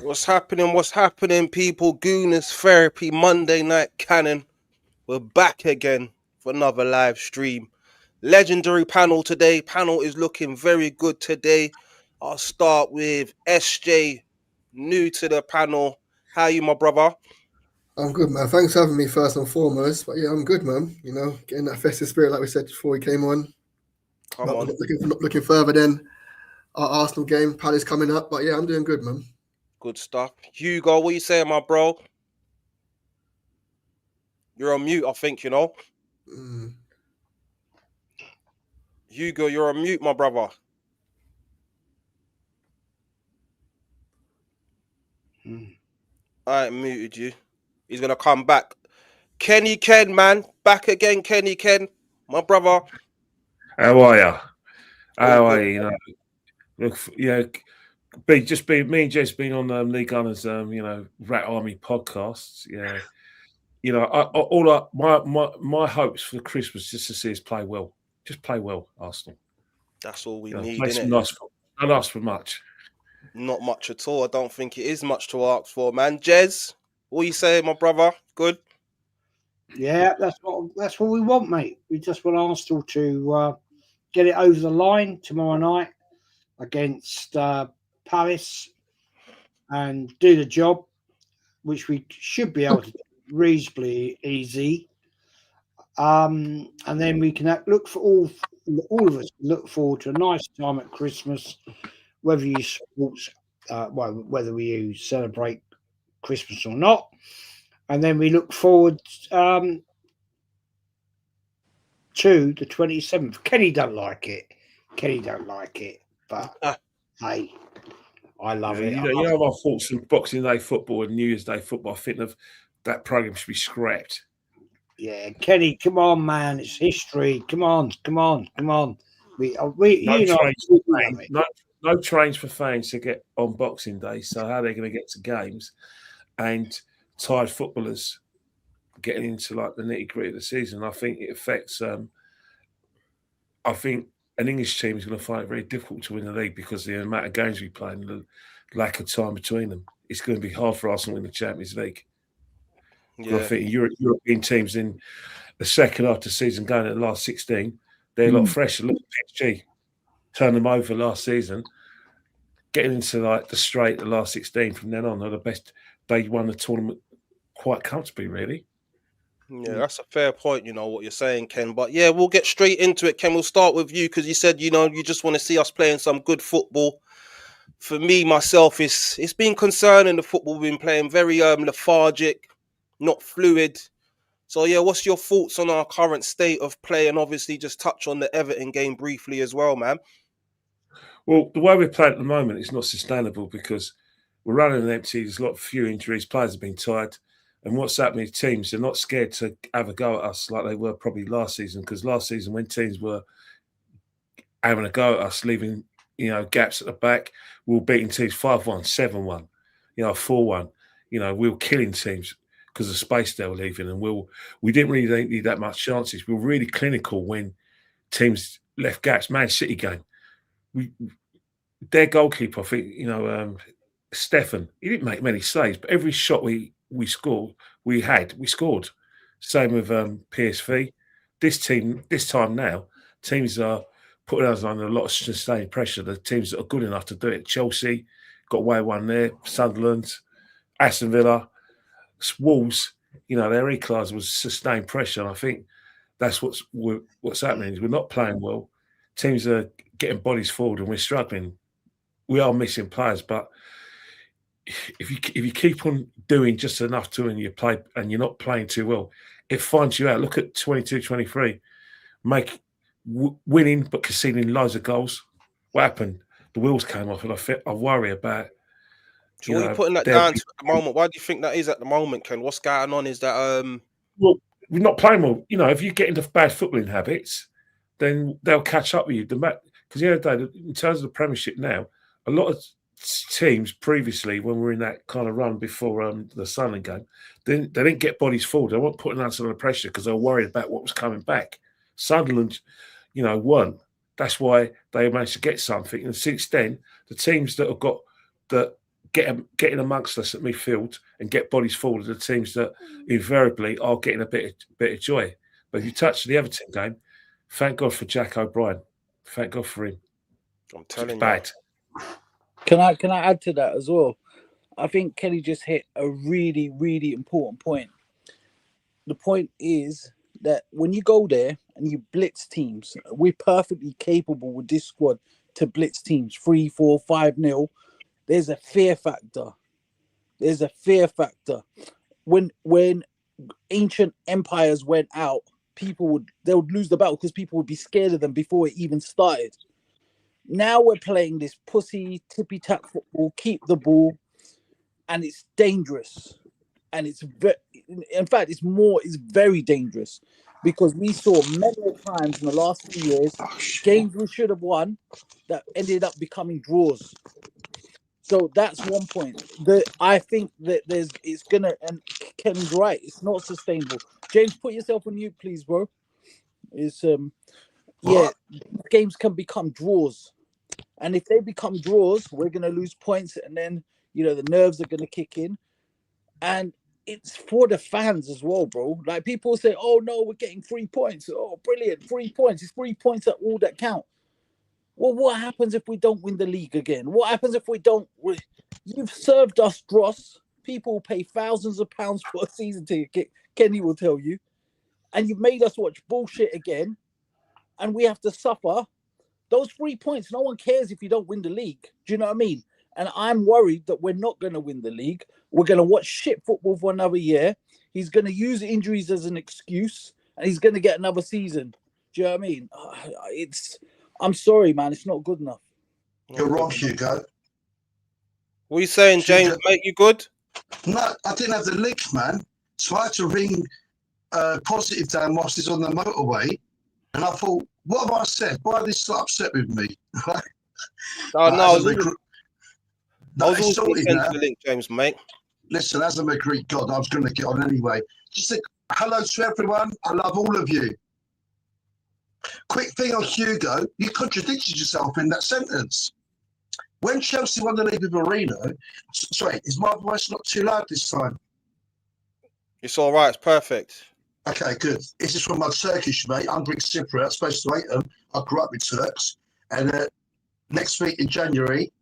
What's happening? What's happening, people? Gooners Therapy Monday Night Cannon. We're back again for another live stream. Legendary panel today. Panel is looking very good today. I'll start with SJ, new to the panel. How are you, my brother? I'm good, man. Thanks for having me first and foremost. But yeah, I'm good, man. You know, getting that festive spirit like we said before we came on. Come on. Not looking further than our Arsenal game. Palace coming up. But yeah, I'm doing good, man. Good stuff. Hugo, what you saying, my bro? You're on mute, I think, you know. Hugo, you're on mute, my brother. I muted you. He's going to come back. Kenny Ken, man. Back again, Kenny Ken. My brother. How are you? How are you? You know, look, yeah, me and Jess been on Lee Gunner's, Rat Army podcasts. Yeah, you know, my hopes for Christmas just to see us play well. Just play well, Arsenal. That's all we need, play innit? Nice, don't ask for much. Not much at all. I don't think it is much to ask for, man. Jez, what you saying, my brother? Good? Yeah, that's what we want, mate. We just want Arsenal to get it over the line tomorrow night against Paris and do the job, which we should be able to do reasonably easy. And then we can look for all of us look forward to a nice time at Christmas, whether you whether you celebrate Christmas or not. And then we look forward to the 27th. Kenny don't like it. But hey, I love it. You know my thoughts on Boxing Day football and New Year's Day football. I think that program should be scrapped. Yeah, Kenny, come on, man. It's history. Come on. No trains for fans to get on Boxing Day. So how are they going to get to games? And tired footballers getting into like the nitty gritty of the season. I think it affects. I think an English team is going to find it very difficult to win the league because of the amount of games we play and the lack of time between them. It's going to be hard for Arsenal in the Champions League. Yeah. I think European teams in the second half of the season going at the last 16, they're a lot fresher. Look at PSG, turn them over last season, getting into like the straight the last 16 from then on. They're the best. They won the tournament quite comfortably, really. Yeah, that's a fair point, you know, what you're saying, Ken. But yeah, we'll get straight into it, Ken. We'll start with you because you said, you know, you just want to see us playing some good football. For me, myself, it's been concerning the football we've been playing. Very lethargic, not fluid. So yeah, what's your thoughts on our current state of play? And obviously just touch on the Everton game briefly as well, man. Well, the way we play at the moment is not sustainable because we're running empty. There's a lot of few injuries. Players have been tired. And what's happening to teams, they're not scared to have a go at us like they were probably last season. Because last season, when teams were having a go at us, leaving, you know, gaps at the back, we were beating teams 5-1, 7-1, 4-1. We were killing teams because of space they were leaving. And we didn't really need that much chances. We were really clinical when teams left gaps. Man City game, their goalkeeper, I think, Stefan, he didn't make many saves, but every shot we scored. Same with PSV. This time now, teams are putting us under a lot of sustained pressure. The teams that are good enough to do it. Chelsea got away one there. Sunderland, Aston Villa, Wolves. Their equaliser was sustained pressure. And I think that's what's happening. Is we're not playing well. Teams are getting bodies forward, and we're struggling. We are missing players, but if you keep on doing just enough to and you're not playing too well, it finds you out. Look at 22-23, winning but conceding loads of goals. What happened? The wheels came off, and I worry about. So what are you putting that down to at the moment? Why do you think that is at the moment, Ken? What's going on? Is that well, we're not playing well. If you get into bad footballing habits, then they'll catch up with you. Because the other day, in terms of the Premiership now, a lot of teams previously, when we were in that kind of run before the Sunderland game, they didn't get bodies forward. They weren't putting us under pressure because they were worried about what was coming back. Sunderland, won. That's why they managed to get something. And since then, the teams that have got that getting amongst us at midfield and get bodies forward are the teams that invariably are getting a bit of joy. But if you touch the Everton game, thank God for Jack O'Brien. Thank God for him. I'm telling you. Bad. Can I add to that as well? I think Kenny just hit a really, really important point. The point is that when you go there and you blitz teams, we're perfectly capable with this squad to blitz teams 3-4, 5-0. There's a fear factor. When ancient empires went out, they would lose the battle because people would be scared of them before it even started. Now we're playing this pussy tippy-tap football, keep the ball, and it's dangerous. And it's very dangerous because we saw many times in the last few years games we should have won that ended up becoming draws. So that's one point. I think that it's gonna, and Ken's right, it's not sustainable. James, put yourself on mute, please, bro. It's games can become draws. And if they become draws, we're going to lose points. And then, the nerves are going to kick in. And it's for the fans as well, bro. Like people say, oh, no, we're getting 3 points. Oh, brilliant. 3 points. It's 3 points at all that count. Well, what happens if we don't win the league again? What happens if we don't? You've served us dross. People will pay thousands of pounds for a season ticket. Kenny will tell you. And you've made us watch bullshit again. And we have to suffer. Those 3 points, no one cares if you don't win the league. Do you know what I mean? And I'm worried that we're not going to win the league. We're going to watch shit football for another year. He's going to use injuries as an excuse, and he's going to get another season. Do you know what I mean? I'm sorry, man. It's not good enough. You're wrong, Hugo. What are you saying, James? Mate, you good? No, I didn't have the link, man. So I had to ring Positive Dan whilst he's on the motorway. And I thought, what have I said? Why are they so upset with me? I was also sent the link, James, mate. Listen, as I'm a Greek god, I was going to get on anyway. Just a hello to everyone. I love all of you. Quick thing on Hugo, you contradicted yourself in that sentence. When Chelsea won the league with Mourinho, sorry, is my voice not too loud this time? It's all right. It's perfect. Okay, good. This is from my Turkish mate. I'm Greek Cypriot. Supposed to hate them. I grew up with Turks. And next week in January,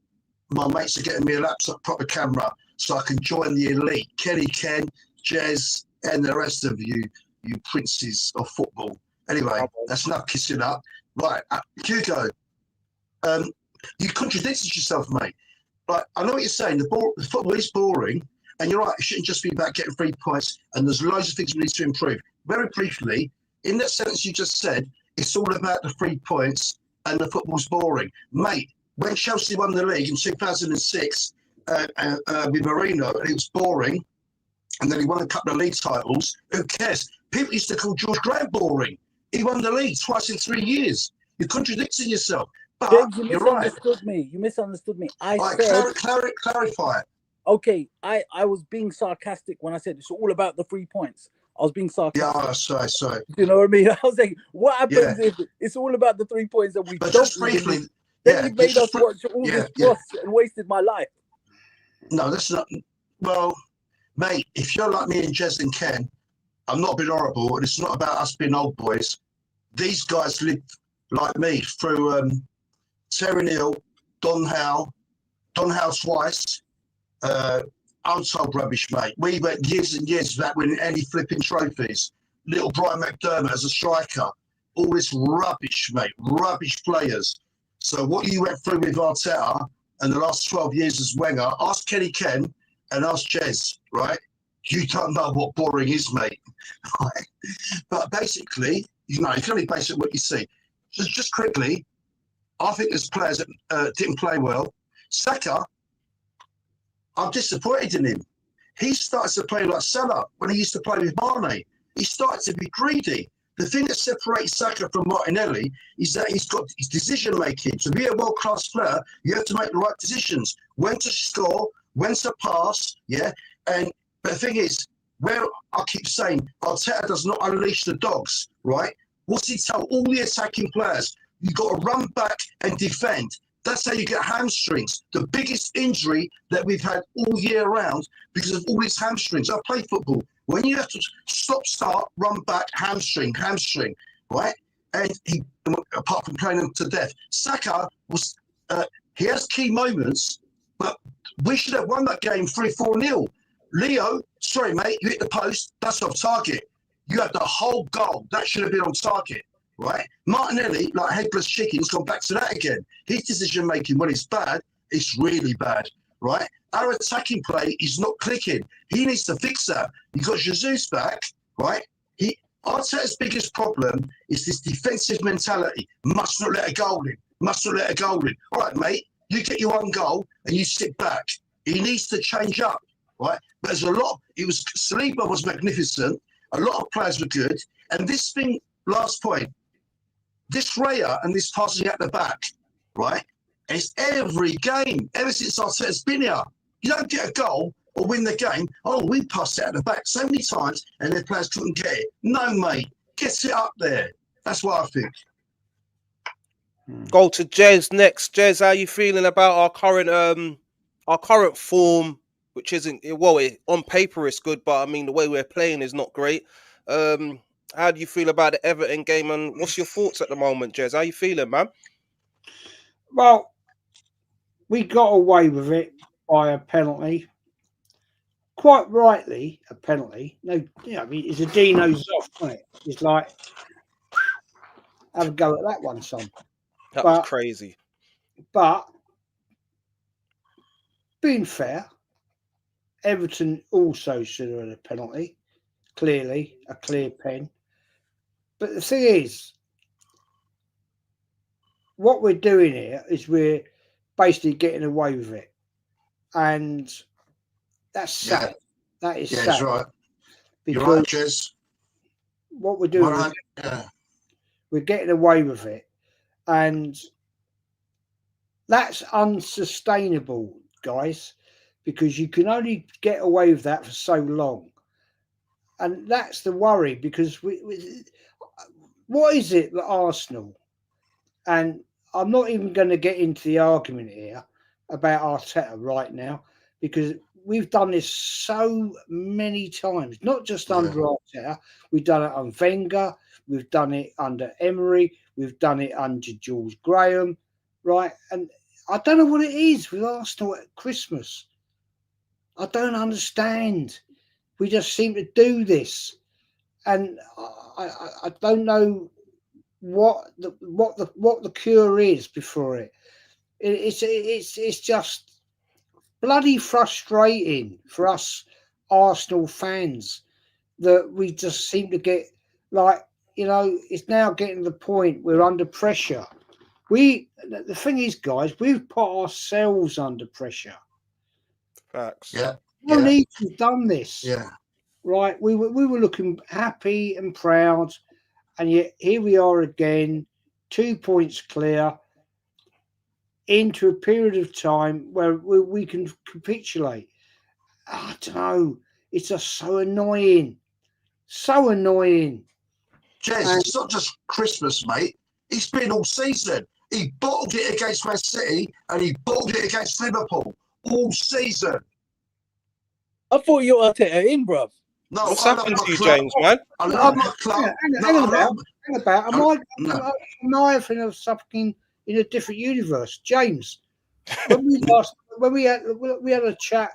my mates are getting me a laptop, proper camera, so I can join the elite. Kenny, Ken, Jez, and the rest of you princes of football. Anyway, that's enough kissing up. Right, Hugo, you contradicted yourself, mate. Right, I know what you're saying. The football is boring. And you're right, it shouldn't just be about getting 3 points, and there's loads of things we need to improve. Very briefly, in that sentence you just said, it's all about the 3 points and the football's boring. Mate, when Chelsea won the league in 2006 with Mourinho, and it was boring, and then he won a couple of league titles, who cares? People used to call George Graham boring. He won the league twice in 3 years. You're contradicting yourself. But James, you're right. You misunderstood me. I said... Clarify it. Okay, I was being sarcastic when I said it's all about the 3 points. I was being sarcastic. Yeah, sorry. You know what I mean? I was like, what happens if it's all about the 3 points that we but don't just briefly, then you made us watch all this cross and wasted my life. No, that's not. Well, mate, if you're like me and Jez and Ken, I'm not being horrible, and it's not about us being old boys. These guys lived like me through Terry Neal, Don Howe twice. Untold rubbish, mate. We went years and years without winning any flipping trophies. Little Brian McDermott as a striker. All this rubbish, mate. Rubbish players. So what you went through with Arteta and the last 12 years as Wenger, ask Kenny Ken and ask Jez, right? You don't know what boring is, mate. But basically, you can only base it on what you see. Just quickly, I think there's players that didn't play well. Saka, I'm disappointed in him. He started to play like Salah when he used to play with Mane. He started to be greedy. The thing that separates Saka from Martinelli is that he's got his decision making. To be a world-class player, you have to make the right decisions. When to score, when to pass, yeah. But the thing is, where I keep saying Arteta does not unleash the dogs, right? What's he tell all the attacking players? You've got to run back and defend. That's how you get hamstrings. The biggest injury that we've had all year round because of all these hamstrings. I play football. When you have to stop, start, run back, hamstring, right? And he, apart from playing them to death, Saka was, he has key moments, but we should have won that game 3-4-0. Leo, sorry, mate, you hit the post, that's off target. You had the whole goal. That should have been on target, right? Martinelli, like headless chicken, has gone back to that again. His decision-making, when it's bad, it's really bad, right? Our attacking play is not clicking. He needs to fix that. You've got Jesus back, right? Arteta's biggest problem is this defensive mentality. Must not let a goal in. Must not let a goal in. All right, mate, you get your own goal and you sit back. He needs to change up, right? But there's a lot. Saliba was magnificent. A lot of players were good. And this thing, last point, this Raya and this passing at the back, right? It's every game, ever since Arteta's been here. You don't get a goal or win the game. Oh, we passed it at the back so many times and their players couldn't get it. No, mate, get it up there. That's what I think. Go to Jez next. Jez, how you feeling about our current form, which isn't on paper it's good, but I mean the way we're playing is not great. How do you feel about the Everton game, and what's your thoughts at the moment, Jez? How you feeling, man? Well, we got away with it by a penalty. Quite rightly, a penalty. No, I mean, it's a Dino's off, isn't it? It's like, have a go at that one, son. That was crazy. But, being fair, Everton also should have had a penalty. Clearly, a clear pen. But the thing is, what we're doing here is we're basically getting away with it. And that's sad. That is sad. That's right. Because you're right, Jez. What we're doing is we're getting away with it. And that's unsustainable, guys, because you can only get away with that for so long. And that's the worry, because what is it that Arsenal, and I'm not even going to get into the argument here about Arteta right now, because we've done this so many times, not just under Arteta. We've done it on Wenger, we've done it under Emery, we've done it under George Graham, right? And I don't know what it is with Arsenal at Christmas. I don't understand. We just seem to do this, and I don't know what the cure is before it. It's just bloody frustrating for us Arsenal fans that we just seem to get it's now getting to the point we're under pressure. The thing is, guys, we've put ourselves under pressure. Facts. Yeah. No need to have done this. Yeah. Right. We were looking happy and proud, and yet here we are again, 2 points clear into a period of time where we can capitulate. I don't know. It's just so annoying. So annoying. Jez, it's not just Christmas, mate. It's been all season. He bottled it against Man City and he bottled it against Liverpool all season. I thought you were Arteta in, bruv. No, What's I love happened my to you, club. James, man? I love my club. Hang about. No. Am I having of something in a different universe, James? When we had a chat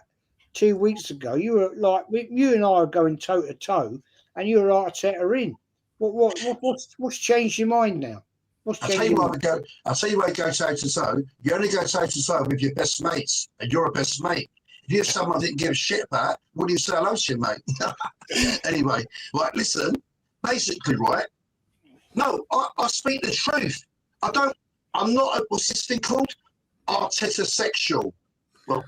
2 weeks ago, you were like, you and I are going toe to toe, and you were Arteta in. What's changed your mind now? I'll tell you why we go toe to toe. You only go toe to toe with your best mates, and you're a best mate. If you're someone I didn't give a shit about, what do you say hello to, mate? Anyway, right, listen. Basically, right. No, I speak the truth. I'm not what's this thing called? Arteta sexual. Well,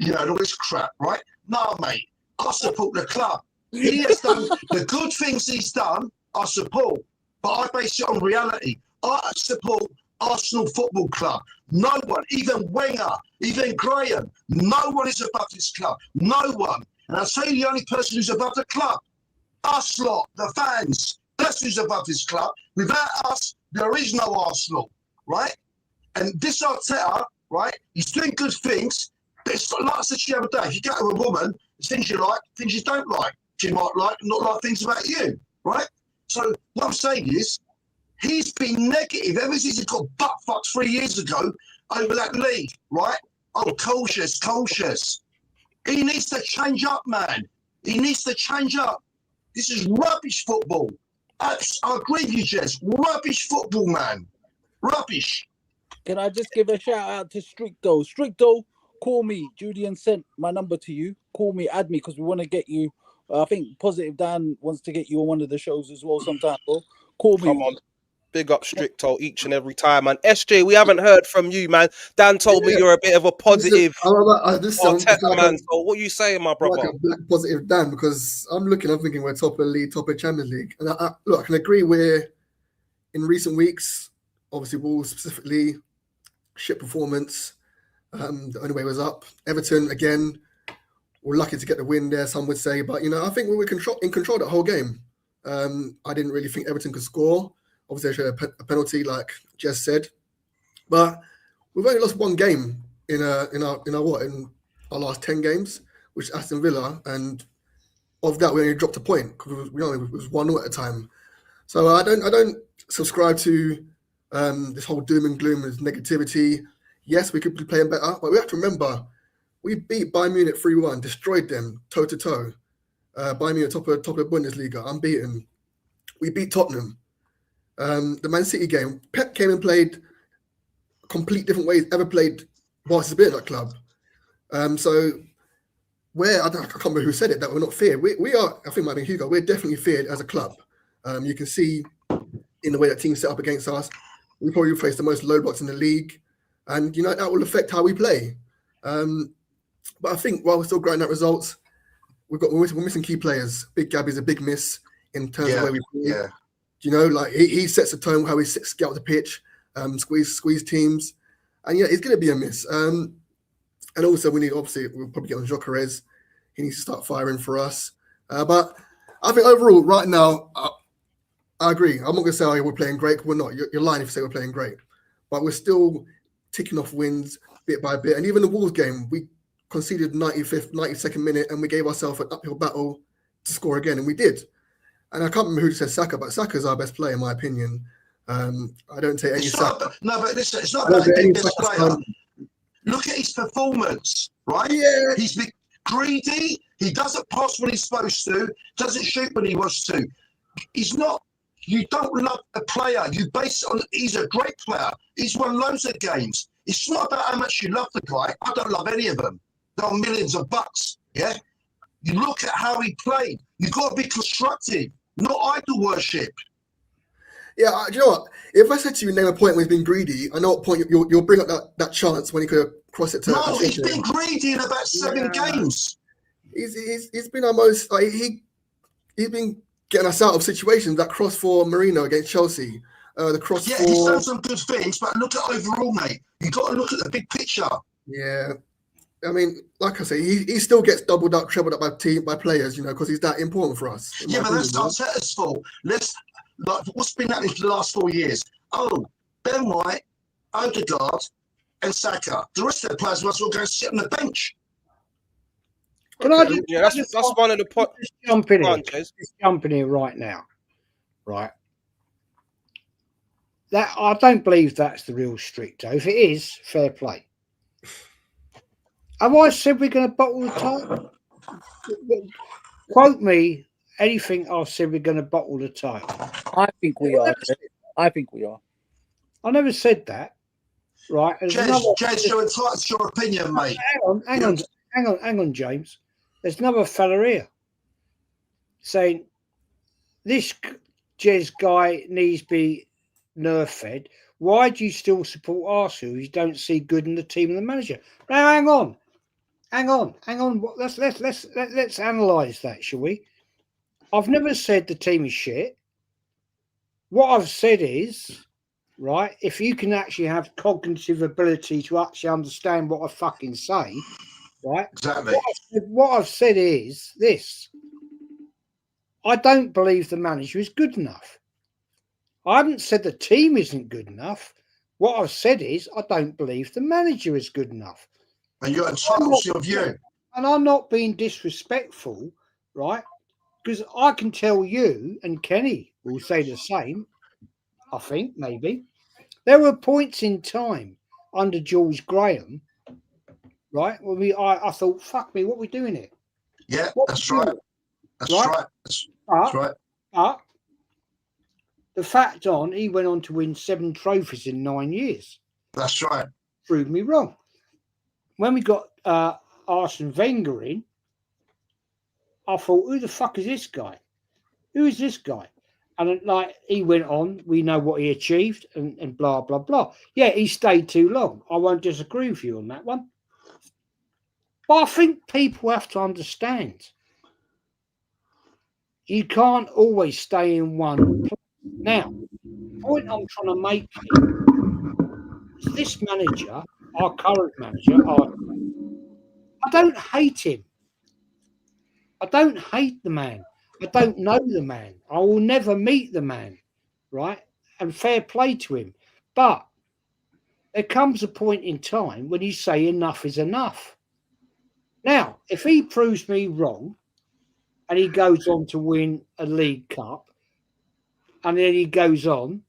and all this crap, right? No, mate. I support the club. He has done the good things he's done, I support. But I base it on reality. I support Arsenal Football Club. No one, even Wenger, even Graham, no one is above this club. No one. And I'll tell you the only person who's above the club. Us lot, the fans. That's who's above this club. Without us, there is no Arsenal, right? And this Arteta, right, he's doing good things, but it's like I said to you the other day, if you go to a woman, there's things you like, things you don't like. She might like, not like things about you, right? So what I'm saying is, he's been negative ever since he got butt fucked 3 years ago over that league, right? Oh, cautious. He needs to change up, man. He needs to change up. This is rubbish football. I agree with you, Jess. Rubbish football, man. Rubbish. Can I just give a shout out to Stricto? Stricto, call me. Julian sent my number to you. Call me, add me, because we want to get you. I think Positive Dan wants to get you on one of the shows as well sometime, bro. Call me. Come on. Big up Stricto each and every time, man. SJ, we haven't heard from you, man. Dan told me you're a bit of a positive Arteta, man. So what are you saying, my brother? Like a black positive Dan, because I'm thinking we're top of the league, top of Champions League. And I can agree we're, in recent weeks, obviously Wolves specifically, shit performance. The only way was up. Everton, again, we're lucky to get the win there, some would say. But, I think we were in control that whole game. I didn't really think Everton could score. Obviously, they showed a penalty, like Jess said, but we've only lost one game in our last 10 games, which is Aston Villa, and of that we only dropped a point because it was 1-0 at the time. So I don't subscribe to this whole doom and gloom and negativity. Yes, we could be playing better, but we have to remember we beat Bayern Munich 3-1, destroyed them toe to toe. Bayern Munich top of the Bundesliga, unbeaten. We beat Tottenham. The Man City game, Pep came and played complete different ways ever played whilst he's been at that club. So I can't remember who said it, that we're not feared. We are, I think it might be Hugo, we're definitely feared as a club. You can see in the way that teams set up against us, we probably face the most low blocks in the league. And, that will affect how we play. But I think while we're still grinding out results, we're missing key players. Big Gabby's a big miss in terms of where we play. Yeah. He sets the tone how he scout the pitch, squeeze teams, and it's going to be a miss. And also we'll probably get on Gyökeres. He needs to start firing for us. But I think overall, right now, I agree. I'm not going to say we're playing great. We're not. You're lying if you say we're playing great, but we're still ticking off wins bit by bit. And even the Wolves game, we conceded 92nd minute, and we gave ourselves an uphill battle to score again, and we did. And I can't remember who said Saka, but Saka's our best player, in my opinion. I don't take any Saka. No, but listen, it's not about the best player. Look at his performance, right? Yeah. He's been greedy. He doesn't pass when he's supposed to. Doesn't shoot when he wants to. He's not. You don't love a player. You base it on. He's a great player. He's won loads of games. It's not about how much you love the guy. I don't love any of them. There are millions of bucks. Yeah. You look at how he played. You've got to be constructive. Not idol worship. Yeah, do you know what? If I said to you, name a point where he's been greedy, I know what point you'll bring up that chance when he could have crossed it to. No, he's been greedy in about 7 games. He's been our most he's been getting us out of situations. That cross for Marino against Chelsea, the cross. Yeah, he's done some good things, but look at overall, mate. You got to look at the big picture. Yeah. I mean, like I say, he still gets doubled up, trebled up by players, because he's that important for us. Yeah, but that's Arteta's fault. What's been happening for the last 4 years? Oh, Ben White, Odegaard, and Saka. The rest of the players must all go and sit on the bench. Can I just, Yeah, that's one of the points. just jump in Go here? on, Jez. Just jump in here right now, right? That I don't believe that's the real stricto. If it is, fair play. Have I said we're going to bottle the title? Quote me anything I've said we're going to bottle the title. I think we are. I think we are. I never said that. Right? Jez, you're entitled to your opinion, mate. Hang on, James. There's another fella here saying this Jez guy needs to be nerve fed. Why do you still support Arsenal? You don't see good in the team and the manager. Now, hang on. Let's analyse that, shall we? I've never said the team is shit. What I've said is, right, if you can actually have cognitive ability to actually understand what I fucking say, right? Exactly. What I've said is this. I don't believe the manager is good enough. I haven't said the team isn't good enough. What I've said is I don't believe the manager is good enough. And you're entitled to your view. And I'm not being disrespectful, right? Because I can tell you, and Kenny will say the same, I think, maybe. There were points in time under George Graham, right? When I thought, fuck me, what are we doing here? Yeah, that's right. That's right. That's right. But the fact he went on to win 7 trophies in 9 years. That's right. Proved me wrong. When we got Arsene Wenger in, I thought, who the fuck is this guy? Who is this guy? And like he went on, we know what he achieved and blah, blah, blah. Yeah, he stayed too long. I won't disagree with you on that one. But I think people have to understand. You can't always stay in one place. Now, the point I'm trying to make is this manager, our current manager, I don't hate him. I don't hate the man. I don't know the man. I will never meet the man, right? And fair play to him. But there comes a point in time when you say enough is enough. Now, if he proves me wrong and he goes on to win a League Cup and then he goes on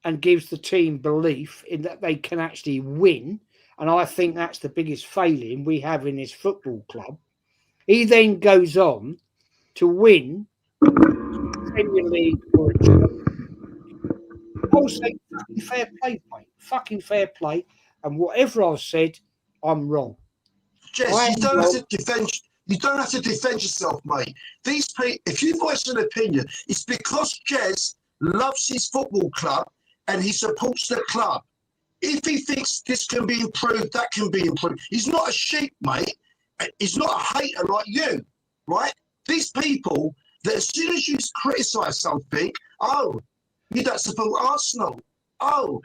and gives the team belief in that they can actually win, and I think that's the biggest failing we have in this football club, he then goes on to win the Premier League or a I'll say fucking fair play, mate. Fucking fair play. And whatever I've said, I'm wrong. Jez, you don't have to defend yourself, mate. These people, if you voice an opinion, it's because Jez loves his football club and he supports the club. If he thinks this can be improved, that can be improved. He's not a sheep, mate. He's not a hater like you, right? These people that as soon as you criticise something, you don't support Arsenal.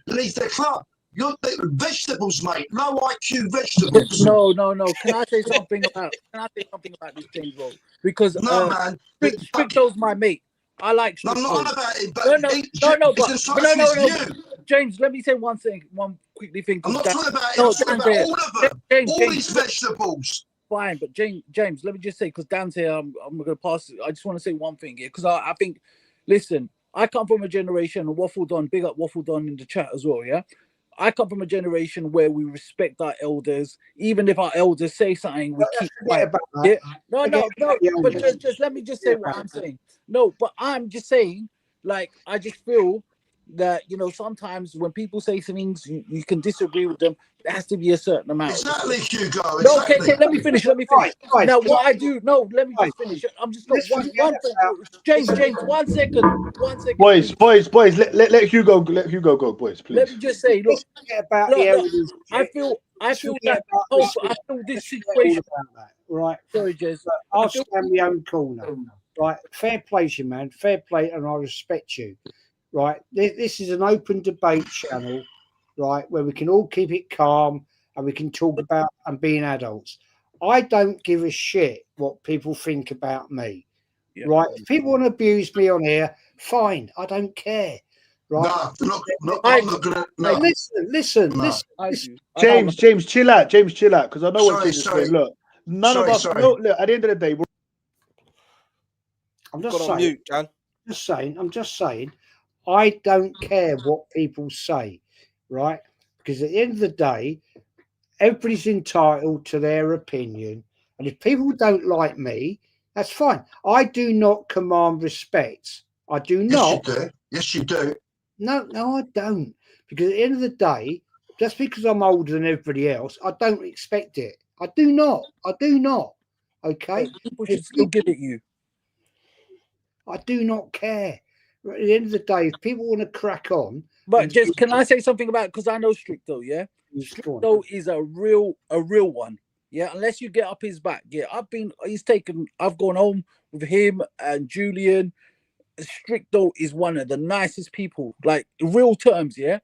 Leave the club. You're vegetables, mate. Low IQ vegetables. No. Can I say something about this thing, bro? Because man. Stricto's my mate. I like Stricto. I'm not on about it, but no. James, let me say one quickly thing. I'm not talking about it. I'm talking about all of them. James, all these vegetables. Fine, but James, let me just say, because Dan's here, I'm going to pass it. I just want to say one thing here, because I think, listen, I come from a generation, and Waffle Don, big up Waffle Don in the chat as well, yeah? I come from a generation where we respect our elders. Even if our elders say something, we keep quiet. Yeah? No, but just let me just say what I'm saying. No, but I'm just saying, like, I just feel that, sometimes when people say things, you can disagree with them. There has to be a certain amount. Exactly, Hugo. Exactly. No, okay, let me finish. Right. Now, what I do, let me just finish. I'm just going one thing. James, 1 second. 1 second. Boys, let Hugo go, boys, please. Let me just say, look, I feel this situation. Right. Sorry, Jez. I'll stand my own corner. Right. Fair play to you, man. Fair play, and I respect you. Right. This is an open debate channel, right, where we can all keep it calm and we can talk about and being adults. I don't give a shit what people think about me. Yeah. Right. If people want to abuse me on here, fine. I don't care. Right. No. Listen. James, chill out. Because I know what James is saying. none of us. Sorry. No, look, at the end of the day, I'm just Got on saying. mute, Jan. I'm just saying. I don't care what people say, right? Because at the end of the day, everybody's entitled to their opinion, and if people don't like me, that's fine. I do not command respect. I do not. Yes, you do. Yes, you do. No, I don't. Because at the end of the day, just because I'm older than everybody else, I don't expect it. I do not. Okay? People should still give it you. I do not care. At the end of the day, if people want to crack on. But just can I say something about, because I know Stricto, yeah? Stricto is a real one. Yeah, unless you get up his back. Yeah, I've gone home with him and Julian. Stricto is one of the nicest people, like in real terms, yeah.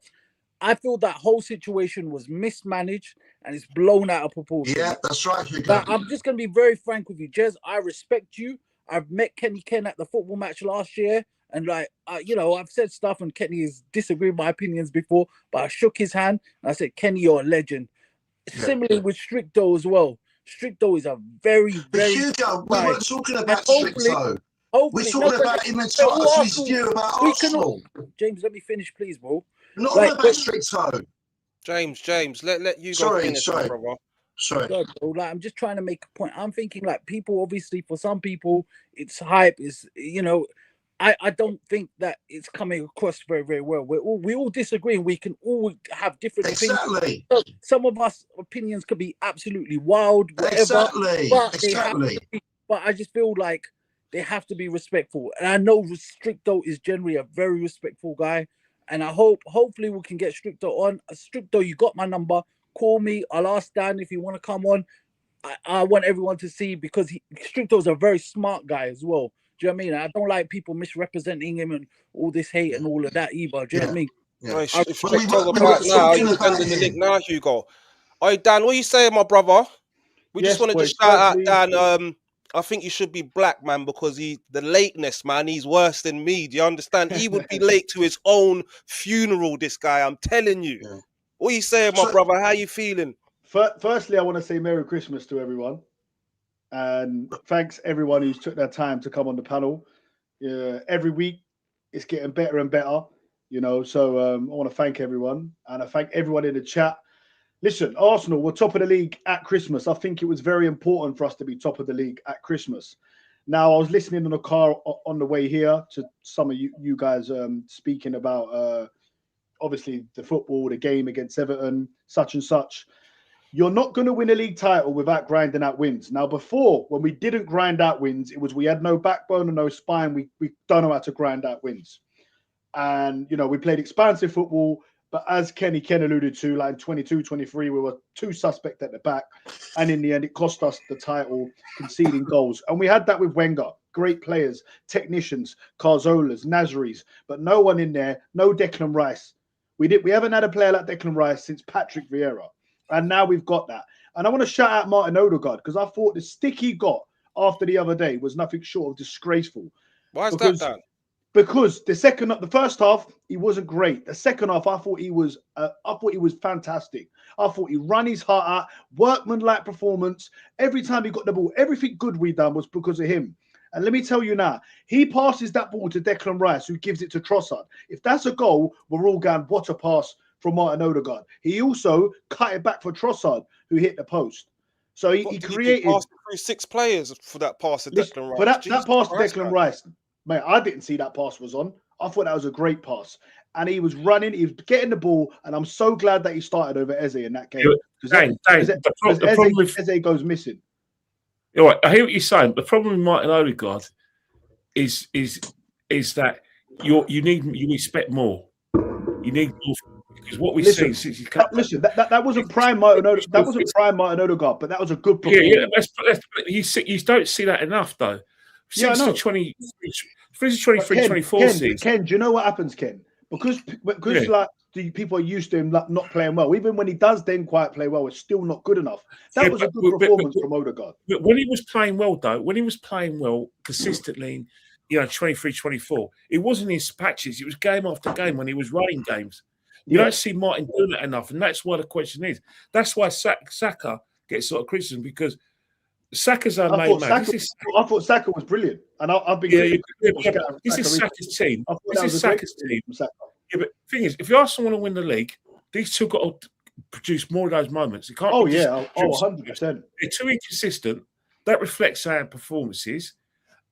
I feel that whole situation was mismanaged and it's blown out of proportion. Yeah, that's right, Hugo. But I'm just going to be very frank with you, Jez. I respect you. I've met Kenny Ken at the football match last year. And I've said stuff and Kenny has disagreed with my opinions before, but I shook his hand and I said, Kenny, you're a legend. Yeah. Similarly with Stricto as well. Stricto is a very, very... Hugo, we weren't talking about Stricto. We're talking about him entitled to his view about Arsenal. James, let me finish, please, bro. Not about Stricto. James, let you go finish, brother. Sorry. God, bro, like, I'm just trying to make a point. I'm thinking, like, people, obviously, for some people, it's hype. Is I don't think that it's coming across very, very well. We all disagree, and we can all have different opinions. So some of us opinions could be absolutely wild, whatever. But I just feel like they have to be respectful. And I know Stricto is generally a very respectful guy. And I hopefully we can get Stricto on. Stricto, you got my number. Call me. I'll ask Dan if you want to come on. I want everyone to see, because Stricto's a very smart guy as well. Do you know what I mean? I don't like people misrepresenting him and all this hate and all of that either. Do you know what I mean? Yeah. If Stricto's about now, you're sending the link now, Hugo. Hey, Dan, what are you saying, my brother? We just wanted to shout out Dan. I think you should be black, man, because the lateness, man, he's worse than me. Do you understand? He would be late to his own funeral, this guy. I'm telling you. Yeah. What are you saying, my brother? How you feeling? Firstly, I want to say Merry Christmas to everyone. And thanks everyone who's took their time to come on the panel. Every week, it's getting better and better, So I want to thank everyone. And I thank everyone in the chat. Listen, Arsenal were top of the league at Christmas. I think it was very important for us to be top of the league at Christmas. Now, I was listening in the car on the way here to some of you guys speaking about, obviously, the football, the game against Everton, such and such. You're not going to win a league title without grinding out wins. Now, before, when we didn't grind out wins, it was we had no backbone and no spine. We don't know how to grind out wins. And, we played expansive football. But as Kenny Ken alluded to, like in 22, 23, we were too suspect at the back. And in the end, it cost us the title, conceding goals. And we had that with Wenger. Great players, technicians, Carzolas, Nazaris, but no one in there, no Declan Rice. We haven't had a player like Declan Rice since Patrick Vieira. And now we've got that. And I want to shout out Martin Odegaard, because I thought the stick he got after the other day was nothing short of disgraceful. Why is that done? Because the first half, he wasn't great. The second half, I thought he was fantastic. I thought he ran his heart out, workman-like performance. Every time he got the ball, everything good we done was because of him. And let me tell you now, he passes that ball to Declan Rice, who gives it to Trossard. If that's a goal, we're all going, what a pass from Martin Odegaard. He also cut it back for Trossard, who hit the post. So he created... He passed through 6 players for that pass to Declan Rice. For that pass to Declan Rice... Mate, I didn't see that pass was on. I thought that was a great pass. And he was running, he was getting the ball, and I'm so glad that he started over Eze in that game. Eze goes missing. All right, I hear what you're saying. The problem with Martin Odegaard is that you expect more. You need more, because what we see since he's come. Listen, that wasn't prime Martin Odegaard. That wasn't prime Martin Odegaard, but that was a good performance. You don't see that enough, though. Since the 23-24 season. Ken, do you know what happens, Ken? Because like the people are used to him not playing well. Even when he does then quite play well, it's still not good enough. That was a good performance from Odegaard. But when he was playing well, though, consistently, 23-24, it wasn't in patches. It was game after game when he was running games. You don't see Martin doing that enough, and that's why the question is. That's why Saka gets sort of criticism, because Saka's our I main thought man. Saka was brilliant, and I've been. This is Saka's team. This is Saka's team. Yeah, but the thing is, if you ask someone to win the league, these two got to produce more of those moments. It can't. Oh be yeah, just 100%. They're too inconsistent. That reflects our performances,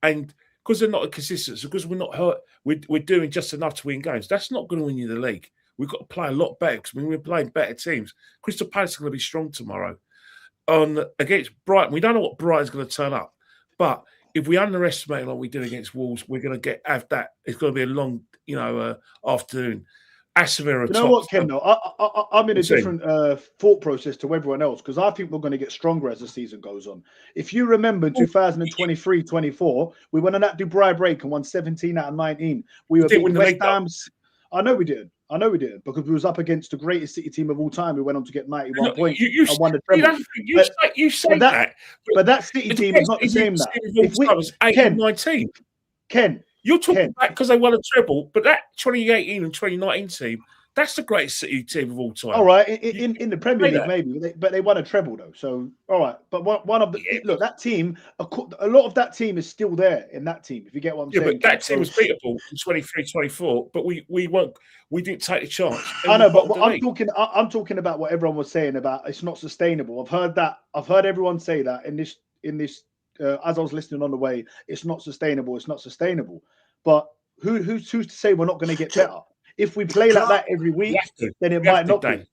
and because they're not consistent, because we're not hurt, we're doing just enough to win games. That's not going to win you the league. We've got to play a lot better because we're playing better teams. Crystal Palace are going to be strong tomorrow against Brighton. We don't know what Brighton's going to turn up, but if we underestimate like we did against Wolves, we're going to have that. It's going to be a long, afternoon. You know what, Ken? Though I'm in a different thought process to everyone else because I think we're going to get stronger as the season goes on. If you remember, in 2023-24, we went on that Dubai break and won 17 out of 19. We were beating West Ham's. I know we did. Because we was up against the greatest City team of all time. We went on to get 91 points and won the treble. You say that, but that City team is not the same now. If we was 19, Ken. You're talking about because they won a treble, but that 2018 and 2019 team, that's the greatest City team of all time. All right, in the Premier League, maybe, but they won a treble, though. So, all right. But one of the... Look, that team, a lot of that team is still there in that team, if you get what I'm saying. Yeah, but that team was beatable in 23-24, but we didn't take the chance. I know, but I'm talking about what everyone was saying about it's not sustainable. I've heard that. I've heard everyone say that in this as I was listening on the way, it's not sustainable. It's not sustainable. But who's to say we're not going to get better? If we play like that every week, then it might not be.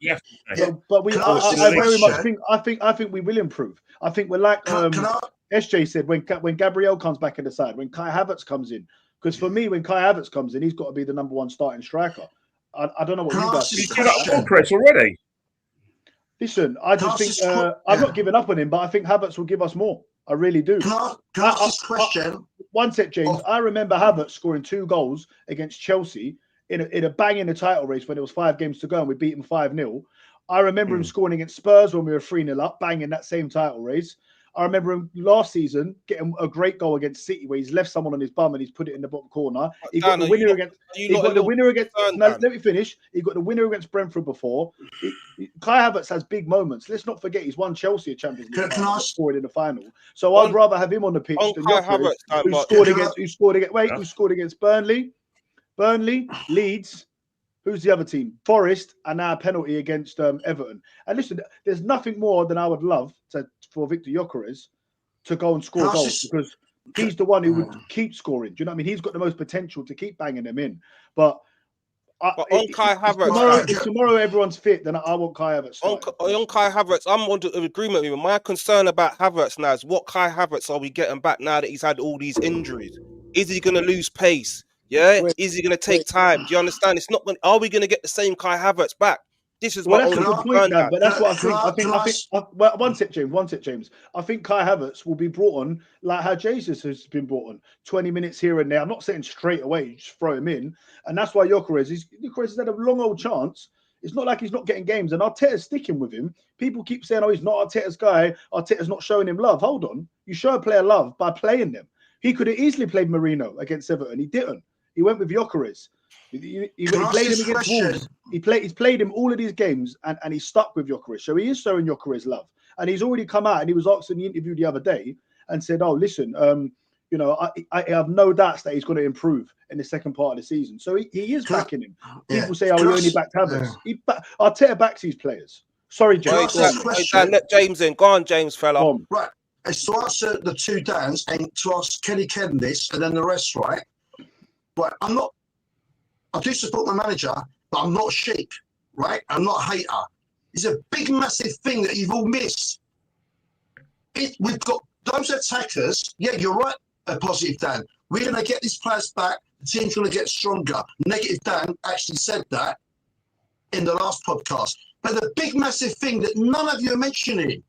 But I very much think I think we will improve. I think we're like SJ said when Gabriel comes back in the side, when Kai Havertz comes in. Because for me, when Kai Havertz comes in, he's got to be the number one starting striker. I don't know what you guys think. He's got progress already. Listen, I just think I'm not giving up on him, but I think Havertz will give us more. I really do. Can I ask this question? One sec, James. I remember Havertz scoring 2 goals against Chelsea in a bang in the title race when it was 5 games to go and we beat him 5-0. I remember him scoring against Spurs when we were 3-0 up, bang in that same title race. I remember him last season getting a great goal against City where he's left someone on his bum and he's put it in the bottom corner. He got the winner against. Let me finish. He got the winner against Brentford before. Kai Havertz has big moments. Let's not forget he's won Chelsea a Champions League. Scored in the final. So I'd rather have him on the pitch than Jokeris, who scored against Burnley, Leeds. Who's the other team? Forest, and now a penalty against Everton. And listen, there's nothing more than I would love for Victor Jokeris to go and score goals because he's the one who would keep scoring. Do you know what I mean? He's got the most potential to keep banging them in. But on Kai Havertz, if tomorrow everyone's fit, then I want Kai Havertz. On Kai Havertz, I'm on agreement with you. My concern about Havertz now is what Kai Havertz are we getting back now that he's had all these injuries? Is he going to lose pace? Yeah, is he going to take time? Do you understand? It's not. Are we going to get the same Kai Havertz back? This is that's a good point, Dan, but that's what I think. One sec, James. I think Kai Havertz will be brought on like how Jesus has been brought on, 20 minutes here and there. I'm not saying straight away, just throw him in, and that's why Jokeris has had a long old chance. It's not like he's not getting games, and Arteta's sticking with him. People keep saying, "Oh, he's not Arteta's guy. Arteta's not showing him love." Hold on, you show a player love by playing them. He could have easily played Marino against Everton. He didn't. He went with Jokeris. He played him against Wolves. He's played him all of these games, and he's stuck with Jokeris. So he is showing Jokeris love. And he's already come out, and he was asked in the interview the other day and said, "Oh, listen, I have no doubts that he's going to improve in the second part of the season." So he is backing him. People say, "Oh, he only backed Havertz." Arteta backs these players. Sorry, James. Let James in. Go on, James, fella. Right. It's to answer the 2 Dans and to ask Kenny Ken this and then the rest, right? But I do support my manager, but I'm not sheep, right? I'm not a hater. It's a big, massive thing that you've all missed. We've got those attackers. Yeah, you're right, Positive Dan. We're going to get these players back. The team's going to get stronger. Negative Dan actually said that in the last podcast. But the big, massive thing that none of you are mentioning,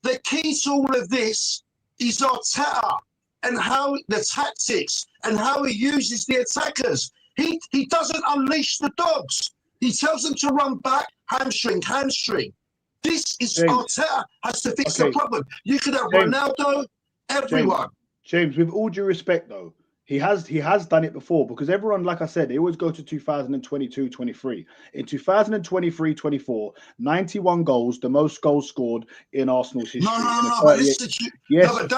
the key to all of this is Arteta and how the tactics and how he uses the attackers. He doesn't unleash the dogs. He tells them to run back, hamstring. This is Arteta has to fix the problem. You could have Ronaldo, everyone. James, with all due respect, though, He has done it before, because everyone, like I said, they always go to 2022-23. In 2023-24, 91 goals, the most goals scored in Arsenal's history. No. But listen to you. Yes. No, but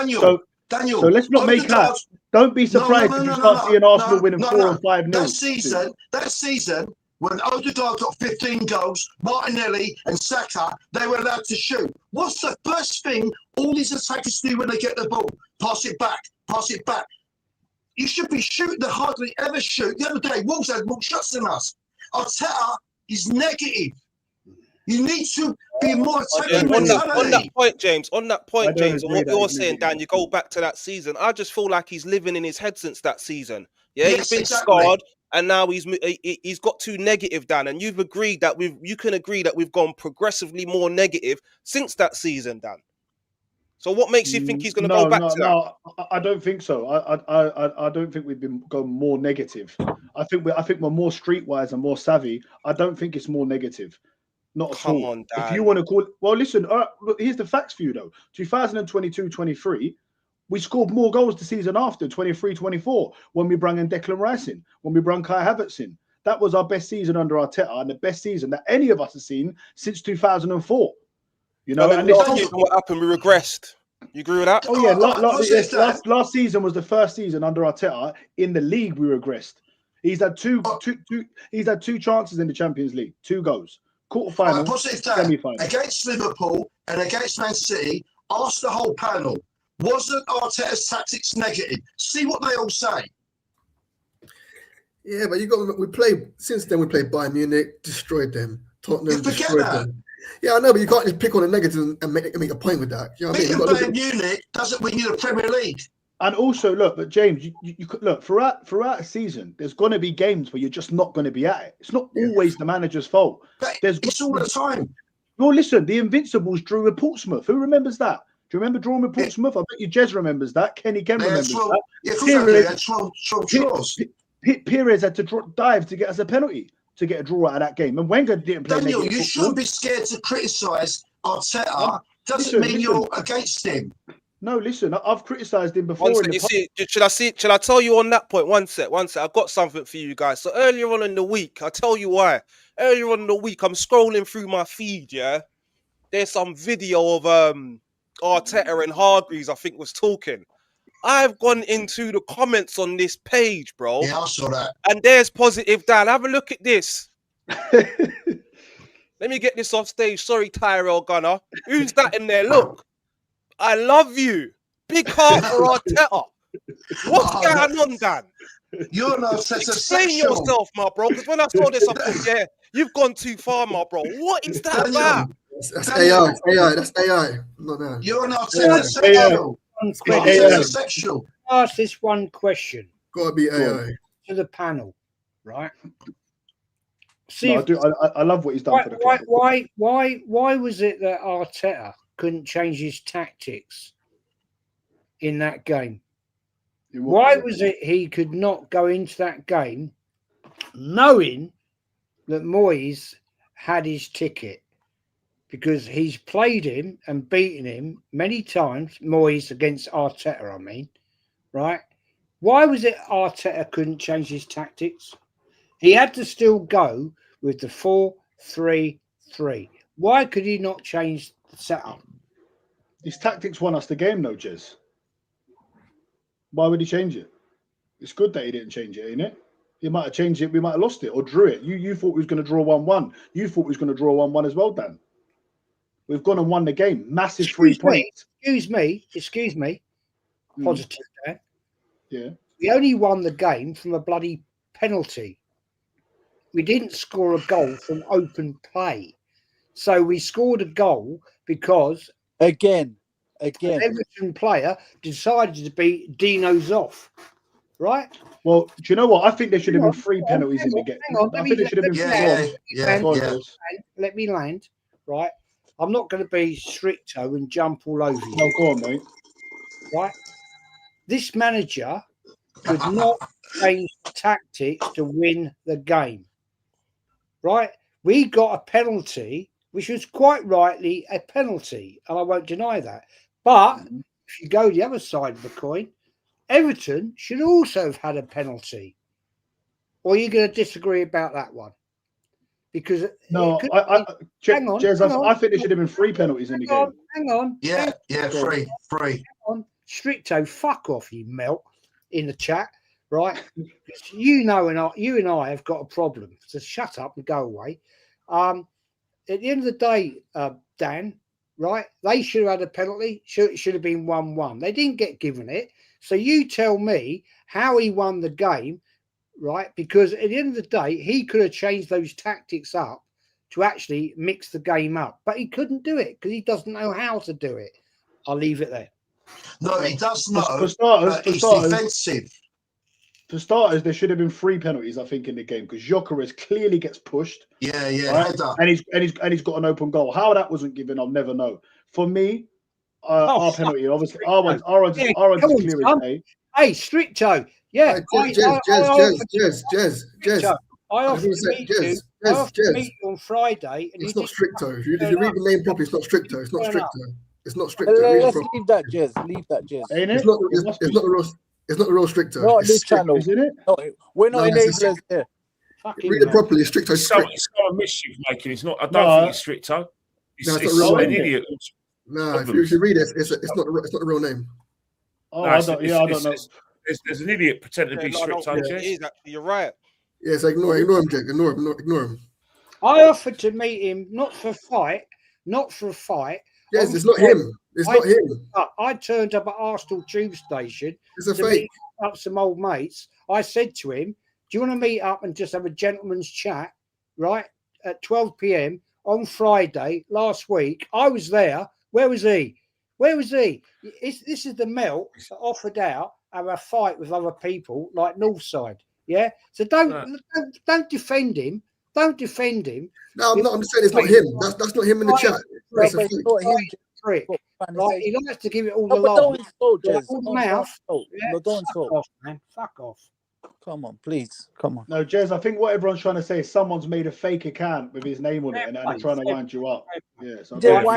Daniel. So let's not make that. Don't be surprised if you start seeing Arsenal winning 4 and 5-0. That season, when Odegaard got 15 goals, Martinelli and Saka, they were allowed to shoot. What's the first thing all these attackers do when they get the ball? Pass it back. You should be shooting. They hardly ever shoot. The other day, Wolves had more shots than us. Arteta is negative. You need to be more attacking on mentality. that point, James, and what you're saying, Dan, you go negative. back to that season. I just feel like he's living in his head since that season. Yeah, Yes, he's been exactly. scarred, and now he's got too negative, Dan. And you've agreed that you can agree that we've gone progressively more negative since that season, Dan. So what makes you think he's going to go back to that? No, I don't think so. I don't think we've been going more negative. I think we're more streetwise and more savvy. I don't think it's more negative. Not at all. Come on, Dan. If you want to call it, well, listen. Look, here's the facts for you though. 2022-23, we scored more goals the season after 23-24 when we brought in Declan Rice in, when we brought Kai Havertz in. That was our best season under Arteta and the best season that any of us have seen since 2004. You know, and last season, what happened? We regressed. You agree with that? Oh yeah, last season was the first season under Arteta in the league. We regressed. He's had two chances in the Champions League, 2 goals, quarterfinal, semi-final. Against Liverpool and against Man City. Ask the whole panel: wasn't Arteta's tactics negative? See what they all say. Yeah, but we played Bayern Munich, destroyed them. Tottenham destroyed them. Yeah, I know, but you can't just pick on the negatives and make a point with that. You know what I mean? Bayern Munich doesn't win you the Premier League. And also, look, but James, you could look throughout a season. There's going to be games where you're just not going to be at it. It's not always the manager's fault. It's all the time. Well, listen, the Invincibles drew with Portsmouth. Who remembers that? Do you remember drawing with Portsmouth? I bet you Jez remembers that. Kenny Ken remembers that. Yeah, of course, 12 draws. Perez had to dive to get us a penalty to get a draw out of that game. And Wenger didn't play. Daniel, you shouldn't be scared to criticise Arteta. Doesn't mean you're against him. No, listen, I've criticised him before. Should I tell you on that point? One sec. I've got something for you guys. So earlier on in the week, I'll tell you why. Earlier on in the week, I'm scrolling through my feed, yeah? There's some video of Arteta and Hargreaves, I think, was talking. I've gone into the comments on this page, bro. Yeah, I saw that. And there's positive Dan. Have a look at this. Let me get this off stage. Sorry, Tyrell Gunner. Who's that in there? Look. I love you. Big heart for Arteta. What's going on, Dan? You're not such a Explain yourself, my bro. Because when I saw this, I thought, yeah, you've gone too far, my bro. What is that about? That's AI. That's AI. No. You're not sexual. Sexual. Ask this one question. Gotta be AI. To the panel, right? See, I love what he's done for the club. Why was it that Arteta couldn't change his tactics in that game? Why was it he could not go into that game knowing that Moyes had his ticket? Because he's played him and beaten him many times, Moyes against Arteta, I mean, right? Why was it Arteta couldn't change his tactics? He had to still go with the 4-3-3. Why could he not change the setup? His tactics won us the game, though, Jez. Why would he change it? It's good that he didn't change it, ain't it? He might have changed it, we might have lost it or drew it. You thought we was going to draw 1-1. You thought we was going to draw 1-1 as well, Dan. We've gone and won the game. Massive 3 points. Excuse me. Positive there. Yeah. We only won the game from a bloody penalty. We didn't score a goal from open play. So we scored a goal because Again. an Everton player decided to beat Dino's off. Right? Well, do you know what? I think there should have been 3 penalties in the game. I think there should have been 4. Let me land. Right? I'm not going to be stricto and jump all over you. No, go on, mate. Right? This manager could not change tactics to win the game. Right? We got a penalty, which was quite rightly a penalty, and I won't deny that. But if you go the other side of the coin, Everton should also have had a penalty. Or are you going to disagree about that one? Because No, hang on, Jez, hang on. I think there should have been 3 penalties in the game. Hang on. Yeah, free. Hang on. Stricto, fuck off, you melt in the chat, right? You and I have got a problem. So shut up and go away. At the end of the day, Dan, right? They should have had a penalty. Should have been 1-1. They didn't get given it. So you tell me how he won the game, right? Because at the end of the day, he could have changed those tactics up to actually mix the game up, but he couldn't do it because he doesn't know how to do it. I'll leave it there. No, he does know. For starters, defensive. For starters, there should have been 3 penalties, I think, in the game because Gyökeres clearly gets pushed. Yeah, right? And he's got an open goal. How that wasn't given, I'll never know. For me, our penalty, obviously, our one's clear as day. Hey, Stricto, yeah. Jez. I offered to meet you on Friday. And it's not Stricto. If you read the name properly, it's not Stricto. It's not Stricto. It's not Stricto. Let's leave that, Jez. Leave that, Jez. Ain't it? It's not the real Stricto. Not on this channel, isn't it? No, we're not enablers here. Read it properly. It's Stricto. It's not a mischief making. It's not. I don't think it's Stricto. It's an idiot. No, if you read it, it's not the real name. Oh, I don't know. There's an idiot pretending to be Stricto. You're right. Yes, ignore him, Jake. Ignore him. I offered to meet him not for a fight. Yes, it's not him. It's not him. I turned up at Arsenal Tube Station. It's a fake. Meet up some old mates. I said to him, "Do you want to meet up and just have a gentleman's chat?" Right at 12 p.m. on Friday last week. I was there. Where was he? This is the melt that offered out have a fight with other people like Northside. Yeah. So don't defend him. Don't defend him. No, I'm not. I'm just saying it's not him. That's not him in the chat. That's a trick. Right, he likes to give it all the love. Fuck off. Come on, please. Come on. No, Jez, I think what everyone's trying to say is someone's made a fake account with his name on it and they're trying to wind you up. Yeah, so Daniel,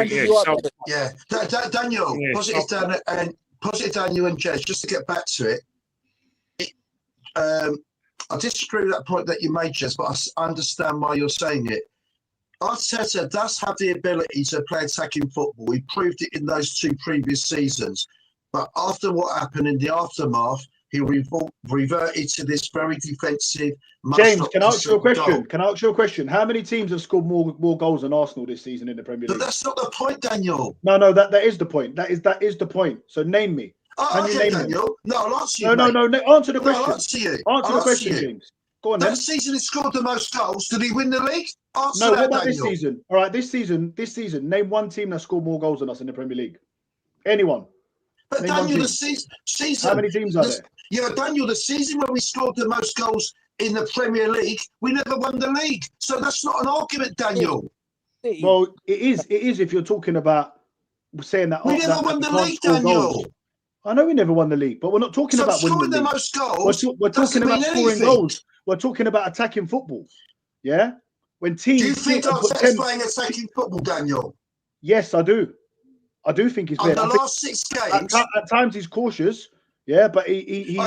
positive Daniel and Jez, just to get back to it. I disagree with that point that you made, Jez, but I understand why you're saying it. Arteta does have the ability to play attacking football. He proved it in those 2 previous seasons. But after what happened in the aftermath, he reverted to this very defensive. James, can I ask you a question? How many teams have scored more goals than Arsenal this season in the Premier League? But that's not the point, Daniel. No, that is the point. That is the point. So name me. Can you name Daniel? No, I'll answer you. No. Answer the question. I'll answer you. Answer the question, James. Go on. That season he scored the most goals. Did he win the league? Answer that, what about Daniel. This season? All right, this season. Name one team that scored more goals than us in the Premier League. Anyone? But name Daniel, the season. How many teams are there? Yeah, Daniel, the season when we scored the most goals in the Premier League, we never won the league. So that's not an argument, Daniel. Well, it is if you're talking about saying that we never won the league, Daniel. Goals. I know we never won the league, but we're not talking about winning the most goals. We're talking about scoring goals. We're talking about attacking football. Yeah? When teams do you think Arteta's playing attacking football, Daniel? Yes, I do. I do think he's playing. On the last 6 games. At times he's cautious. Yeah, but he's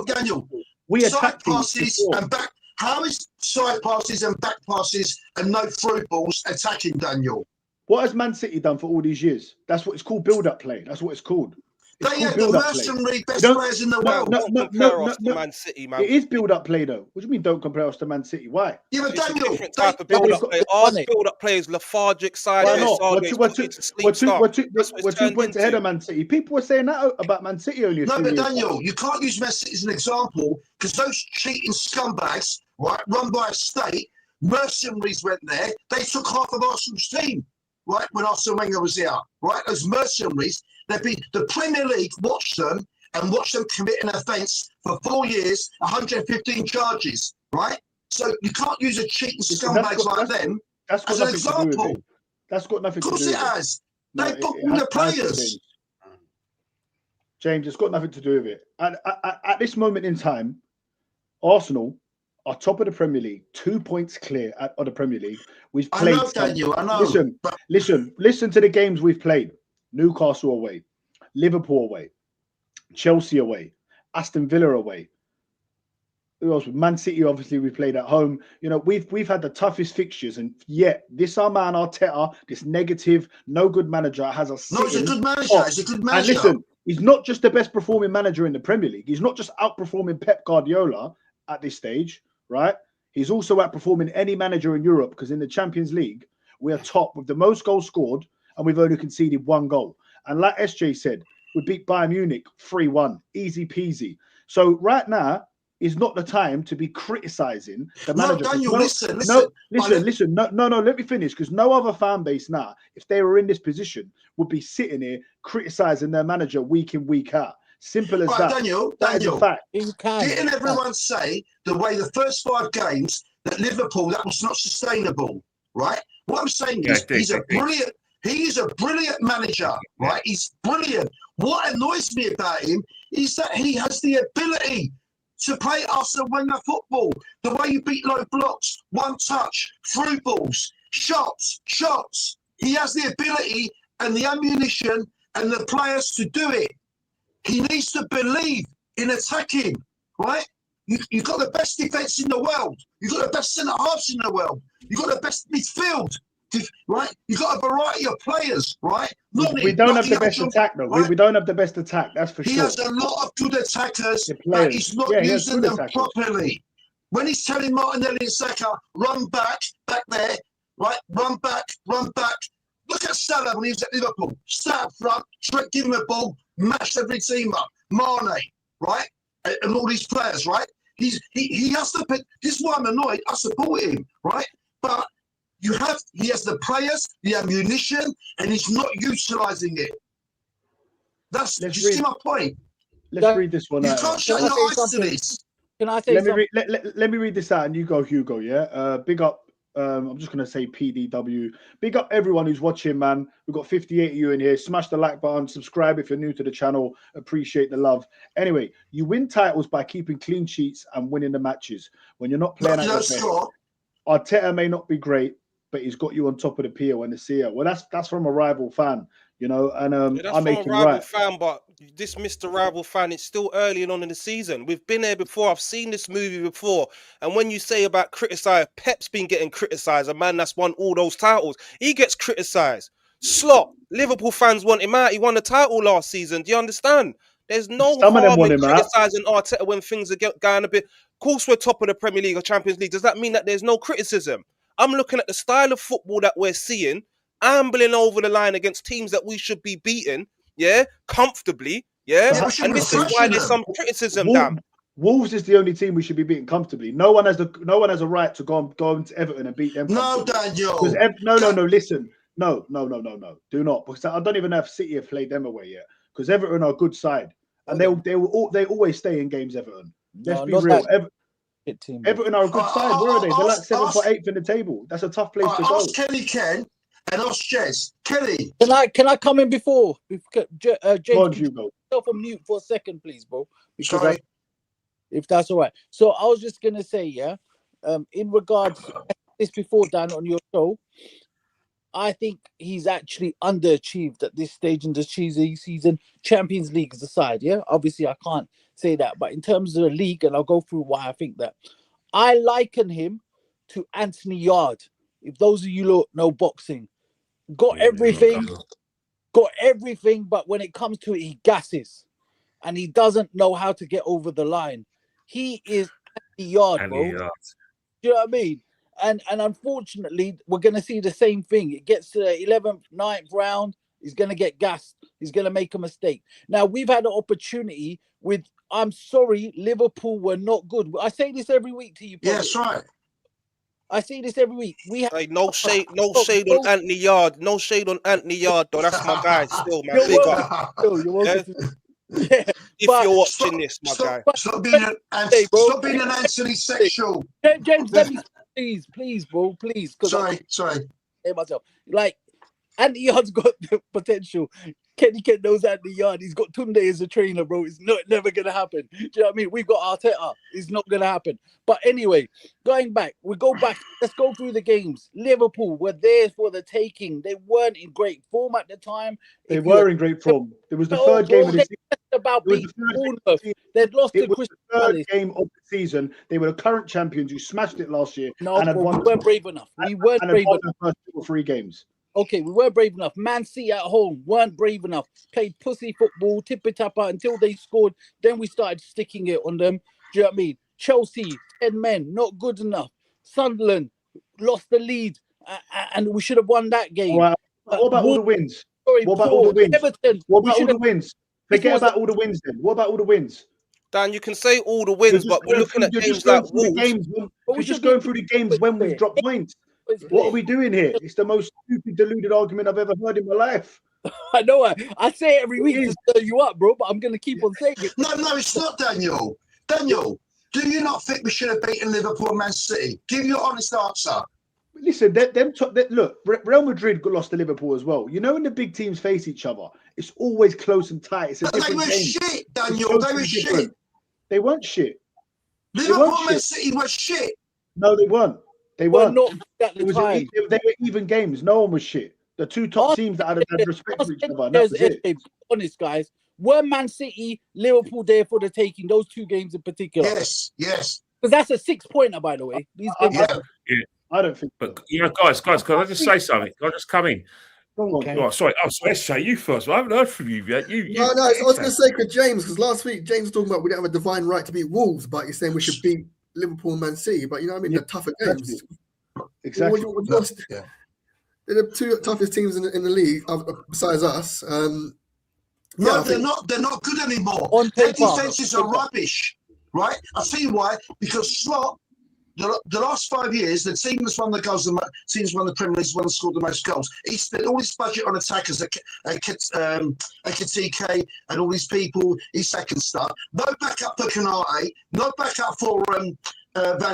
Daniel. We attack passes and back. How is side passes and back passes and no through balls attacking, Daniel? What has Man City done for all these years? That's what it's called, build-up play. That's what it's called. They had the mercenary best players in the world. No, Man City, man. It is build-up play, though. What do you mean don't compare us to Man City? Why? Yeah, but Daniel, different type of build-up play. Our build-up play is lethargic side. We're 2 points ahead of Man City. People were saying that about Man City earlier. No, but Daniel, you can't use Man City as an example because those cheating scumbags, right, run by a state, mercenaries went there. They took half of Arsenal's team, right, when Arsene Wenger was here, right? Those mercenaries. The Premier League watched them commit an offence for 4 years, 115 charges, right? So you can't use a cheating scumbags like them as an example. That's got nothing to do with it. Of course it has. They book all the players. James, it's got nothing to do with it. At this moment in time, Arsenal are top of the Premier League, 2 points clear of the Premier League. We've played. I know, Daniel. I know. Listen to the games we've played. Newcastle away, Liverpool away, Chelsea away, Aston Villa away. Who else? Man City, obviously, we played at home. You know, we've had the toughest fixtures, and yet this our man Arteta, this negative, no good manager, has us. No, he's a good manager. Top. He's a good manager. And listen, he's not just the best performing manager in the Premier League. He's not just outperforming Pep Guardiola at this stage, right? He's also outperforming any manager in Europe, because in the Champions League, we are top with the most goals scored, and we've only conceded 1 goal. And like SJ said, we beat Bayern Munich 3-1, easy peasy. So right now is not the time to be criticizing the manager. No, Daniel, listen. No, let me finish, because no other fan base now, if they were in this position, would be sitting here criticizing their manager week in, week out. Simple as that. Daniel, that is a fact. Didn't everyone say the way the first 5 games that Liverpool, that was not sustainable, right? What I'm saying is he's a brilliant manager, right? He's brilliant. What annoys me about him is that he has the ability to play us and win the football. The way you beat low blocks, one touch, through balls, shots. He has the ability and the ammunition and the players to do it. He needs to believe in attacking, right? You've got the best defence in the world. You've got the best centre-halves in the world. You've got the best midfield, right? You've got a variety of players, right? We don't have the best attack, though. Right? We don't have the best attack, that's for sure. He has a lot of good attackers, but he's not using them properly. When he's telling Martinelli and Saka, run back there, right? Run back. Look at Salah when he was at Liverpool. Sat up front, give him a ball, match every team up. Mane, right? And all these players, right? He has to. This is why I'm annoyed. I support him, right? But he has the players, the ammunition, and he's not utilising it. Do you see my point? Let's read this one out. You can't shut your eyes to this. Can I say something? Let me read this out, and you go, Hugo. Yeah. Big up. I'm just going to say PDW. Big up everyone who's watching, man. We've got 58 of you in here. Smash the like button. Subscribe if you're new to the channel. Appreciate the love. Anyway, you win titles by keeping clean sheets and winning the matches. When you're not playing at your best. Arteta may not be great, but he's got you on top of the PO and the CO. Well, that's from a rival fan, you know, and I make him right. Fan, but this Mr. Rival fan, it's still early on in the season. We've been there before. I've seen this movie before. And when you say about criticize, Pep's been getting criticized. A man that's won all those titles, he gets criticized. Slot, Liverpool fans want him out. He won the title last season. Do you understand? There's no harm in criticizing Arteta when things are going a bit. Of course, we're top of the Premier League or Champions League. Does that mean that there's no criticism? I'm looking at the style of football that we're seeing, ambling over the line against teams that we should be beating, comfortably, and this is why there's some criticism. Wolves is the only team we should be beating comfortably. No one has a right to go into Everton and beat them. No, Daniel. Listen, no. Do not, because I don't even know if City have played them away yet. Because Everton are a good side, and they always stay in games. Everton. Let's be real. Everton are a good side. Where are they? They're like 7th or 8th in the table. That's a tough place to go. Ask Kelly Ken and ask Jez. Kelly. Can I come in before? James, Hugo. yourself on mute for a second, please, bro. Sorry. If that's all right. So I was just gonna say, in regards to this before, Dan, on your show, I think he's actually underachieved at this stage in the season. Champions League is aside, obviously I can't say that, but in terms of the league, and I'll go through why I think that, I liken him to Anthony Yard. If those of you know boxing, got everything, but when it comes to it, he gasses, and he doesn't know how to get over the line. He is Anthony Yard, bro. Do you know what I mean? And unfortunately, we're going to see the same thing. It gets to the 11th, 9th round, he's going to get gassed. He's going to make a mistake. Now, we've had an opportunity with, I'm sorry, Liverpool were not good. I say this every week to you. Yeah, that's right. I say this every week. We have no shade on Anthony Yard. No shade on Anthony Yard, though. That's my guy still, man. Big up. You're welcome if you're watching this, my guy. Stop being an Anthony sexual. James, let me please, bro, please. Sorry. Hey, myself. Like, Anthony Yard's got the potential. Kenny Kent knows Anthony Yard. He's got Tunde as a trainer, bro. It's never going to happen. Do you know what I mean? We've got Arteta. It's not going to happen. But anyway, going back, let's go through the games. Liverpool were there for the taking. They weren't in great form at the time. They were in great form. It was the third game of the season. about It was beating the third Bournemouth. game. They'd lost It to was Crystal the third Palace. game of the season. They were the current champions who smashed it last year No, and had bro, we won weren't brave enough. We weren't and had brave won enough. the first 2 or 3 games. Okay, we weren't brave enough. Man City at home weren't brave enough. Played pussy football, tippy-tapper until they scored. Then we started sticking it on them. Do you know what I mean? Chelsea, 10 men, not good enough. Sunderland lost the lead, and we should have won that game. All right. What about all the wins? Sorry, What about all the wins? Everton. What we about all should the have. wins? This Forget was- about all the wins then. What about all the wins? Dan, you can say all the You're wins, just but we're going looking through- at you're games just going like through the Wolves. games. But we You're should just be- going through the games when we've dropped points. What are we doing here? It's the most stupid, deluded argument I've ever heard in my life. I know. I say it every week It to is. stir you up, bro. But I'm gonna keep on saying it. No, it's not, Daniel. Daniel, do you not think we should have beaten Liverpool and Man City? Give your honest answer. Listen, look, Real Madrid got lost to Liverpool as well. You know, when the big teams face each other, it's always close and tight. It's a But they different were game. shit, It's Daniel. They totally were shit. different. They weren't shit. Liverpool weren't and Man shit. City were shit. No, they weren't. They We're weren't. not good at It the was time. they were even games. No one was shit. The two top teams that had respect for each other. And that was it. Be honest, guys. Were Man City, Liverpool there for the taking? Those 2 games in particular. Yes. Because that's a 6-pointer, by the way. These games. I don't think. But guys, can I just say something? Can I just come in? Okay. Oh, sorry. Oh, so SJ, you first. I haven't heard from you yet. No, I was going to say for James, because last week James was talking about we don't have a divine right to beat Wolves, but he's saying we should beat Liverpool and Man City. But you know what I mean? Yeah, The tougher games. Exactly. They're the 2 toughest teams in the league besides us. No, they're not good anymore. On Their paper. defenses are rubbish, right? I see why. Because Slot, the last 5 years, the team that's won the goals, the teams won the Premier League, one that scored the most goals. He spent all his budget on attackers, Ekitike and all these people, Isak and stuff. No backup for Canate, no backup for Van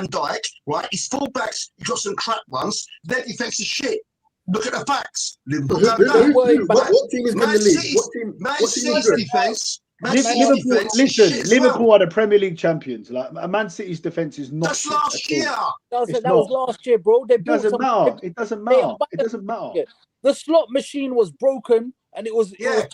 Dijk, right? His fullbacks, he got some crap ones. Their defense is shit. Look at the facts. Liverpool don't know. What team is in the league? Man What team City's is good? defense. Liverpool are the Premier League champions. Like Man City's defense is not. That's last year. That was last year, bro. They It doesn't matter. It doesn't matter. It doesn't matter. The slot machine was broken, and it was at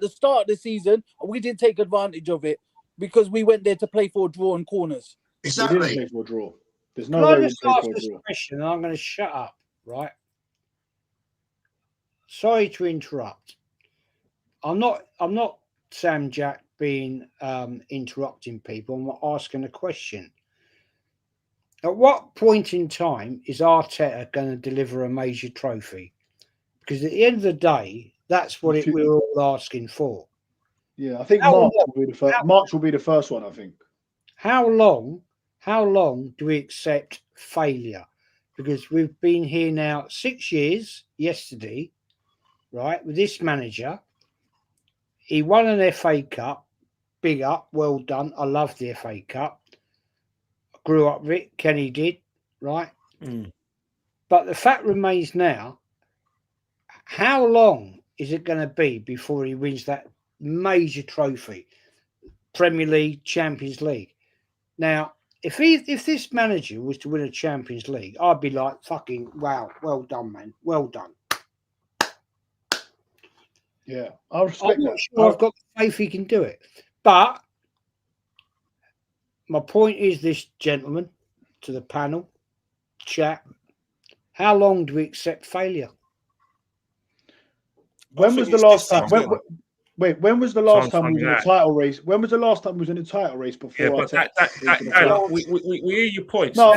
the start of the season, and we didn't take advantage of it because we went there to play for a draw and corners. We Exactly. didn't play for a draw. There's no Can I way we just played ask for a this draw. question, and I'm going to shut up, right? Sorry to interrupt. I'm not Sam Jack being interrupting people. I'm asking a question. At what point in time is Arteta going to deliver a major trophy? Because at the end of the day, that's what we're all asking for. Yeah, I think March will be the first. March will be the first one. I think. How long do we accept failure? Because we've been here now 6 years. Yesterday, right, with this manager, he won an FA Cup. Big up, well done. I love the FA Cup. I grew up with it. Kenny did, right? But the fact remains now, how long is it going to be before he wins that major trophy? Premier League, Champions League. Now, if this manager was to win a Champions League, I'd be like, fucking wow, well done, man. Well done. Yeah, I respect I'm not that. sure I've got faith he can do it. But my point is this, gentlemen, to the panel, chat, how long do we accept failure? When was the last time? When was the last time we was in a title race? When was the last time we was in a title race before? Yeah, but we hear your points. No,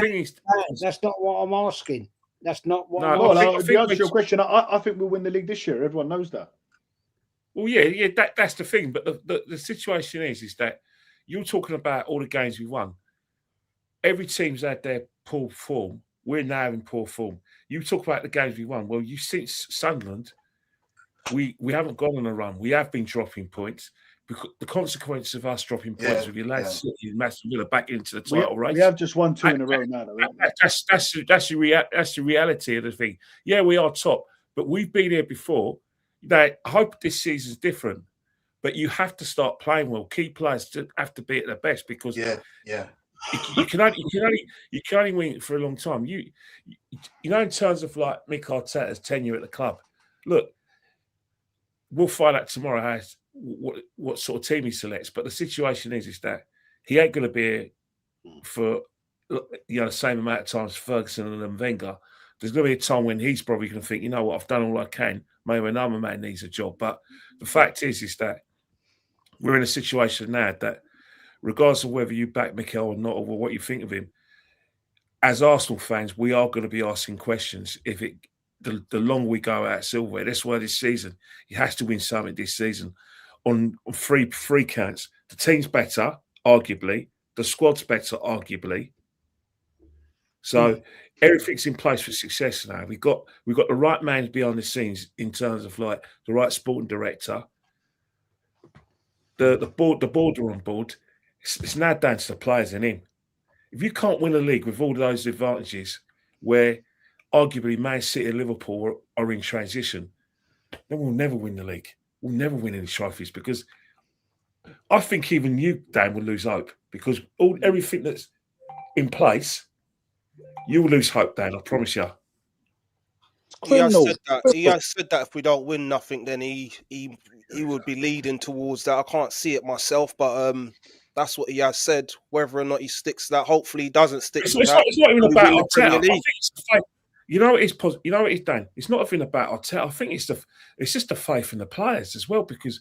that's not what I'm asking. That's not what No, I'm I asking. think the answer to your question, I think we'll win the league this year. Everyone knows that. Well, yeah, that's the thing. But the situation is that you're talking about all the games we won. Every team's had their poor form. We're now in poor form. You talk about the games we won. Well, you since Sunderland, we haven't gone on a run. We have been dropping points. Because the consequence of us dropping points with your lads, Aston Villa back into the title race. We have just won 2 in a row now. That's the reality of the thing. Yeah, we are top, but we've been here before. I hope this season's different, but you have to start playing well. Key players have to be at their best because you can only win for a long time. You know, in terms of like Mikel Arteta's tenure at the club, look, we'll find out tomorrow what sort of team he selects. But the situation is that he ain't going to be here for the same amount of time as Ferguson and Wenger. There's going to be a time when he's probably going to think, you know what, I've done all I can. Maybe another man needs a job. But the fact is that we're in a situation now that, regardless of whether you back Mikel or not, or what you think of him, as Arsenal fans, we are going to be asking questions the longer we go out silverware. That's why this season, he has to win something this season. On free counts, the team's better, arguably. The squad's better, arguably. So everything's in place for success now. We've got the right man behind the scenes in terms of like the right sporting director. The board are on board. It's now down to the players and him. If you can't win a league with all those advantages, where arguably Man City and Liverpool are in transition, then we'll never win the league. We'll never win any trophies, because I think even you, Dan, will lose hope, because everything that's in place, you will lose hope, Dan. I promise you. He has said that if we don't win nothing, then he would be leading towards that. I can't see it myself, but that's what he has said. Whether or not he sticks to that, hopefully he doesn't stick to that. It's not even about Arteta. I think you know what it is, Dan? It's not even about Arteta. I think it's just the faith in the players as well, because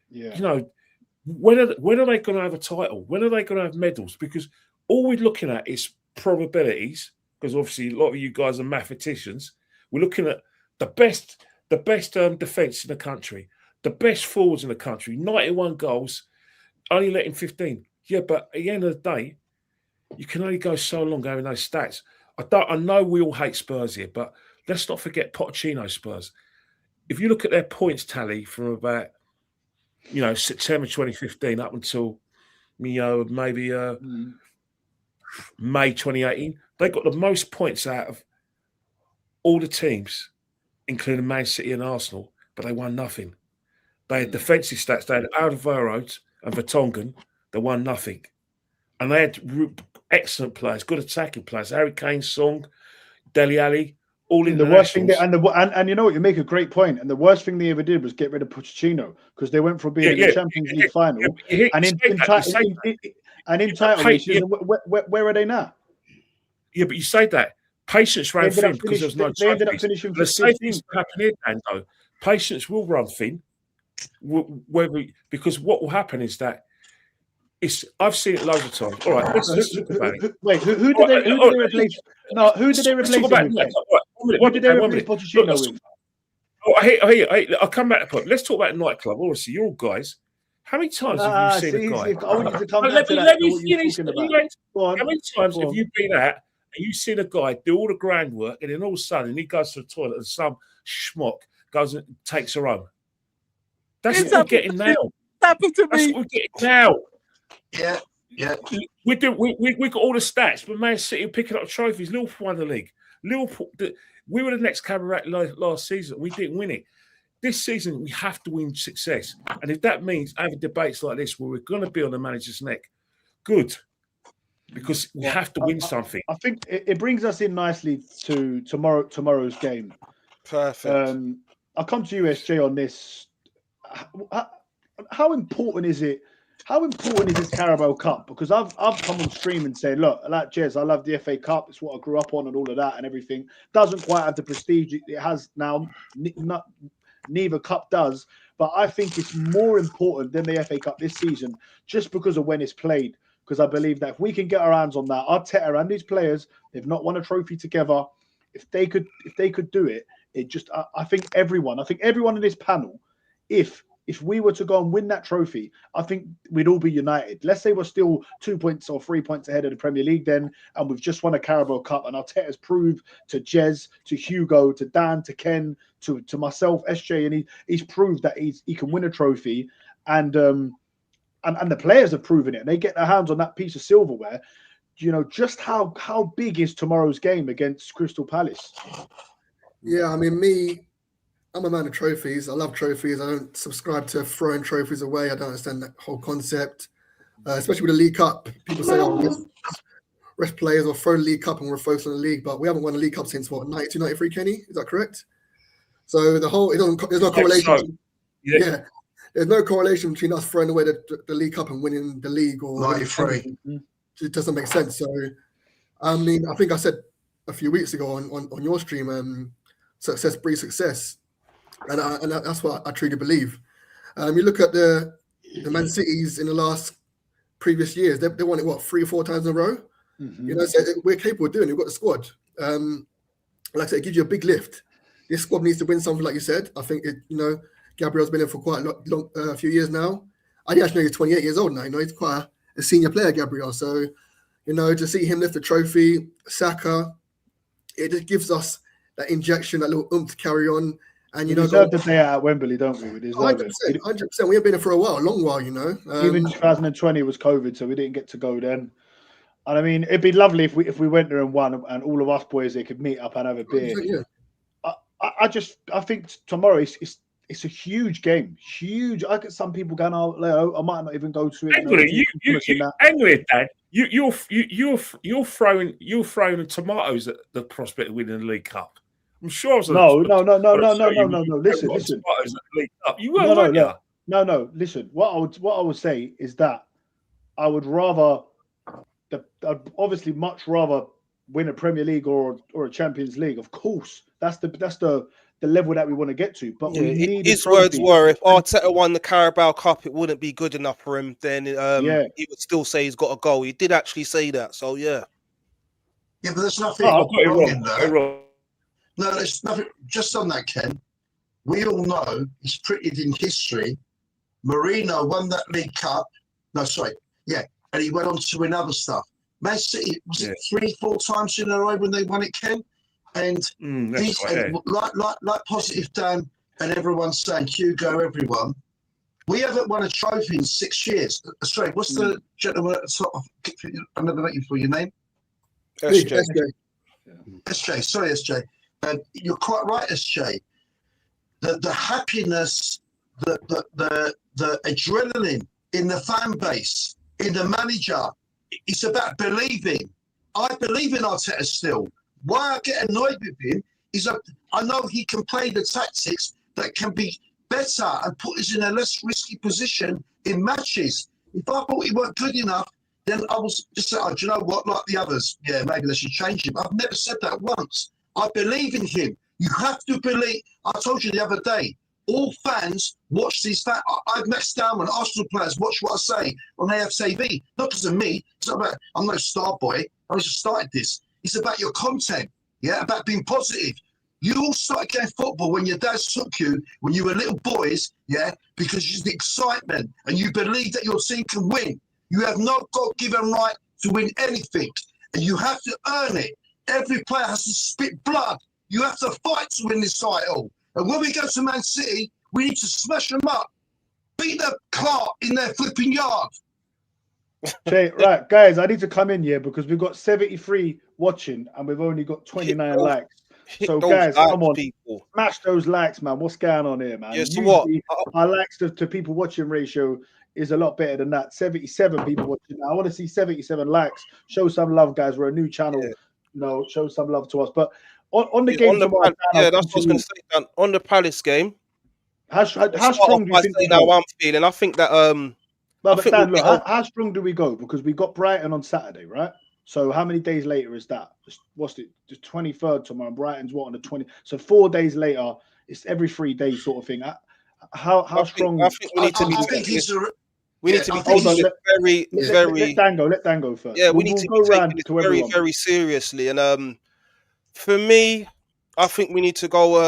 when are they going to have a title? When are they going to have medals? Because all we're looking at is probabilities, because obviously a lot of you guys are mathematicians. We're looking at the best defence in the country, the best forwards in the country, 91 goals, only letting 15. Yeah, but at the end of the day, you can only go so long having those stats. I know we all hate Spurs here, but let's not forget Pochettino Spurs. If you look at their points tally from about September 2015 up until maybe May 2018, they got the most points out of all the teams, including Man City and Arsenal, but they won nothing. They had defensive stats. They had Alderweireld and Vertonghen. They won nothing. And they had excellent players, good attacking players. Harry Kane, Song, Dele Alli, all in the worst thing. And you know what? You make a great point. And the worst thing they ever did was get rid of Pochettino, because they went from being in the Champions League final and in title races. Where are they now? Yeah, but you say that. Patience ran thin because there's no they ended up finishing the same things happen here, Dan, though. Patience will run thin. Because what will happen is that I've seen it loads of times. All right, let's talk about it. Wait, who did they replace? No, who did they replace him with? What did they replace Pochettino with? I'll come back to the point. Let's talk about nightclub. Obviously, you're all guys. How many times have you seen a guy? I want you to come back to that. Let me finish. How many times have you been at and you've seen a guy do all the groundwork, and then all of a sudden he goes to the toilet and some schmuck goes and takes her home? That's what we're getting now. Happened to me. That's what we're getting now. Yeah. We got all the stats, but Man City are picking up trophies. Liverpool won the league. We were the next cabaret last season. We didn't win it. This season, we have to win success. And if that means having debates like this where we're going to be on the manager's neck, good. Because we have to win something. I think it brings us in nicely to tomorrow's game. Perfect. I'll come to you, SJ, on this. How important is it? How important is this Carabao Cup? Because I've come on stream and said, look, like Jez, I love the FA Cup. It's what I grew up on and all of that and everything. Doesn't quite have the prestige it has now. Neither cup does. But I think it's more important than the FA Cup this season, just because of when it's played. Because I believe that if we can get our hands on that, Arteta and these players, they've not won a trophy together. If they could do it, I think everyone in this panel, if we were to go and win that trophy, I think we'd all be united. Let's say we're still 2 points or 3 points ahead of the Premier League then, and we've just won a Carabao Cup, and Arteta's proved to Jez, to Hugo, to Dan, to Ken, to myself, SJ, and he's proved that he can win a trophy, and the players have proven it, and they get their hands on that piece of silverware. Just how big is tomorrow's game against Crystal Palace? Yeah, I mean, I'm a man of trophies. I love trophies. I don't subscribe to throwing trophies away. I don't understand that whole concept, especially with the League Cup. People say, rest players or throw the League Cup and we're focused on the league, but we haven't won the League Cup since, 92, 93, Kenny? Is that correct? So there's no correlation. Yeah. there's no correlation between us throwing away the League Cup and winning the league or winning the 93. Champions League. It doesn't make sense. So, I mean, I think I said a few weeks ago on your stream, success breeds success, and that's what I truly believe. You look at the Man Cities in the last previous years; they won it 3 or 4 times in a row. You know, so we're capable of doing it. We've got the squad. Like I said, it gives you a big lift. This squad needs to win something, like you said. I think Gabriel's been in for quite a few years now. I actually know he's 28 years old now. You know, he's quite a senior player, Gabriel. So, you know, to see him lift the trophy, Saka, it just gives us that injection, that little oomph to carry on. And we deserve the day out at Wembley, don't we? We deserve 100%, it. 100%. We have been here for a while, a long while, you know. Even 2020 was COVID, so we didn't get to go then. And I mean, it'd be lovely if we went there and won, and all of us boys they could meet up and have a beer. Yeah. I think tomorrow it's a huge game, huge. I get some people going, "Oh, Leo, I might not even go to it." Angry, Dad. You're throwing tomatoes at the prospect of winning the League Cup. I'm sure. No. Listen. You were, no. Listen. What I would say is that I would rather, I'd obviously much rather win a Premier League or a Champions League. Of course, that's the level that we want to get to. But we need. His words were, if Arteta won the Carabao Cup, it wouldn't be good enough for him. Then he would still say he's got a goal. He did actually say that. So yeah. Yeah, but there's nothing wrong in there. No, there's nothing. Just on that, Ken, we all know it's printed in history. Mourinho won that League Cup. And he went on to win other stuff. Man City, was it 3-4 times in a row when they won it, Ken? And like Positive Dan and everyone's saying, Hugo, everyone, we haven't won a trophy in 6 years. Sorry, what's the gentleman at the top? I never met you for your name. SJ. SJ, sorry, SJ. You're quite right, SJ. The happiness, the adrenaline in the fan base, in the manager, it's about believing. I believe in Arteta still. Why I get annoyed with him is I know he can play the tactics that can be better and put us in a less risky position in matches. If I thought he weren't good enough, then I was just saying, do you know what, like the others, yeah, maybe they should change him. I've never said that once. I believe in him. You have to believe. I told you the other day, all fans watch these fans. I've met Stallman, Arsenal players, watch what I say on AFTV. Not because of me. It's not about, I'm no star boy. I just started this. It's about your content, yeah, about being positive. You all started getting football when your dads took you, when you were little boys, yeah, because it's the excitement and you believe that your team can win. You have no God-given right to win anything, and you have to earn it. Every player has to spit blood. You have to fight to win this title. And when we go to Man City, we need to smash them up. Beat the cart in their flipping yard. Jay, right, guys, I need to come in here because we've got 73 watching and we've only got 29 likes. So, guys, come on, smash those likes, man. What's going on here, man? Yes, what? Our likes to people watching ratio is a lot better than that. 77 people watching. I want to see 77 likes. Show some love, guys. We're a new channel. Yeah. You know, show some love to us. But on the game tomorrow, that's what I was going to say. Dan, on the Palace game, how strong do you think? Now I'm feeling. I think that Dan, look, how strong do we go? Because we got Brighton on Saturday, right? So how many days later is that? What's it? The 23rd tomorrow. Brighton's what on the 20th? So 4 days later, it's every 3 days sort of thing. How strong? I think we need to be. We need to be taking this very. Let Dan go first. Yeah, we need to go around to very, very seriously. And for me, I think we need to go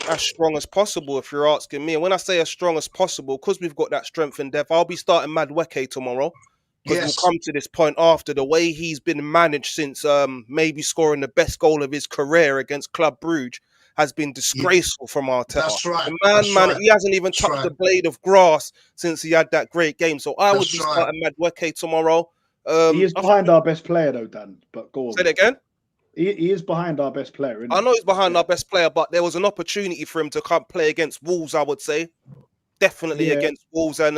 as strong as possible. If you're asking me, and when I say as strong as possible, because we've got that strength and depth, I'll be starting Madueke tomorrow. Because we'll come to this point after the way he's been managed since maybe scoring the best goal of his career against Club Brugge has been disgraceful from Arteta. That's right. He hasn't even touched the blade of grass since he had that great game. So I would be starting Madueke tomorrow. He is behind our best player though, Dan. But go on. Say that again. He is behind our best player. Isn't he? I know he's behind our best player, but there was an opportunity for him to come play against Wolves, I would say. Definitely against Wolves and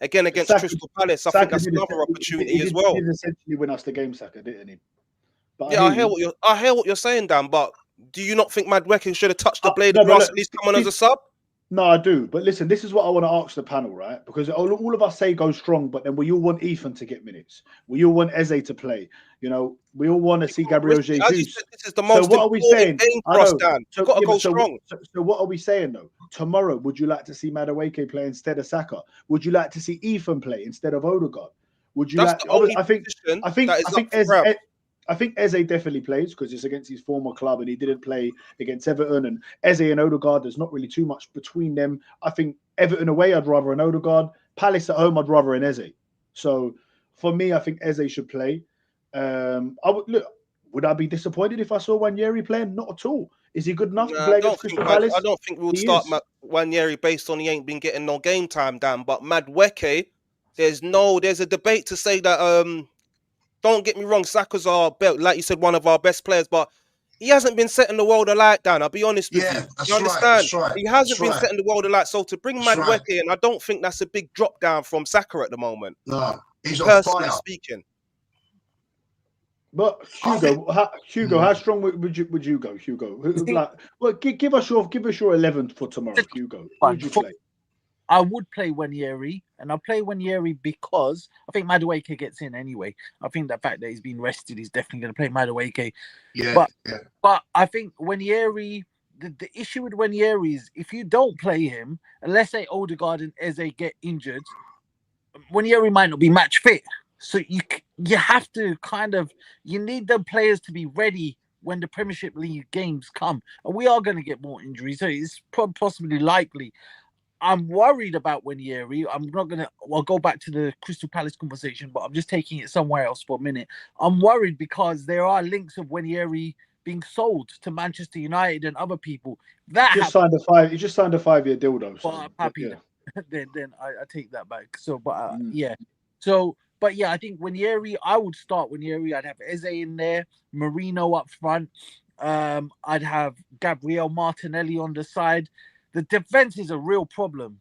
again against Crystal Palace. I think that's another opportunity as well. He did essentially win us the game, Saka, didn't he? But I hear what you're saying, Dan. But do you not think Madueke should have touched the blade of grass at least come on as a sub? No, I do. But listen, this is what I want to ask the panel, right? Because all of us say go strong, but then we all want Ethan to get minutes. We all want Eze to play. You know, we all want to see Gabriel As you Jesus. said, this is the So most what are we saying? important game I for us, know. Dan. So We've got to yeah, go but strong. So what are we saying though? Tomorrow, would you like to see Madueke play instead of Saka? Would you like to see Ethan play instead of Odegaard? Would you That's like? the only I think position that is up for Eze, grabs. I think Eze definitely plays because it's against his former club and he didn't play against Everton. And Eze and Odegaard, there's not really too much between them. I think Everton away, I'd rather an Odegaard. Palace at home, I'd rather an Eze. So for me, I think Eze should play. Would I be disappointed if I saw Wanyeri playing? Not at all. Is he good enough to play against Crystal Palace? I don't think we would He start is. Wanyeri based on he ain't been getting no game time, Dan. But Madueke, there's a debate to say that don't get me wrong, Saka's like you said, one of our best players, but he hasn't been setting the world alight, Dan. I'll be honest with you. That's You understand? right. That's right. He hasn't been right. setting the world alight. So to bring That's Madueke right. in, I don't think that's a big drop down from Saka at the moment. No, he's on Personally fire. speaking. But Hugo, how strong would you go, Hugo? Give us your 11 for tomorrow, Hugo. Who would you play? I would play Wanyeri, and I'll play Wanyeri because I think Madueke gets in anyway. I think the fact that he's been rested, he's definitely going to play Madueke. Yeah, but I think Wanyeri, the issue with Wanyeri is if you don't play him, unless say Odegaard and Eze get injured, Wanyeri might not be match fit. So you have to you need the players to be ready when the Premiership League games come, and we are going to get more injuries, so it's possibly likely. I'm worried about Wanyeri. I'll go back to the Crystal Palace conversation, but I'm just taking it somewhere else for a minute. I'm worried because there are links of Wanyeri being sold to Manchester United and other people. He just signed a 5-year deal though. So, I'm happy. Yeah. then I take that back. So, but yeah. So, but yeah, I think Wanyeri, I would start Wanyeri. I'd have Eze in there, Marino up front. I'd have Gabriel Martinelli on the side. The defense is a real problem.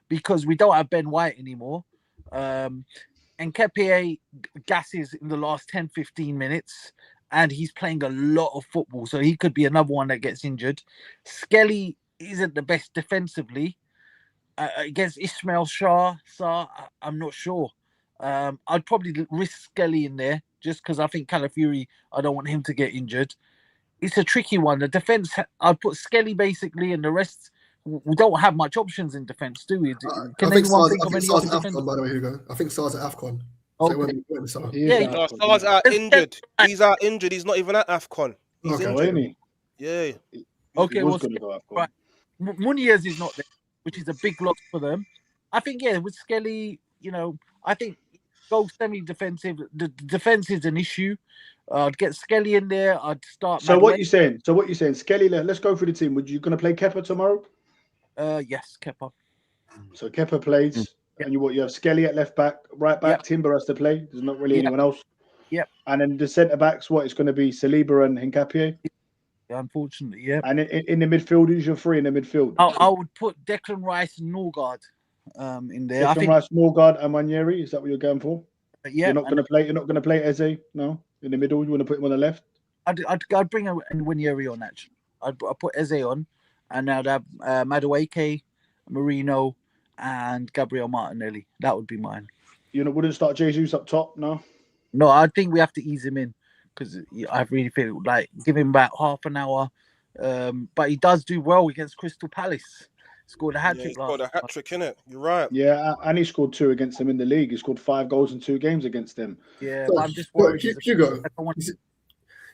Because we don't have Ben White anymore. And Kepa gasses in the last 10, 15 minutes. And he's playing a lot of football. So he could be another one that gets injured. Skelly isn't the best defensively. Against Ismail Shah, I'm not sure. I'd probably risk Skelly in there just because I think Calafiori, I don't want him to get injured. It's a tricky one. The defense, I'd put Skelly basically, and the rest, we don't have much options in defense, do we? Can anyone think of any other defense? By the way, Hugo. I think Sar's at AFCON. Okay. Sar's out injured. He's out injured. He's not even at AFCON. He's injured. Yeah. Okay, right. Muniz is not there, which is a big loss for them. I think, with Skelly, I think go semi-defensive. The defense is an issue. I'd get Skelly in there. I'd start. So what you saying? Skelly, let's go through the team. Would you going to play Kepa tomorrow? Yes, Kepa. So Kepa plays, and you have Skelly at left back, right back. Timber has to play. There's not really anyone else. Yep. And then the centre backs, it's going to be Saliba and Hincapié. Yeah, unfortunately, yeah. And in the midfield, who's your three in the midfield? I would put Declan Rice and Norgard in there. Declan Rice, Norgard, and Wanyeri. Is that what you're going for? Yeah. You're not going to play Eze, no? In the middle, you want to put him on the left? I'd bring Wanyeri on, actually. I'd put Eze on, and I'd have Madueke, Marino, and Gabriel Martinelli. That would be mine. You wouldn't start Jesus up top, no? No, I think we have to ease him in because I really feel like give him about half an hour. But he does do well against Crystal Palace. Scored a hat-trick. He scored a hat-trick, innit? You're right. Yeah, and he scored 2 against them in the league. He scored 5 goals in 2 games against them. Yeah, but I'm just worried. Hugo,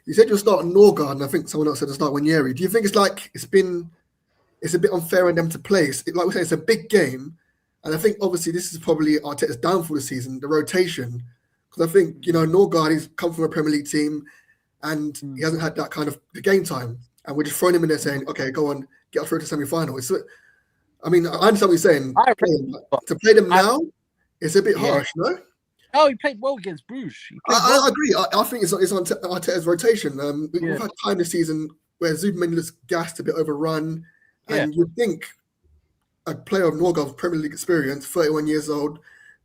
you said you'll start Norgard, and I think someone else said to start Wanyeri. Do you think it's a bit unfair on them to play? Like we say, it's a big game, and I think obviously this is probably Arteta's downfall this season, the rotation. Because I think Norgard, he's come from a Premier League team, and he hasn't had that kind of the game time, and we're just throwing him in there saying, "Okay, go on, get us through to semi-final." I understand what you're saying. To play them now, it's a bit harsh, no? Oh, he played well against Bruges. I agree. I think it's on Arteta's rotation. We've had time this season where Zuberman looks gassed, a bit overrun, and you'd think a player of Norgard's Premier League experience, 31 years old,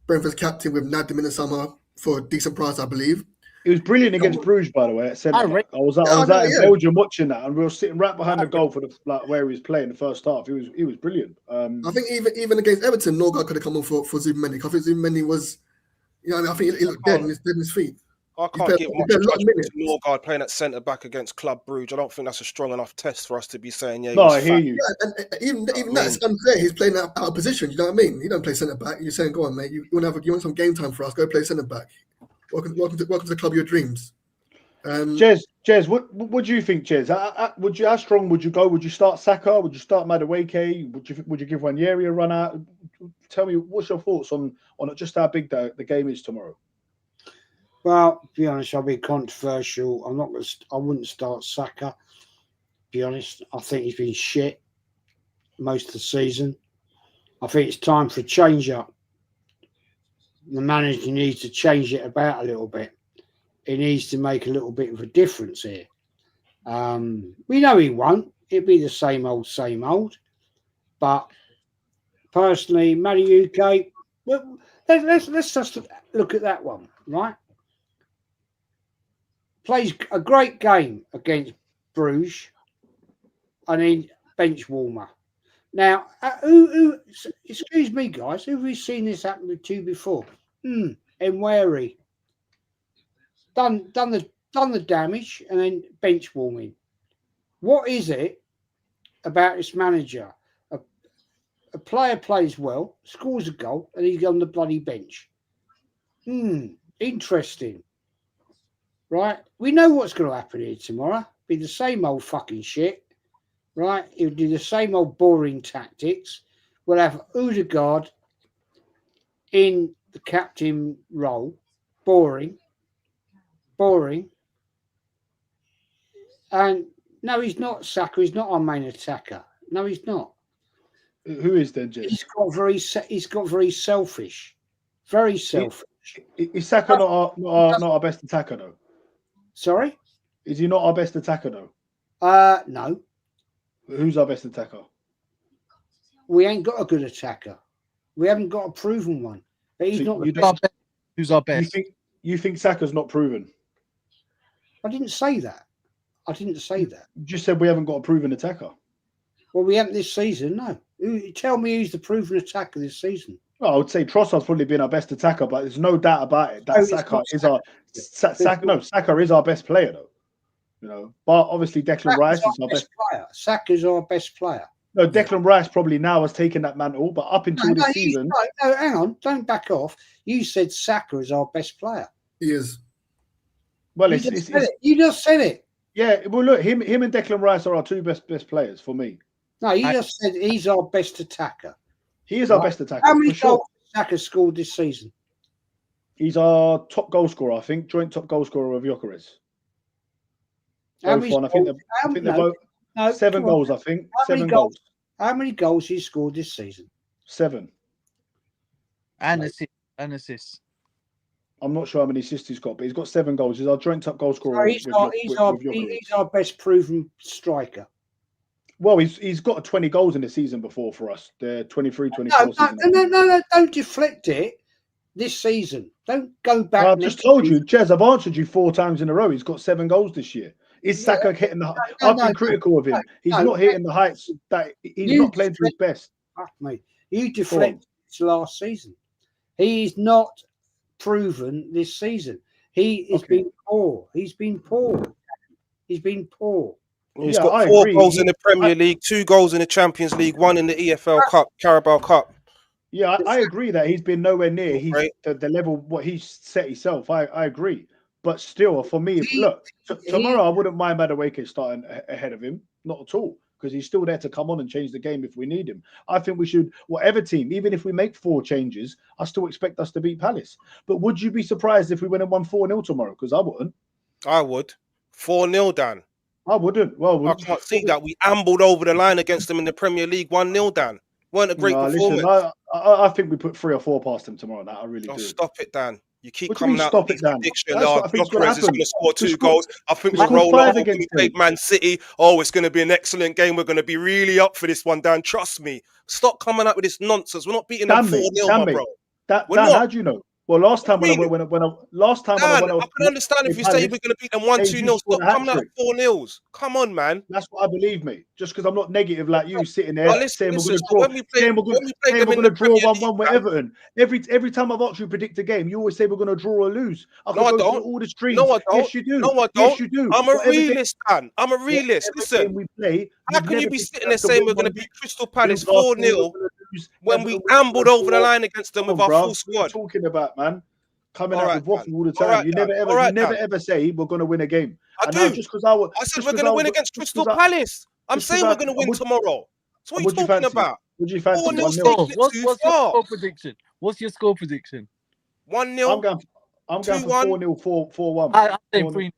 Brentford's captain, we've nabbed him in the summer for a decent price, I believe. It was brilliant against Bruges, by the way, at centre back. I was out in Belgium watching that, and we were sitting right behind the goal for where he was playing the first half. He was brilliant. I think even against Everton, Norgard could have come on for Zubimendi. I think Zubimendi was, I think he looked dead on his feet. I can't give much judgment to Norgard playing at centre back against Club Brugge. I don't think that's a strong enough test for us to be saying, yeah. No, I hear you. Yeah, and even that's unfair. He's playing out of position. You know what I mean? He don't play centre back. You're saying, go on, mate. You want some game time for us? Go play centre back. Welcome to the club of your dreams. Jez, what do you think, Jez? How strong would you go? Would you start Saka? Would you start Madueke? Would you give Wanyeri a run out? Tell me, what's your thoughts on just how big the game is tomorrow? Well, to be honest, I'll be controversial. I wouldn't start Saka. To be honest, I think he's been shit most of the season. I think it's time for a change up. The manager needs to change it about a little bit. He needs to make a little bit of a difference here. We know he won't. It'll be the same old. But personally, Madueke, let's just look at that one, right? Plays a great game against Bruges, and then bench warmer. Now, who? Excuse me, guys. Who have we seen this happen to before? Emery. Done the damage and then bench warming. What is it about this manager? A player plays well, scores a goal, and he's on the bloody bench. Interesting. Right? We know what's going to happen here tomorrow. Be the same old fucking shit. Right? He'll do the same old boring tactics. We'll have Odegaard in the captain role. Boring. And no, he's not Saka. He's not our main attacker. No, he's not. Who is then, Jez? He's got very selfish. Very selfish. Is Saka not our best attacker though? Sorry? Is he not our best attacker though? No. Who's our best attacker? We ain't got a good attacker. We haven't got a proven one. But he's not the best. Who's our best? You think Saka's not proven? I didn't say that. You just said we haven't got a proven attacker. Well, we haven't this season, no. Tell me who's the proven attacker this season. Well, I would say Trossard's probably been our best attacker, but there's no doubt about it that Saka is our best player, though. But obviously Declan Rice is our best player. Saka's our best player. No, Declan Rice probably now has taken that mantle, but up until this season, no, hang on, don't back off. You said Saka is our best player. He is. Well, you just said it. Yeah, well, look, him and Declan Rice are our two best players for me. No, you just said he's our best attacker. He is our best attacker. How many goals has Saka scored this season? He's our top goal scorer, I think. Joint top goal scorer with Gyökeres. I think they're both 7 goals, I think. 7 goals. How many goals he scored this season? 7. And assists. I'm not sure how many assists he's got, but he's got 7 goals. He's our joint top goal scorer. He's our best proven striker. Well, he's got 20 goals in the season before for us. The 23, 24 season. No, don't deflect it this season. Don't go back. I've just told you, Jez, I've answered you 4 times in a row. He's got 7 goals this year. Is Saka hitting the heights? I've been critical of him. He's not hitting the heights that he's not playing to his best. Fuck me. You deflected last season. He's not proven this season. He has been poor. He's been poor. He's got 4 goals in the Premier League, 2 goals in the Champions League, 1 in the EFL Cup, Carabao Cup. Yeah, I agree that he's been nowhere near the level what he's set himself. I agree. But still, for me, look, tomorrow I wouldn't mind Madueke starting ahead of him. Not at all. Because he's still there to come on and change the game if we need him. I think we should, whatever team, even if we make 4 changes, I still expect us to beat Palace. But would you be surprised if we went and won 4-0 tomorrow? Because I wouldn't. I would. 4-0, Dan. I wouldn't. Well, I can't see that. We ambled over the line against them in the Premier League 1-0, Dan. Weren't a great performance. Listen, I think we put 3 or 4 past them tomorrow. Now I really do. Stop it, Dan. You keep what coming out with these predictions. Gyökeres is going to score 2 goals. I think we'll roll over against Man City. Oh, it's going to be an excellent game. We're going to be really up for this one, Dan. Trust me. Stop coming out with this nonsense. We're not beating them 4-0, my bro. Dan, how do you know? Well, last time when I Dan, went, I can understand if you say we're going to beat them 1-2-0. Stop coming out 4-0s. Come on, man. That's what I believe, mate. Just because I'm not negative like you, sitting there saying we're going to draw, when we play them in the draw Premier 1-1 with Everton. Every time I've asked you to predict a game, you always say we're going to draw or lose. I No, I could go don't. through all the streams. No, I don't. Yes, you do. No, I don't. Yes, you do. I'm a realist, man. I'm a realist. Listen, we play. how can you be sitting there saying we're going to beat Crystal Palace 4-0 when we ambled over the line against them with our full squad? What are you talking about, man? Coming out with waffle all the All time. right, You never ever say we're going to win a game. I do. Just because I said we're going to win against Crystal Palace. I'm saying we're going to win tomorrow. So what are you talking about? What do you fancy? 4-0. What's your score prediction? What's your score prediction? 1-0. I'm going for 4-0, 4-1. I'm saying 3-0.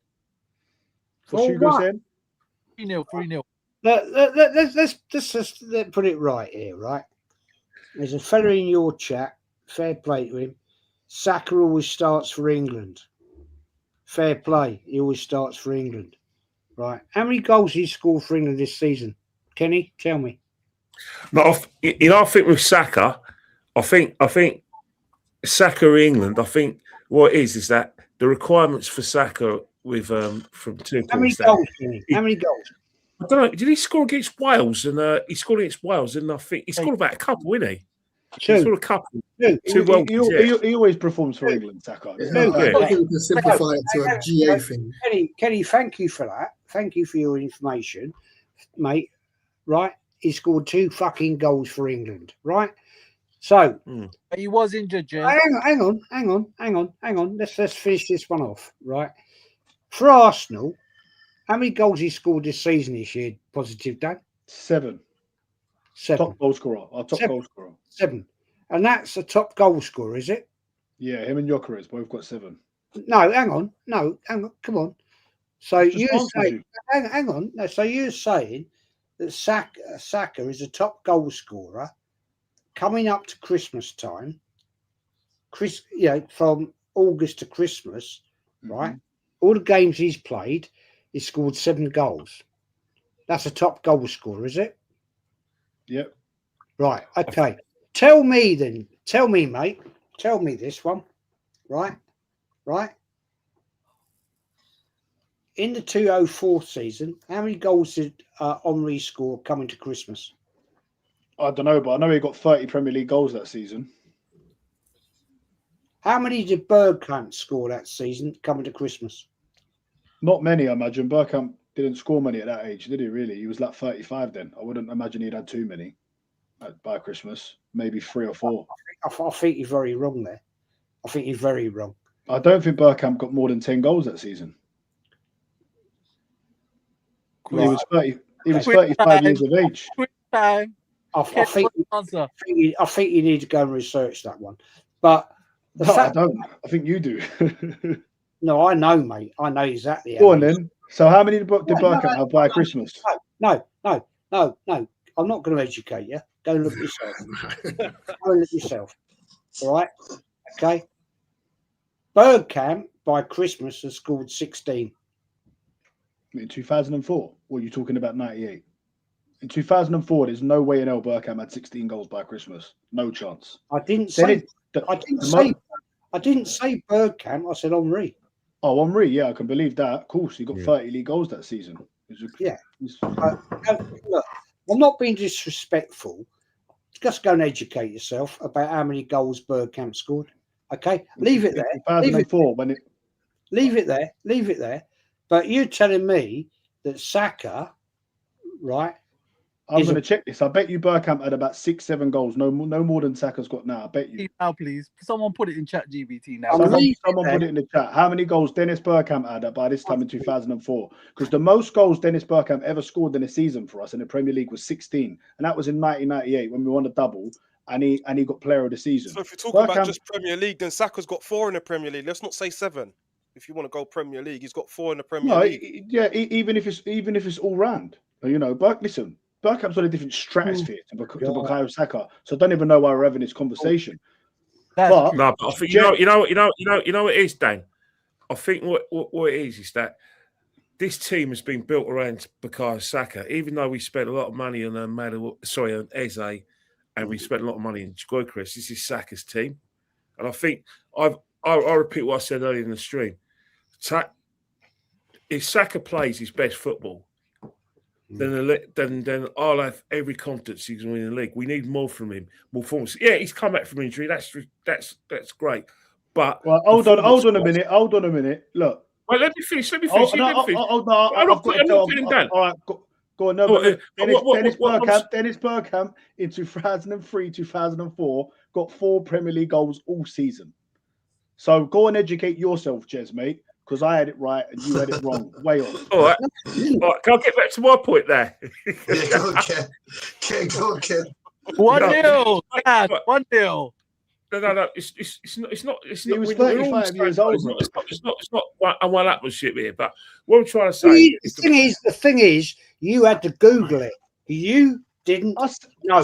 What's Hugo saying? 3-0, 3-0. Let's just put it right here, right? There's a fella in your chat, fair play to him. Saka always starts for England. Fair play, he always starts for England. Right. How many goals he scored for England this season? Kenny, tell me. No, I think with Saka, I think Saka England, I think what it is that the requirements for Saka with from Tuchel. How many goals, Kenny? How many goals? I don't know. Did he score against Wales? And he scored against Wales, and I think he scored about a couple, didn't he? Two. He scored a couple. He always performs for England, Saka. I think we can simplify it to a GA thing. Kenny, thank you for that. Thank you for your information, mate. Right? He scored 2 fucking goals for England, right? So he was injured, Jim. Hang on. Let's finish this one off, right? For Arsenal, how many goals he scored this season this year? Positive, Dan? 7. Top goal scorer. Our top goal scorer. 7. And that's a top goal scorer, is it? Yeah, him and Gyökeres both got 7. No, hang on. Come on. So you're saying, hang on. No, so you're saying that Saka is a top goal scorer coming up to Christmas time. From August to Christmas, right? All the games he's played, he scored 7 goals. That's a top goal scorer, is it? Yep. Right. Okay. Tell me, mate. Tell me this one. Right. In the 2004 season, how many goals did Emery score coming to Christmas? I don't know, but I know he got 30 Premier League goals that season. How many did Bergkamp score that season coming to Christmas? Not many, I imagine. Bergkamp didn't score many at that age, did he really? He was like 35 then. I wouldn't imagine he'd had too many by Christmas. Maybe 3 or 4. I think you're very wrong there. I think you're very wrong. I don't think Bergkamp got more than 10 goals that season. Right. He was 35 years of age. Quick time. I think you need to go and research that one. But I don't. I think you do. No, I know, mate. I know exactly. Go on then. So how many did Bergkamp have by Christmas? No. I'm not going to educate you. Go and look at yourself. All right? Okay? Bergkamp by Christmas has scored 16. In 2004? Or are you talking about 98? In 2004, there's no way in hell Bergkamp had 16 goals by Christmas. No chance. I didn't say Bergkamp. I said Henry. Oh, Henry, yeah, I can believe that. Of course, he got 30 league goals that season. Look, I'm not being disrespectful. Just go and educate yourself about how many goals Bergkamp scored. Okay, leave it there. 2004, leave it there. But you're telling me that Saka, right? I'm going to check this. I bet you Bergkamp had about 6-7 goals. No more than Saka's got now. I bet you. Now, please, someone put it in chat GBT now. Someone put it in the chat. How many goals Dennis Bergkamp had by this time in 2004? Because the most goals Dennis Bergkamp ever scored in a season for us in the Premier League was 16, and that was in 1998 when we won the double, and he got Player of the Season. So if you're talking about just Premier League, then Saka's got 4 in the Premier League. Let's not say 7. If you want to go Premier League, he's got 4 in the Premier League. Yeah, even if it's all round, listen. Bergkamp's on a different stratosphere to Bukayo Saka, so I don't even know why we're having this conversation. But I think you know what it is, Dan. I think what it is that this team has been built around Bukayo Saka. Even though we spent a lot of money on on Eze, and we spent a lot of money on Gyökeres, this is Saka's team. And I think I repeat what I said earlier in the stream. If Saka plays his best football, then I'll have every confidence he's going to win the league. We need more from him, more performance. Yeah, he's come back from injury. That's great. But hold on a minute. Look. Well, let me finish. Let me finish. I'm not putting down. All right, go on. No, but Dennis Bergkamp in 2003, 2004 got 4 Premier League goals all season. So go and educate yourself, Jez, mate, because I had it right and you had it wrong. Way off. All right. Can I get back to my point there? Yeah, go on, Ken. Go on, Ken. 1-0. 1-0. No. It's not. He was 35 years old. It's not one-upmanship here. But what I'm trying to say the thing is, you had to Google it. You didn't. No. I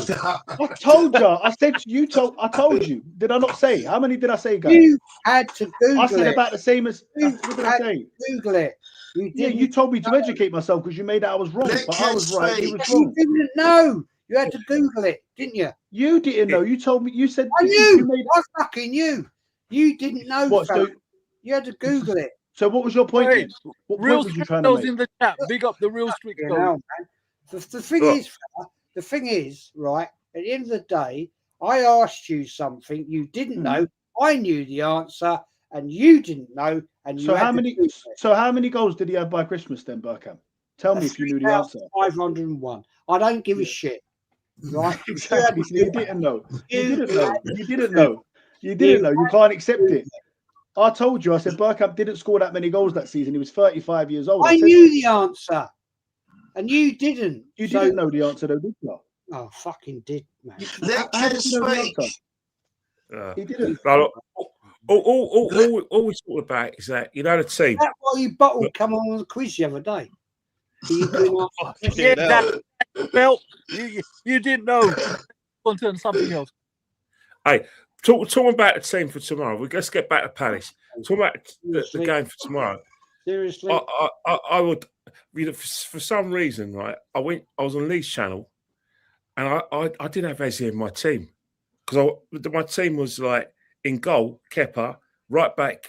told you. I said you told. I told you. Did I not say? How many did I say, guys? You had to Google it. I said about the same as. What did I say? Google it. You told me to educate myself because you made that I was wrong, but I was right. He was wrong. You didn't know. You had to Google it, didn't you? You didn't know. You told me. You said I knew. I fucking knew. You didn't know. What? So, you had to Google it. So what was your point? Hey, what real point was you trying to make? in the chat. Big up the real street goals. The thing is, right, at the end of the day, I asked you something you didn't know. I knew the answer, and you didn't know. And you how many goals did he have by Christmas then, Bergkamp? Tell me if you knew the answer. 501. I don't give a shit. Right? Exactly. You didn't know. You didn't know. You can't accept it. I told you. I said Bergkamp didn't score that many goals that season. He was 35 years old. I knew the answer, and you didn't. You didn't know the answer, though, did you? Oh, fucking did, man. Let Ken speak. He didn't. All we talk about is that the team. That's why you bottled come on the quiz the other day. Well, you didn't know. On to something else. Hey, talking about the team for tomorrow. Let's get back to Palace. Talking about the game for tomorrow. Seriously, I would. For some reason, right? I was on Lee's channel, and I didn't have Eze in my team because my team was like in goal, Kepa, right back.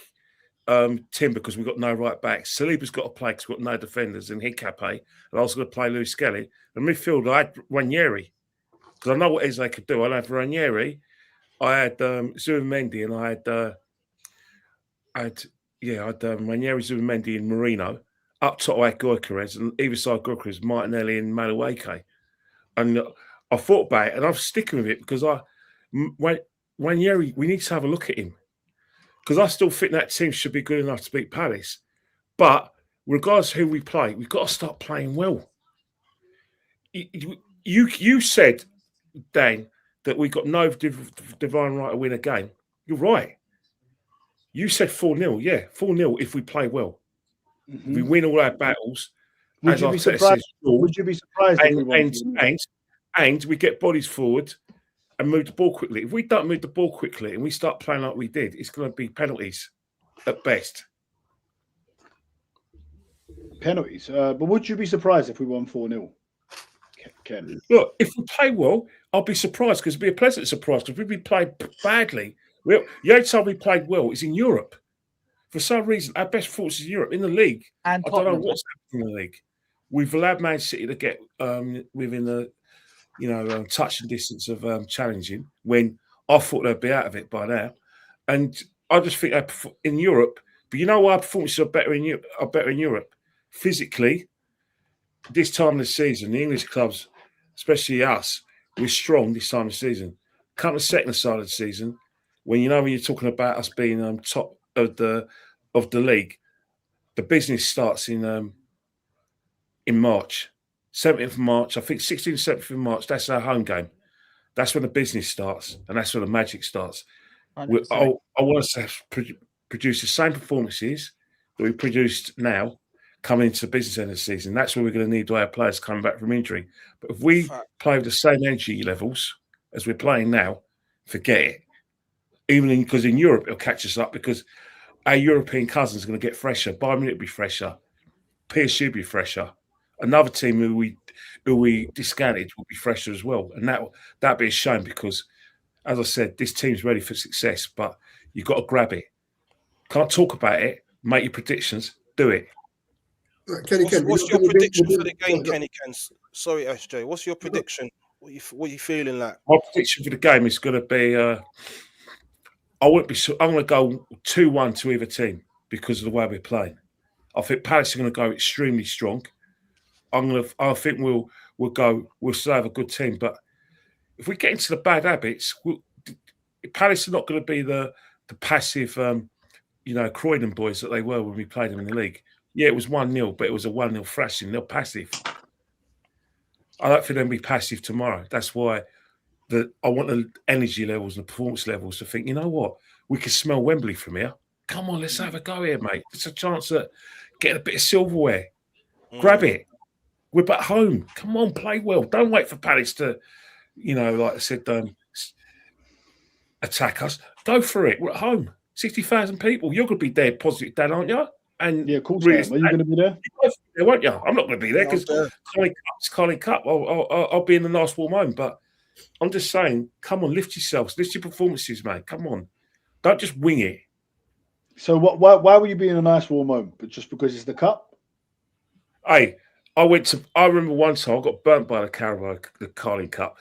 Timber, because we've got no right backs. Saliba's got to play because we've got no defenders, and Hikape, and I was going to play Lewis Skelly. And midfield, I had Ranieri because I know what Eze could do. I had Ranieri, I had Zubimendi, and I had Ranieri, Zubimendi, and Marino. Up top, I had Gyökeres, and either side Gyökeres, Martinelli, and Madueke. And I thought about it, and I'm sticking with it because Ranieri, we need to have a look at him. Because I still think that team should be good enough to beat Palace. But regardless of who we play, we've got to start playing well. You said, Dan, that we got no divine right to win a game. You're right. You said 4-0. Yeah, 4-0 if we play well. Mm-hmm. We win all our battles. Would you be surprised? Would you be surprised? And we get bodies forward and move the ball quickly. If we don't move the ball quickly and we start playing like we did, it's going to be penalties at best. Penalties. But would you be surprised if we won 4-0? Ken? Look, if we play well, I'll be surprised because it'll be a pleasant surprise because if we played badly, the only time we played well is in Europe. For some reason, our best force is in Europe. In the league, I don't know what's happening in the league. We've allowed Man City to get within the touching distance of challenging when I thought they'd be out of it by now. And I just think in Europe, but you know why our performances are better in Europe? Physically, this time of the season, the English clubs, especially us, we're strong this time of the season. Come the second side of the season, when you're talking about us being top of the league, the business starts in March. 17th of March, I think 16th, 17th of March, that's our home game. That's when the business starts, and that's when the magic starts. I want us to produce the same performances that we produced now coming into the business end of the season. That's where we're going to need our players coming back from injury. But if we play with the same energy levels as we're playing now, forget it. Because in Europe, it'll catch us up because our European cousins are going to get fresher. Bayern Munich will be fresher. PSG will be fresher. Another team who we discounted will be fresher as well. And that'd be a shame because, as I said, this team's ready for success. But You've got to grab it. Can't talk about it. Make your predictions. Do it. Kenny, what's your prediction for the game, Kenny? Sorry, SJ. What's your prediction? What you feeling like? My prediction for the game is going to be. I'm going to go 2-1 to either team because of the way we're playing. I think Palace are going to go extremely strong. I think we'll still have a good team, but if we get into the bad habits, Palace are not going to be the passive, Croydon boys that they were when we played them in the league. Yeah, it was 1-0, but it was a 1-0 thrashing. They're passive. I don't think they'll be passive tomorrow. That's why I want the energy levels and the performance levels to think, you know what? We can smell Wembley from here. Come on, let's have a go here, mate. It's a chance at getting a bit of silverware. Grab it. We're back home. Come on, play well. Don't wait for Palace to, like I said, attack us. Go for it. We're at home. 60,000 people. You're going to be there, positive, Dan, aren't you? And yeah, of course. Really, are you going to be there? There, won't you? I'm not going to be there because Carling Cup. I'll be in the nice warm home. But I'm just saying, come on, lift yourselves, lift your performances, mate. Come on, don't just wing it. So why will you be in a nice warm home? But just because it's the cup? Hey, I remember one time I got burnt by the Carling Cup.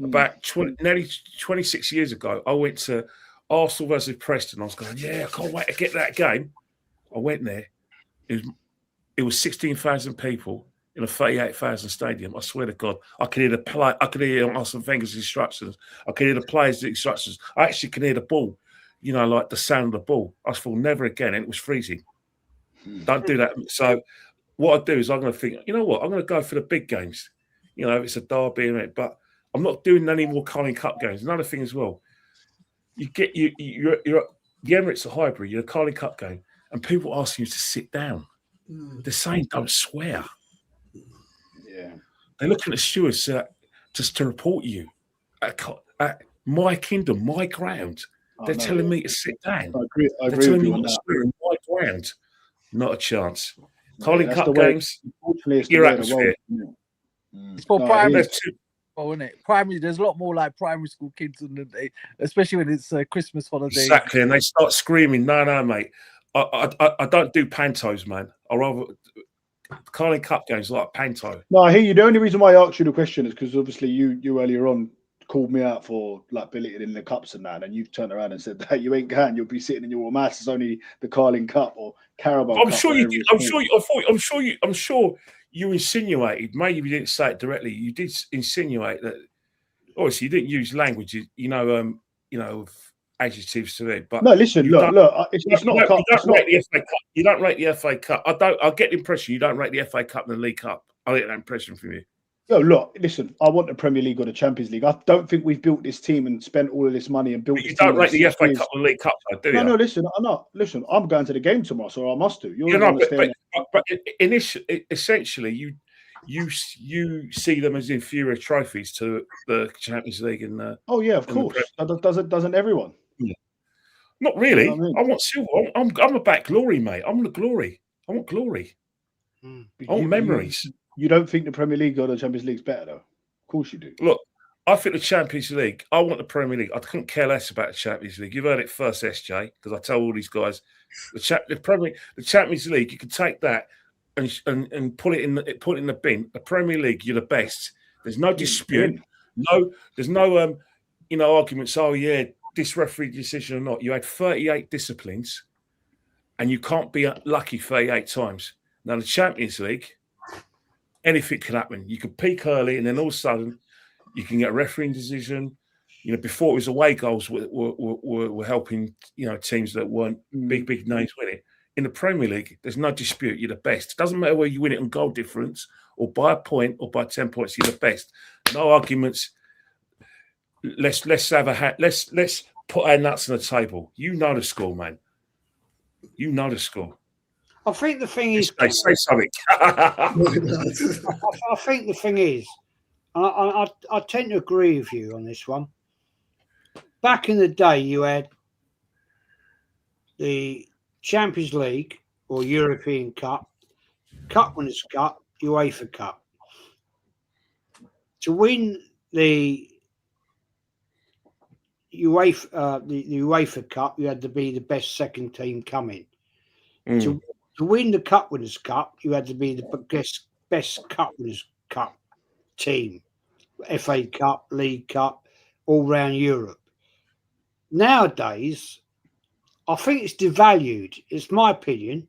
About nearly 26 years ago, I went to Arsenal versus Preston. I was going, I can't wait to get that game. I went there. It was 16,000 people in a 38,000 stadium. I swear to God, I could hear the play. I could hear Arsene Wenger's instructions. I could hear the players' instructions. I actually could hear the ball. Like the sound of the ball. I thought never again, and it was freezing. Don't do that. So what I do is I'm going to think, you know what? I'm going to go for the big games. It's a derby, but I'm not doing any more Carling Cup games. Another thing as well, you're the Emirates are Highbury. You're a Carling Cup game, and people asking you to sit down. They're saying don't swear. Yeah, they're looking at stewards just to report you at my kingdom, my ground. They're telling me to sit down. I agree They're telling me not to swear in my ground. Not a chance. Carling Cup games, your atmosphere. It's for primary, isn't it? Primary. There's a lot more like primary school kids on the day, especially when it's Christmas holidays. Exactly, and they start screaming, "No, mate! I don't do pantos, man. I rather Carling Cup games like panto." No, I hear you. The only reason why I asked you the question is because obviously you earlier on called me out for like billeted in the cups and that, and you've turned around and said that you ain't can. You'll be sitting in your mass. It's only the Carling Cup or Carabao Cup. I'm sure you did. I'm sure you insinuated. Maybe you didn't say it directly. You did insinuate that. Obviously, you didn't use language. Adjectives to it. But no, listen, look. It's not a cup. You don't rate the FA Cup. You don't rate the FA Cup. I get the impression you don't rate the FA Cup and the League Cup. I get that impression from you. Yo, look, listen, I want the Premier League or the Champions League. I don't think we've built this team and spent all of this money and built this team. You don't rate the FA Cup and League Cup, though, do you? No, listen, I'm not. Listen, I'm going to the game tomorrow, so I must do. But essentially, you see them as inferior trophies to the Champions League and oh yeah, of course. Doesn't everyone? Yeah. Not really. You know what I mean? I want silver. I'm about glory, mate. I want glory. I want glory. I want memories. You don't think the Premier League or the Champions League's better, though? Of course you do. Look, I think the Champions League. I want the Premier League. I couldn't care less about the Champions League. You've heard it first, SJ, because I tell all these guys the Champions League. You can take that and put it in the bin. The Premier League, you're the best. There's no dispute. There's no arguments. Oh yeah, this referee decision or not. You had 38 disciplines, and you can't be lucky 38 times. Now the Champions League, anything can happen. You could peak early, and then all of a sudden, you can get a refereeing decision. Before it was away goals were helping teams that weren't big names win it. In the Premier League, there's no dispute. You're the best. It doesn't matter whether you win it on goal difference or by a point or by 10 points. You're the best. No arguments. Let's put our nuts on the table. You know the score, man. You know the score. I think the thing is, say something. I think the thing is, I tend to agree with you on this one. Back in the day, you had the Champions League or European Cup, Cup Winners' Cup, UEFA Cup. To win the UEFA Cup, you had to be the best second team coming. To win the Cup Winners' Cup, you had to be the best Cup Winners' Cup team. FA Cup, League Cup, all round Europe. Nowadays, I think it's devalued. It's my opinion.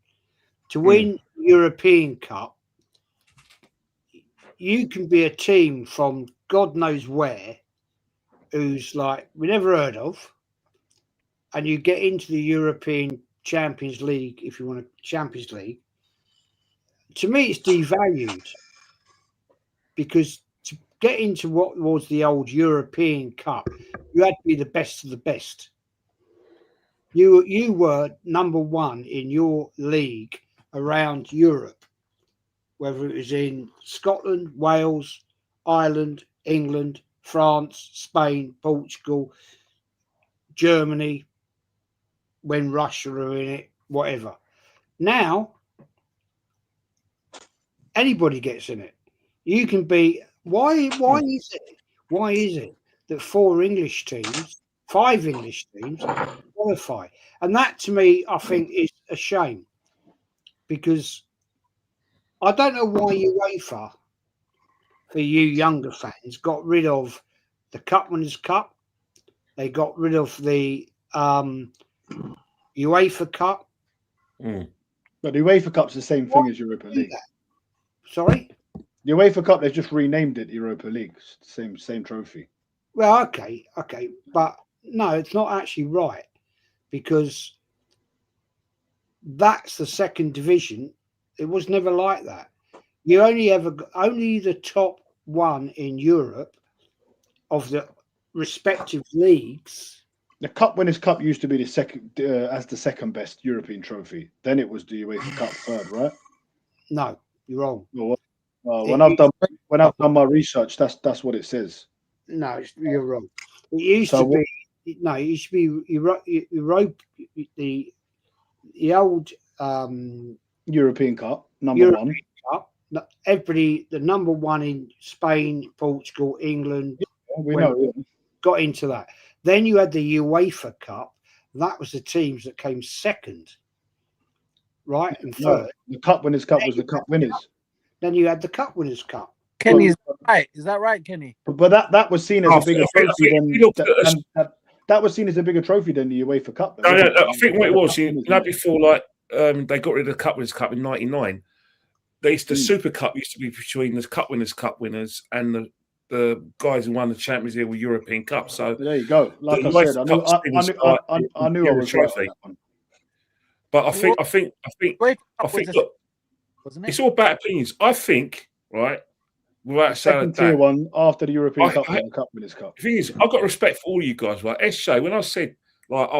To win European Cup, you can be a team from God knows where, who's like we never heard of, and you get into the European Champions League, if you want a Champions League. To me, it's devalued because to get into what was the old European Cup, you had to be the best of the best. You were number one in your league around Europe, whether it was in Scotland, Wales, Ireland, England, France, Spain, Portugal, Germany, when Russia were in it, whatever. Now, anybody gets in it. You can be. Why is it that 5 English teams qualify? And that, to me, I think is a shame, because I don't know why UEFA, for you younger fans, got rid of the Cup Winners' Cup. They got rid of the UEFA Cup. But the UEFA Cup's the same thing as Europa League. Sorry? The UEFA Cup, they've just renamed it Europa League. Same trophy. Well, okay. But no, it's not actually right, because that's the second division. It was never like that. You only the top one in Europe of the respective leagues. The Cup Winners' Cup used to be the second best European trophy. Then it was the UEFA Cup third, right? No, you're wrong. When I've done my research, that's what it says. No, you're wrong. It used to be Europe, the old European Cup number one. Cup. Everybody, the number one in Spain, Portugal, England. Yeah, got into that. Then you had the UEFA Cup. That was the teams that came second, right? And third. The Cup Winners' Cup was the Cup Winners. Then you had the Cup Winners' Cup. Kenny's right. Is that right, Kenny? But that was seen as a bigger trophy than that was seen as a bigger trophy than the UEFA Cup. No, I think what it was, before they got rid of the Cup Winners' Cup in '99. The Super Cup used to be between the Cup winners and the guys who won the Champions League with European Cup. So there you go. Like I said, I knew I was trophy. Right. But I think look, it's all about opinions. I think, right, without second tier one after the European Cup and the Cup Winners' Cup. The thing is, I've got respect for all you guys, right? SJ, when I said like I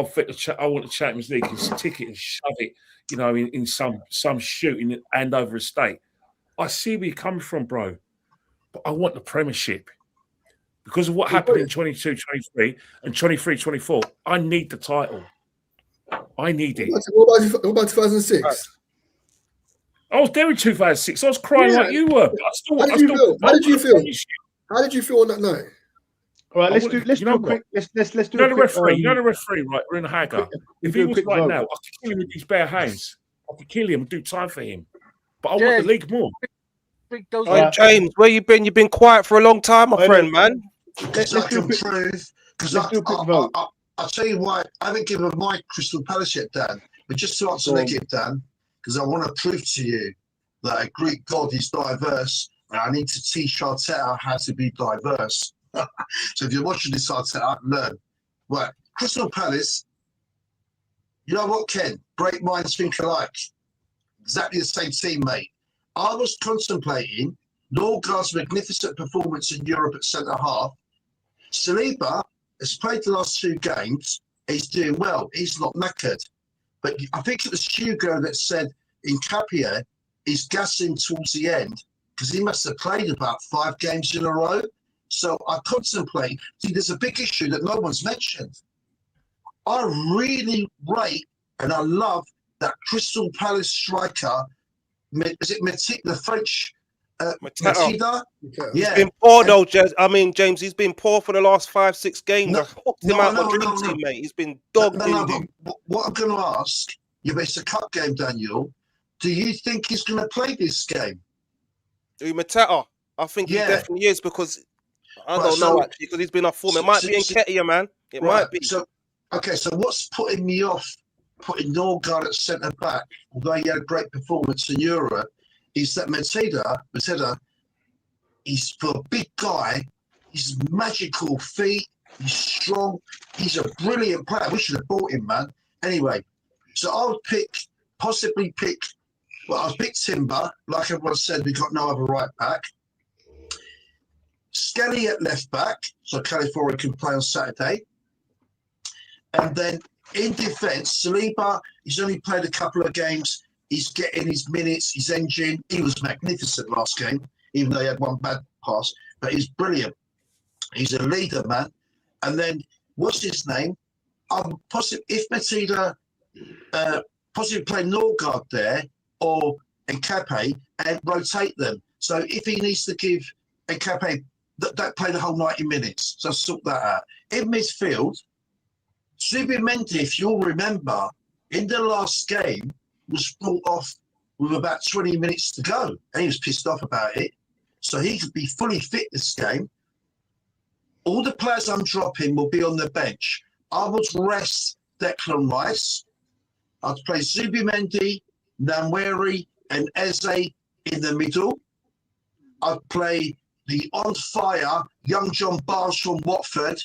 want the Champions League and stick it and shove it, in some shooting and over a state, I see where you're coming from, bro. But I want the Premiership because of what happened in 22-23 and 23-24. I need the title. I need it. What about 2006? I was there in 2006. I was crying like you were. How did you feel? How did you feel on that night? All right, let's do a quick. Let's do. The referee. The referee, right? We're in a hagger. If he was right now, I could kill him with his bare hands. I could kill him and do time for him. But I want the league more. James, where you been? You've been quiet for a long time, my friend, man. Let's do a quick vote. I'll tell you why. I haven't given my Crystal Palace yet, Dan. But just to answer negative, Dan, because I want to prove to you that a Greek god is diverse, and I need to teach Arteta how to be diverse. So if you're watching this, Arteta, learn. Right, Crystal Palace. You know what, Ken? Great minds think alike. Exactly the same team, mate. I was contemplating Norgard's magnificent performance in Europe at centre half. Saliba has played the last 2 games. He's doing well. He's not knackered. But I think it was Hugo that said in Capia, he's gassing towards the end because he must have played about 5 games in a row. So I contemplate. See, there's a big issue that no one's mentioned. I really rate and I love that Crystal Palace striker. Is it Metic, the French Matida. He's Yeah. been poor though, James. He's been poor for the last 5-6 games. No, I popped him out my dream team, mate. He's been dog doo. What I'm going to ask you, it's a cup game, Daniel. Do you think he's going to play this game? Mateta, I think he definitely is because I don't know actually because he's been off form. It might be Nketiah, man. It might be. So what's putting me off putting Norgard at centre back, although he had a great performance in Europe, is that Mateta, he's for a big guy. He's magical feet. He's strong. He's a brilliant player. We should have bought him, man. Anyway, so I'll possibly pick. Well, I'll pick Timber. Like everyone said, we've got no other right back. Skelly at left back, so California can play on Saturday. And then in defence, Saliba, he's only played a couple of games. He's getting his minutes, his engine. He was magnificent last game, even though he had one bad pass. But he's brilliant. He's a leader, man. And then, what's his name? If Matida possibly play Norgard there or Nkape and rotate them. So if he needs to give Nkape, don't play the whole 90 minutes. So sort that out. In midfield, Zubimendi, if you'll remember, in the last game, was brought off with about 20 minutes to go. And he was pissed off about it. So he could be fully fit this game. All the players I'm dropping will be on the bench. I would rest Declan Rice. I'd play Zubimendi, Namweri, and Eze in the middle. I'd play the on-fire young John Barnes from Watford,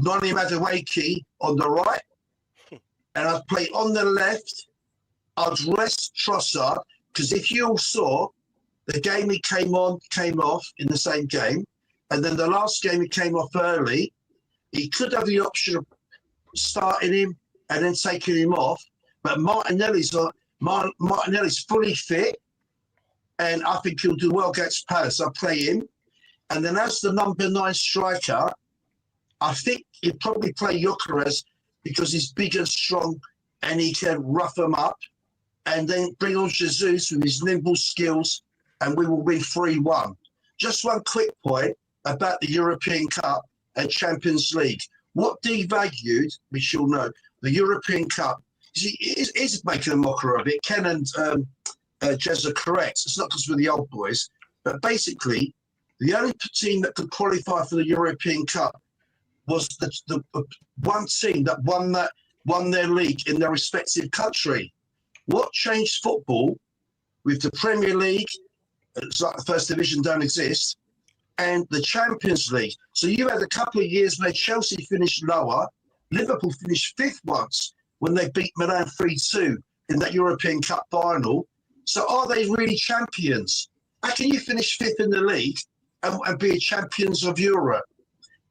Noni Madueke on the right. And I'd play on the left. I'd rest Trossard, because if you all saw, the game he came off in the same game, and then the last game he came off early, he could have the option of starting him and then taking him off, but Martinelli's fully fit, and I think he'll do well against Palace. I'll play him. And then as the number 9 striker, I think he'd probably play Gyökeres because he's big and strong and he can rough them up, and then bring on Jesus with his nimble skills, and we will win 3-1. Just one quick point about the European Cup and Champions League. What devalued, we shall know, the European Cup is making a mockery of it. Ken and Jez are correct. It's not because we're the old boys, but basically, the only team that could qualify for the European Cup was the one team that won their league in their respective country. What changed football with the Premier League? It's like the First Division don't exist, and the Champions League. So you had a couple of years where Chelsea finished lower, Liverpool finished 5th once when they beat Milan 3-2 in that European Cup final. So are they really champions? How can you finish 5th in the league and be champions of Europe?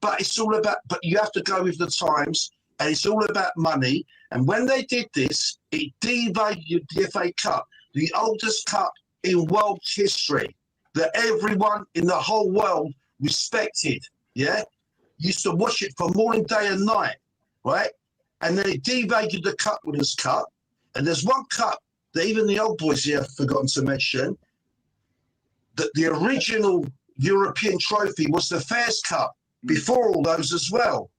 But it's all about, but you have to go with the times, and it's all about money. And when they did this, it devalued the FA Cup, the oldest cup in world history that everyone in the whole world respected. Yeah, used to watch it for morning, day, and night, right? And then it devalued the Cup Winners' Cup. And there's one cup that even the old boys here have forgotten to mention, that the original European trophy was the Fairs Cup before all those as well.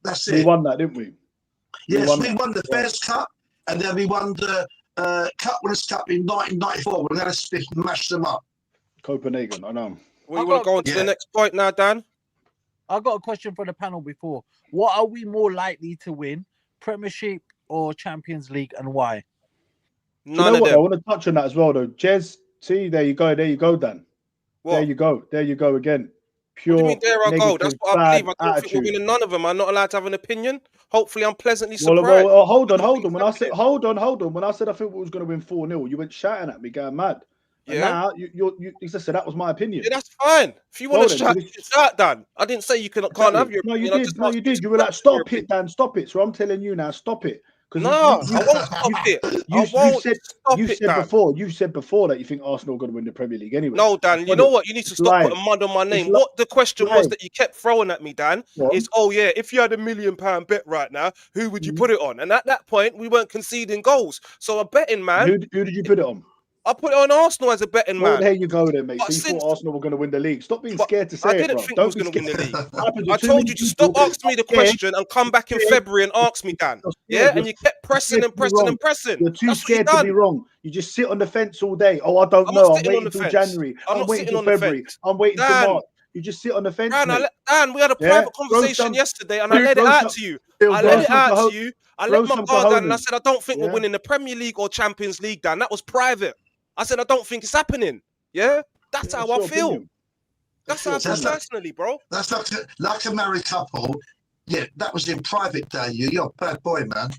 That's it. We won that, didn't we? Yes, we won the Fairs Cup, and then we won the Cup Winners' Cup in 1994 when Alan Smith mashed them up. Copenhagen, I know. Well, you want to go on to the next point now, Dan? I got a question for the panel before. What are we more likely to win, Premiership or Champions League, and why? None of them. I want to touch on that as well, though. Jez, see, there you go, Dan. What? There you go again. Pure. What do you mean, there I go? That's what I believe. I don't think we're attitude. winning none of them. I'm not allowed to have an opinion. Hopefully, I'm pleasantly surprised. Well, hold on. When I said hold on. When I said I think we was going to win 4-0, you went shouting at me, going mad. And now you just said that was my opinion. Yeah, that's fine. If you want to shout, Dan. I didn't say you can't have your opinion. No, you did. You were like, stop it, Dan, stop it. So I'm telling you now, stop it. No, I won't stop it. You said before that you think Arsenal are going to win the Premier League anyway. No, Dan, you know what? You need to stop putting mud on my name. What the question was that you kept throwing at me, Dan, is, oh yeah, if you had £1 million bet right now, who would you put it on? And at that point, we weren't conceding goals. So a betting man. Who did you put it on? I put it on Arsenal as a betting Well, man. there you go then, mate. But So you since- thought Arsenal were going to win the league. Stop being But scared to I say it, didn't bro. think we Don't was be going to win the scared. league. Happened to I too told many you to stop people. asking me the You're question and come back in scared. February and ask me, Dan. You're Yeah, scared. and you kept pressing You're and pressing wrong. and pressing. You're too That's what you scared to be done. wrong. You just sit on the fence all day. Oh, I don't I'm know. not I'm sitting on waiting the till fence. January. I'm I'm not waiting sitting till on the February. fence. I'm waiting till Dan, March. You just sit on the fence, Dan, mate. Dan, we had a Yeah? private Throw conversation some- yesterday, and I let it throw out some- to you. throw I let it some out cojo- to you. I throw let my some guard down, and I cojones. said, I don't think Yeah? we're winning the Premier League or Champions League, Dan. That was private. I said, I don't think it's happening. Yeah, that's Yeah, how that's I your feel. opinion. That's your how I feel opinion. personally, bro. That's like a married couple. Yeah, that was in private, Daniel. You're a bad boy, man.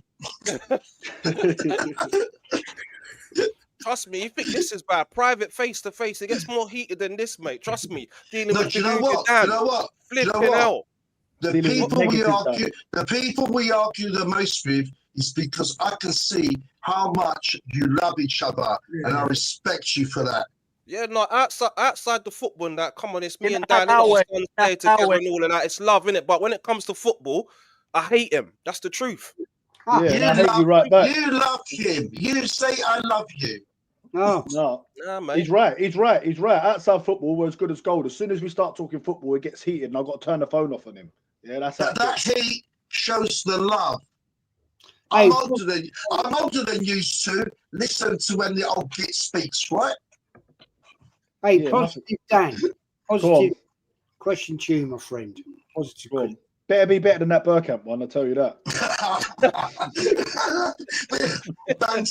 Trust me, you think this is bad. Private face to face, it gets more heated than this, mate. Trust me. Dealing No, with do you know Beluga what? Do Dan. you know what? Do you know Flipping what? hell. The Dealing with people we argue the most with is because I can see how much you love each other, and I respect you for that. Yeah, no, outside the football and that, come on, it's me In and that Dan, innit? hour, Our sons that play together hour. and all of that. It's love, innit? But when it comes to football, I hate him. That's the truth. Ah, Yeah, and I hate you right back. You love him. You say I love you. no. No, Nah, mate. he's right. He's right. He's right. Outside football, we're as good as gold. As soon as we start talking football, it gets heated, and I've got to turn the phone off on him. Yeah, that's how. That heat shows the love. Hey, I'm older than you two. Listen to when the old git speaks, right? Hey, Yeah, positive, Dan. Go Positive question to you, my friend. Positive Go on. question. Better be better than that Burkamp one, I'll tell you that.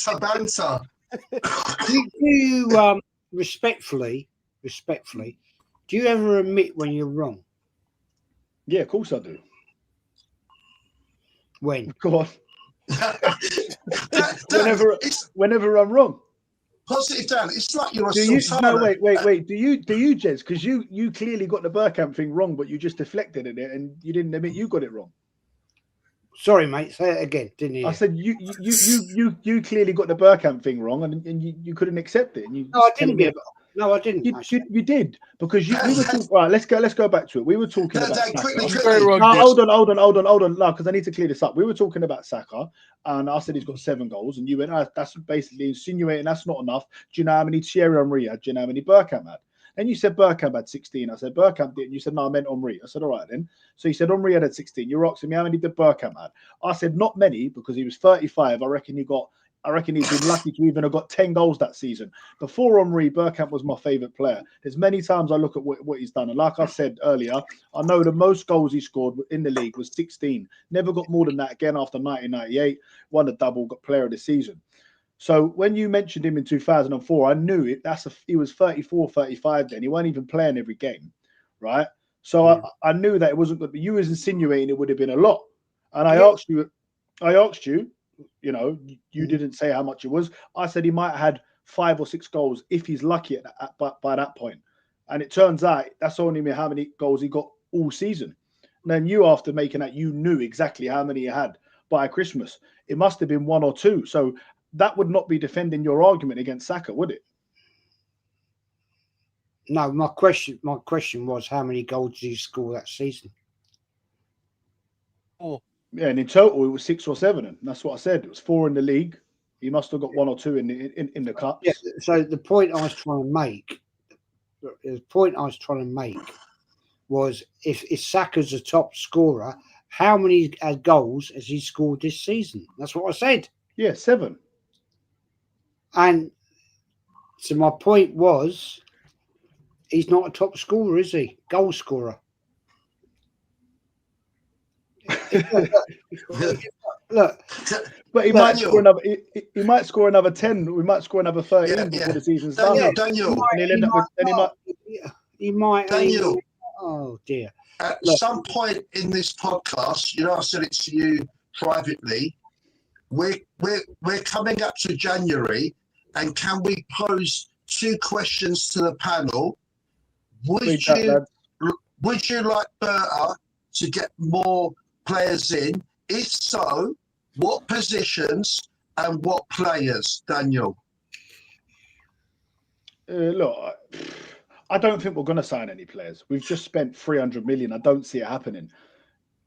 banter. Do you respectfully, do you ever admit when you're wrong? Yeah, of course I do. When? Go on. Dan, Whenever I'm wrong. positive, Dan. It's like you're a Do you? sultana. No, wait. Do you, Jez? Because you clearly got the Burkamp thing wrong, but you just deflected in it, and you didn't admit you got it wrong. Sorry, mate. Say it again. Didn't hear. I said you clearly got the Burkamp thing wrong, and you couldn't accept it. And you No, I didn't get it. No, I didn't. You did, because we were talking. Right, let's go back to it. We were talking Dan, about Dan, Saka. quickly. No, hold on, no, because I need to clear this up. We were talking about Saka, and I said he's got 7 goals, and you went, that's basically insinuating that's not enough. Do you know how many Thierry Henry had? Do you know how many Bergkamp had? Then you said Bergkamp had 16. I said Bergkamp did. You said no, I meant Henry. I said all right then. So you said Henry had 16. You're asking me how many did Bergkamp had? I said not many, because he was 35. I reckon he's been lucky to even have got 10 goals that season. Before Henry, Bergkamp was my favourite player. There's many times I look at what he's done. And like I said earlier, I know the most goals he scored in the league was 16. Never got more than that again after 1998. Won a double, got player of the season. So when you mentioned him in 2004, I knew it. He was 34, 35 then. He wasn't even playing every game, right? So I knew that it wasn't good. But you was insinuating it would have been a lot. And I asked you, you know, you didn't say how much it was. I said he might have had 5 or 6 goals if he's lucky by that point. And it turns out that's only how many goals he got all season. And then you, after making that, you knew exactly how many he had by Christmas. It must have been 1 or 2. So that would not be defending your argument against Saka, would it? No, my question was how many goals did he score that season? Yeah, and in total it was 6 or 7, and that's what I said. It was 4 in the league. He must have got 1 or 2 in the cups. Yeah. So the point I was trying to make, was if Saka's a top scorer, how many goals has he scored this season? That's what I said. Yeah, 7. And so my point was, he's not a top scorer, is he? Goal scorer. Look, but he might score another. He might score another 10. We might score another 13 before the season's done. Daniel, he might. Daniel. Oh dear. At some point in this podcast, you know, I said it to you privately. We're coming up to January, and can we pose 2 questions to the panel? Would you like Berta to get more players in? If so, what positions and what players, Daniel? Look, I don't think we're going to sign any players. We've just spent 300 million. I don't see it happening.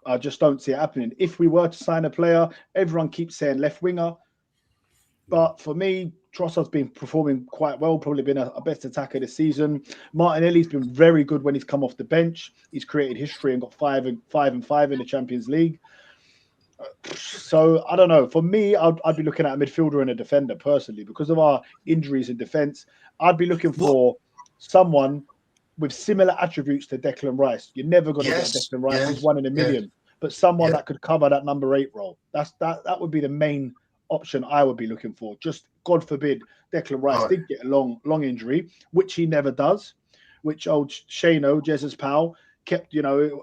I just don't see it happening. If we were to sign a player, everyone keeps saying left winger. But for me, Trossard's been performing quite well, probably been a best attacker this season. Martinelli's been very good when he's come off the bench. He's created history and got 5 and 5 in the Champions League. So I don't know. For me, I'd be looking at a midfielder and a defender personally because of our injuries in defence. I'd be looking for someone with similar attributes to Declan Rice. You're never going to get Declan Rice. He's 1 in a million. But someone that could cover that number 8 role. That would be the main option I would be looking for. Just God forbid Declan Rice did get a long injury, which he never does. Which old Shano, Jesus Powell, kept,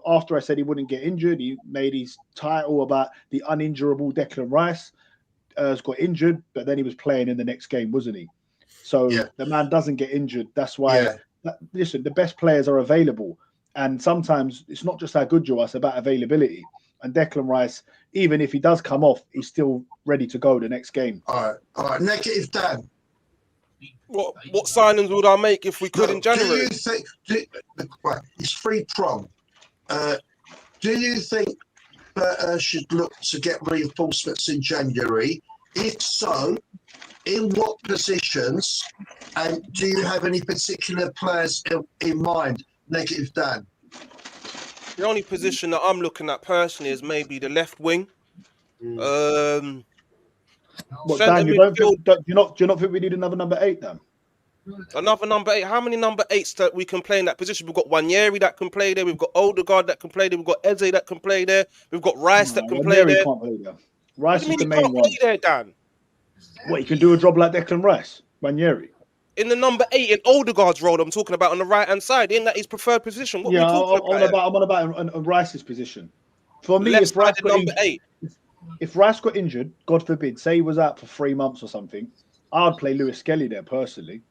after I said he wouldn't get injured, he made his title about the uninjurable Declan Rice. Got injured, but then he was playing in the next game, wasn't he? So the man doesn't get injured. That's why, listen, the best players are available. And sometimes it's not just how good you are, it's about availability. And Declan Rice, even if he does come off, he's still ready to go the next game. All right. Negative, Dan. What signings would I make if we could in January? It's 3-pronged. Do you think Berta should look to get reinforcements in January? If so, in what positions? And do you have any particular players in mind? Negative, Dan. The only position that I'm looking at personally is maybe the left wing. Dan, do you not think we need another number 8, Dan? Another number 8. How many number 8s that we can play in that position? We've got Wanyeri that can play there. We've got Odegaard that can play there. We've got Eze that can play there. We've got Rice that can play there. Can't play there. Rice is the main one. Play there, Dan? What, he can do a job like Declan Rice? Wanyeri? In the number 8 in Odegaard's role, I'm talking about on the right hand side. Isn't that his preferred position? What are we talking about? I'm on about Rice's position. For me, if Rice got injured, God forbid, say he was out for 3 months or something, I'd play Lewis Skelly there personally.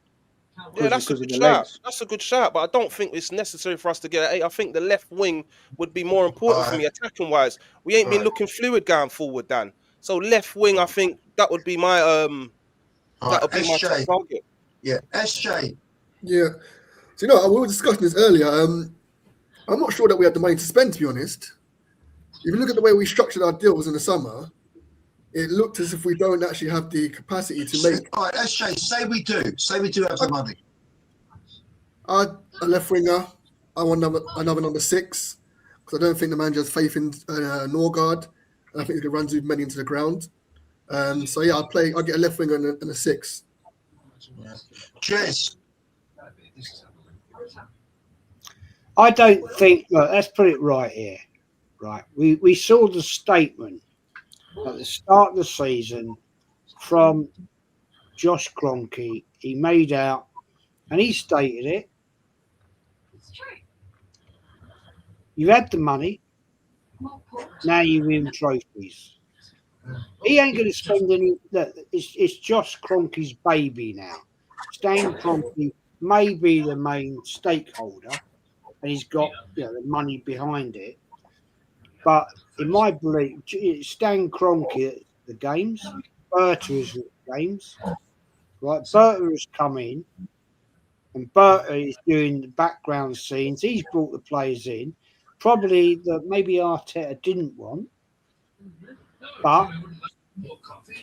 Yeah, that's a good shout. That's a good shout, but I don't think it's necessary for us to get an 8. I think the left wing would be more important for me attacking wise. We ain't been looking fluid going forward, Dan. So left wing, I think that would be my that would be my top target. Yeah, SJ. Yeah. So we were discussing this earlier. I'm not sure that we had the money to spend, to be honest. If you look at the way we structured our deals in the summer, it looked as if we don't actually have the capacity to make. All right, SJ, say we do. Say we do have the money. A left winger. I want another number 6 because I don't think the manager has faith in Norgard. And I think he can run Zubmeni into the ground. So yeah, I'll get a left winger and a 6. Jez. I don't think. Look, let's put it right here. Right, we saw the statement at the start of the season from Josh Kroenke. He made out, and he stated it. You had the money. Now you win trophies. He ain't going to spend any. It's Josh Kroenke's baby now. Stan Kroenke may be the main stakeholder, and he's got the money behind it. But in my belief, Stan Kroenke at the games, Berta is at the games. Right, Berta has come in, and Berta is doing the background scenes. He's brought the players in, probably that maybe Arteta didn't want, but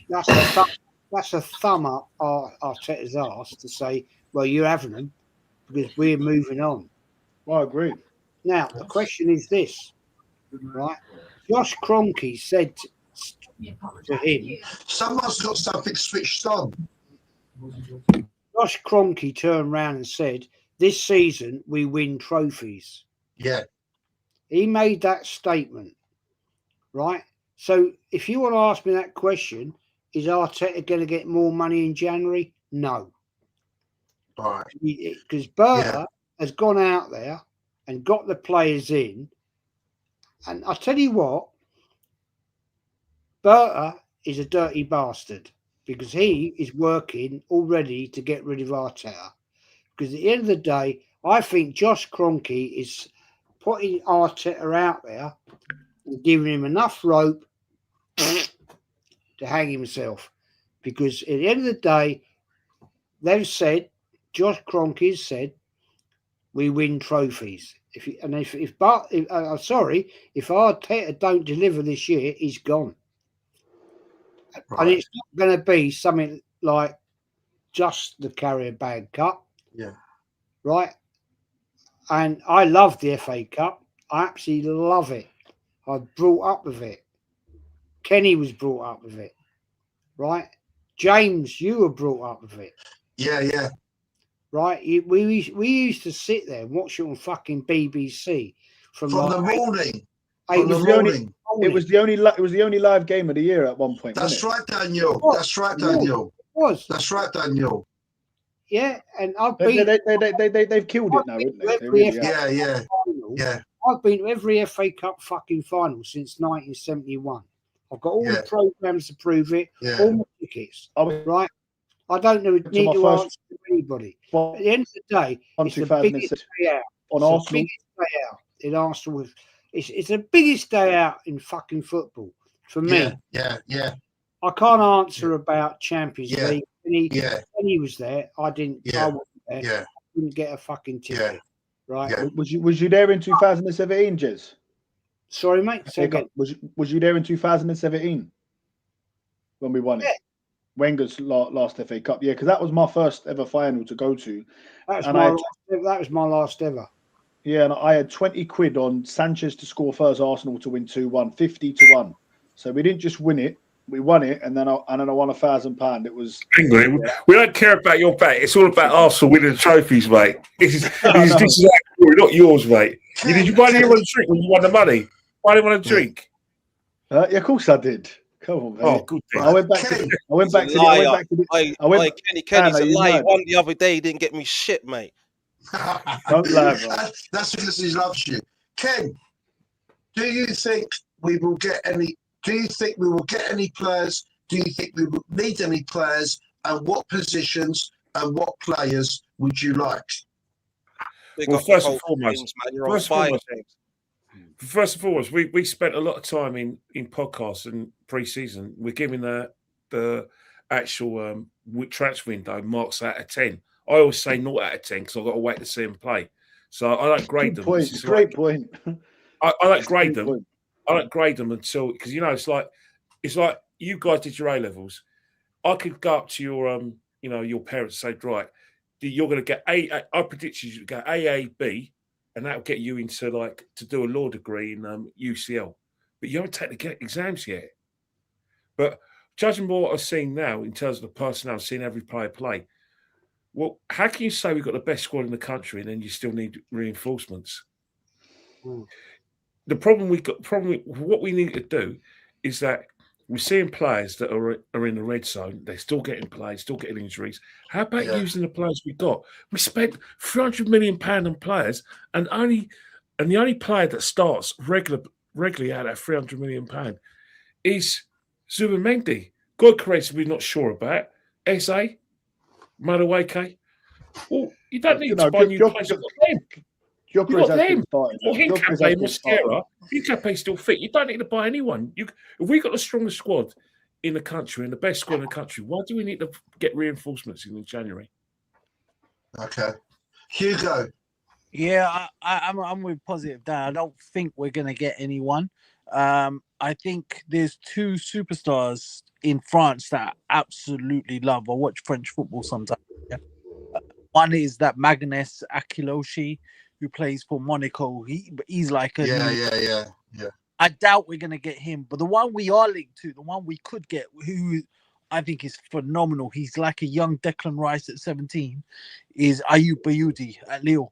that's a thumb up Arteta's arse to say, well, you're having them because we're moving on. Well, I agree. Now the question is this. Right, Josh Kroenke said to him, "Someone's got something switched on." Josh Kroenke turned around and said, "This season we win trophies." Yeah, he made that statement, right? So, if you want to ask me that question, is Arteta going to get more money in January? No, all right, because Berta has gone out there and got the players in. And I'll tell you what, Berta is a dirty bastard because he is working already to get rid of Arteta. Because at the end of the day, I think Josh Kroenke is putting Arteta out there and giving him enough rope to hang himself. Because at the end of the day, they've said, Josh Kroenke has said, we win trophies. If Arteta don't deliver this year, he's gone. Right. And it's not going to be something like just the Carabao Cup. Yeah. Right. And I love the FA Cup. I absolutely love it. I was brought up with it. Kenny was brought up with it. Right. James, you were brought up with it. Yeah. Right. We used to sit there and watch it on fucking BBC From the like morning. eight From the in the morning. It was the only live game of the year at one point. That's wasn't right, Daniel. What? That's right, Daniel. It was. That's right, Daniel. Yeah, and I've it? been. They've killed it now, haven't they? They Every really FA have. Yeah. final. Yeah. I've been to every FA Cup fucking final since 1971. I've got all the programs to prove it. Yeah. All my tickets. Right. I don't need to answer to anybody. At the end of the day, it's the biggest day out. On Arsenal. Arsenal. Biggest day out in Arsenal. It's the biggest day out in fucking football for me. Yeah. I can't answer about Champions Yeah. League. When he was there, I didn't. Yeah. I wasn't there. Yeah. I didn't get a fucking ticket. Yeah. Right. Yeah. Was you there in 2017, Jez? Sorry, mate. Say again. Was you there in 2017 when we won it? Wenger's last FA Cup, yeah, because that was my first ever final to go to. That was my last ever. Yeah, and I had 20 quid on Sanchez to score first, Arsenal to win 2-1, 50-1. So we didn't just win it, we won it, and then I won £1,000. It was. We don't care about your bet. It's all about Arsenal winning the trophies, mate. This is our story, not yours, mate. Did you buy anyone a drink when you won the money? Buy anyone a drink? Yeah, of course I did. Come on, mate. Oh, good. I went back to Kenny's a lie. He won the other day. He didn't get me shit, mate. Don't lie, bro. That's because he loves you. Ken, do you think we will get any? Do you think we will get any players? Do you think we will need any players? And what positions and what players would you like? Well, first and foremost, we spent a lot of time in podcasts and pre-season. We're giving the actual transfer window marks out of 10. I always say 0 out of 10 because I've got to wait to see them play. So I don't grade them. Great point. I don't grade them. I don't grade them until, because it's like you guys did your A levels. I could go up to your parents and say, right, you're going to get A. I predict you get AA, B, and that'll get you into to do a law degree in UCL. But you haven't taken the exams yet. But judging by what I've seen now in terms of the personnel, seeing every player play, well, how can you say we've got the best squad in the country and then you still need reinforcements? The problem what we need to do is that we're seeing players that are in the red zone. They're still getting plays, still getting injuries. How about using the players we got? We spent £300 million on players, and the only player that starts regularly out of £300 million is Zubimendi. God creates we're not sure about. SA, Madueke. Well, you don't need to buy new players. You got them. Well, Hincapié, Mosquera, Hincapié's still fit. You don't need to buy anyone. If we got the strongest squad in the country and the best squad in the country, why do we need to get reinforcements in January? Okay. Hugo. Yeah, I'm with Positive Dan. I don't think we're going to get anyone. I think there's two superstars in France that I absolutely love. I watch French football sometimes. Yeah. One is that Magnus Akiloshi, who plays for Monaco. He's like a yeah. I doubt we're gonna get him, but the one we are linked to, the one we could get, who I think is phenomenal. He's like a young Declan Rice at 17. Is Ayoub Bayoudi at Lille,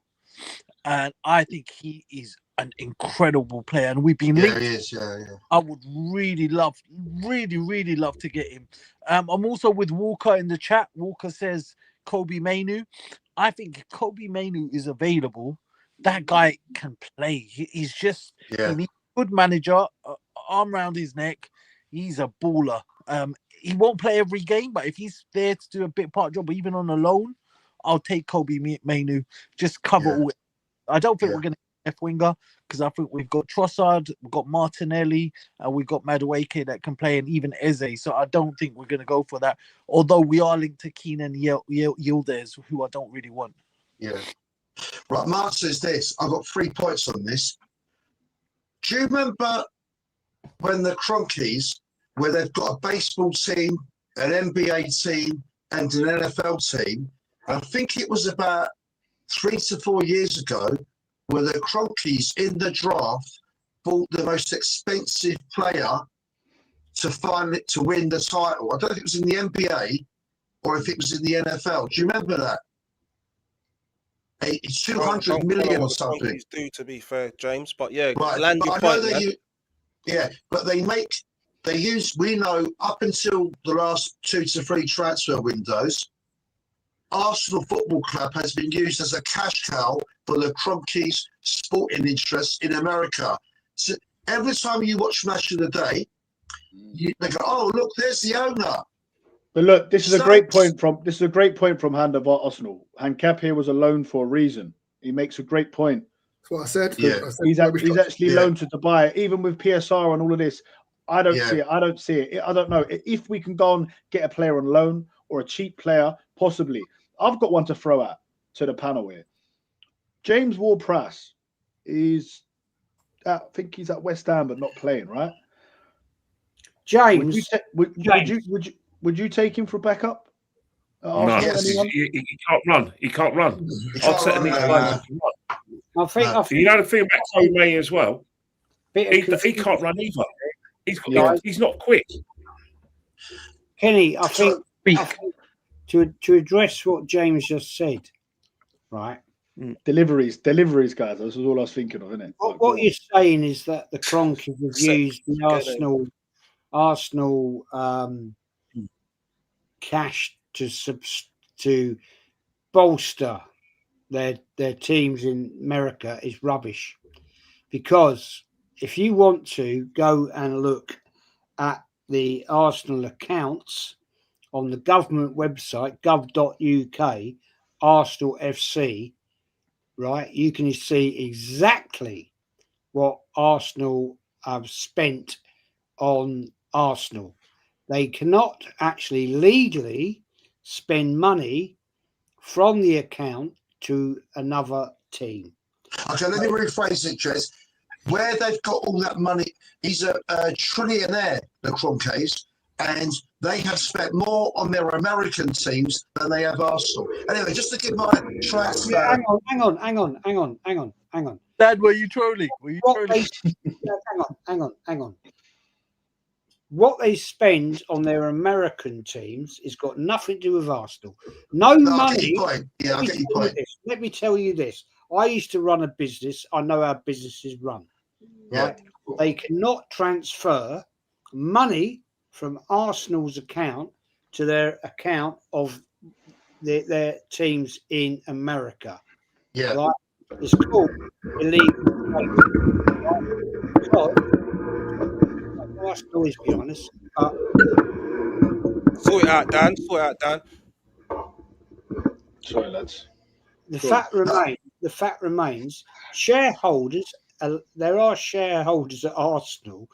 and I think he is an incredible player. And we've been linked. He is, yeah. I would really love to get him. I'm also with Walker in the chat. Walker says Kobe Mainu. I think if Kobe Mainu is available, that guy can play. He's just he needs a good manager, arm around his neck. He's a baller. He won't play every game, but if he's there to do a bit part job, even on a loan, I'll take Kobe Mainu. Just cover all. I don't think we're going to get F-winger because I think we've got Trossard, we've got Martinelli, and we've got Madueke that can play, and even Eze. So I don't think we're going to go for that. Although we are linked to Keenan Yildiz, who I don't really want. Yeah. Right, Mark says this. I've got 3 points on this. Do you remember when the Cronkies, where they've got a baseball team, an NBA team, and an NFL team. I think it was about 3 to 4 years ago where the Kroenkes in the draft bought the most expensive player to win the title. I don't think it was in the NBA or if it was in the NFL. Do you remember that? It's 200 million or something. Do, to be fair, James, but yeah, right. land your point, but they use, we know, up until the last 2 to 3 transfer windows, Arsenal Football Club has been used as a cash cow for the Kroenkes sporting interests in America. So every time you watch Match of the Day, they go, "Oh, look, there's the owner." But look, this is a great point from Hand of Arsenal. Hand here was a loan for a reason. He makes a great point. That's what I said. Yeah. He's actually loaned to Dubai, even with PSR and all of this. I don't see it. I don't know if we can go and get a player on loan or a cheap player, possibly. I've got one to throw out to the panel here. James Ward-Prowse is, I think he's at West Ham, but not playing, right? James, would you take him for backup? No, he can't run. He can't run. I think you know the thing about Tomei as well. He can't run either. He's not quick. Kenny, I think to address what James just said, right? Deliveries, guys. This is all I was thinking of, isn't it? What you're saying is that the Kroenkes have used the Arsenal cash to bolster their teams in America is rubbish. Because if you want to go and look at the Arsenal accounts on the government website, gov.uk, Arsenal FC, right, you can see exactly what Arsenal have spent on Arsenal. They cannot actually legally spend money from the account to another team. Okay, let me rephrase it, Jez. Where they've got all that money, he's a trillionaire, the Kroenkes, and they have spent more on their American teams than they have Arsenal. Anyway, just to give my transfer. Yeah, hang on. Dad, were you trolling? Hang on. What they spend on their American teams has got nothing to do with Arsenal. No money. I get your point. Let me tell you this. I used to run a business. I know how businesses run. Right? Yeah. They cannot transfer money from Arsenal's account to their account of their teams in America. Yeah. Right? It's called illegal. Arsenal is, to be honest. Sort it out, Dan. Sorry, lads. The fact remains, shareholders. There are shareholders at Arsenal.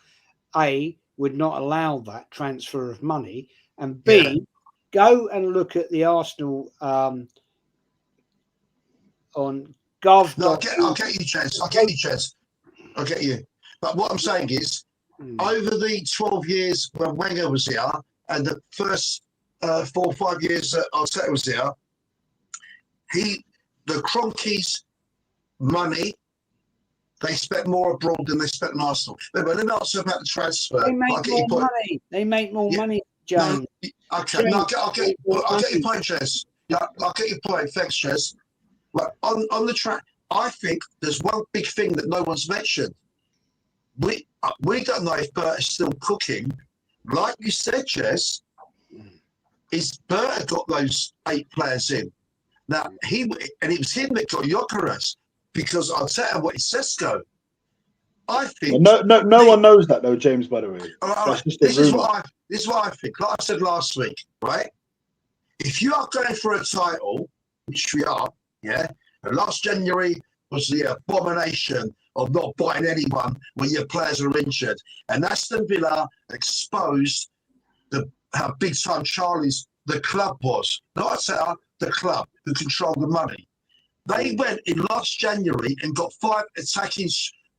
A, would not allow that transfer of money, and B, go and look at the Arsenal on Gov. No, I'll get you, Chaz. I'll get you. But what I'm saying is, over the 12 years when Wenger was here and the first 4 or 5 years that Arteta was here, the Kroenkes' money, they spent more abroad than they spent in Arsenal. But let me answer about the transfer. They make more money, James. I'll get your point, Chaz. Yeah, I'll get your point. Thanks, Chaz. Well, on the track, I think there's one big thing that no one's mentioned. We don't know if Bert is still cooking. Like you said, Jess, is Bert got those 8 players in. Now, it was him that got Gyökeres because I'll tell you what he says go. I think... Well, no one knows that, though, James, by the way. Right, this is what I think. Like I said last week, right? If you are going for a title, which we are, yeah, and last January was the abomination of not buying anyone when your players are injured. And Aston Villa exposed how big time the club was. Not Arteta, the club who controlled the money. They went in last January and got 5 attacking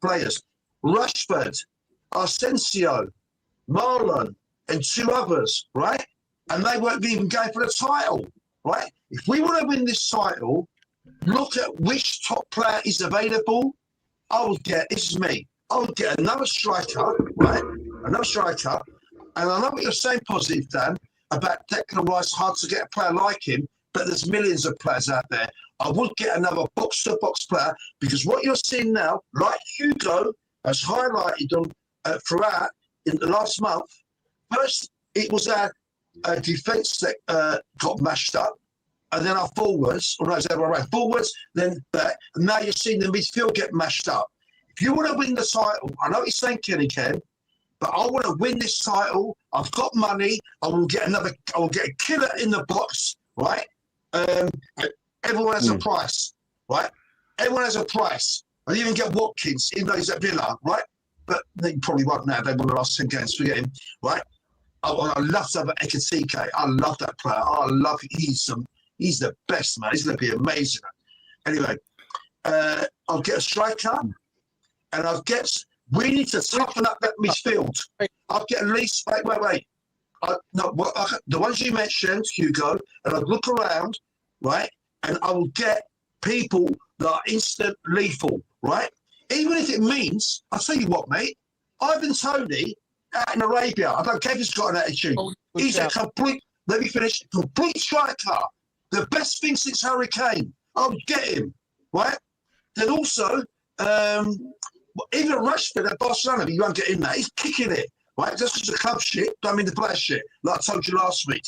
players. Rashford, Asensio, Marlon, and 2 others, right? and they weren't even going for the title, right? If we want to win this title, look at which top player is available. I would get, this is me, I would get another striker, right? Another striker. And I know what you're saying, positive, Dan, about Declan Rice, hard to get a player like him, but there's millions of players out there. I would get another box-to-box player, because what you're seeing now, like Hugo has highlighted on throughout in the last month, first it was our defence that got mashed up, and then our forwards, or no, it's the other way, forwards, then back, and now you're seeing the midfield get mashed up. If you want to win the title, I know what you're saying, Kenny Ken, but I want to win this title. I've got money. I will get a killer in the box, right? Everyone has a price, right? Everyone has a price. I even get Watkins, even though he's at Villa, right? But they probably won't now. They won the last 10 games, forget him, right? I love to have Ekatike. I love that player. I love him. He's the best, man. He's going to be amazing. Anyway, I'll get a striker, and we need to toughen up that midfield. I'll get at least, wait. The ones you mentioned, Hugo, and I'll look around, right? And I will get people that are instant lethal, right? Even if it means, I'll tell you what, mate, Ivan Toney out in Arabia, I don't care if he's got an attitude. He's a complete striker. The best thing since Harry Kane. I'll get him, right? Then also, even Rashford at Barcelona, you won't get in there. He's kicking it, right? Just because the club shit, don't mean the player shit, like I told you last week.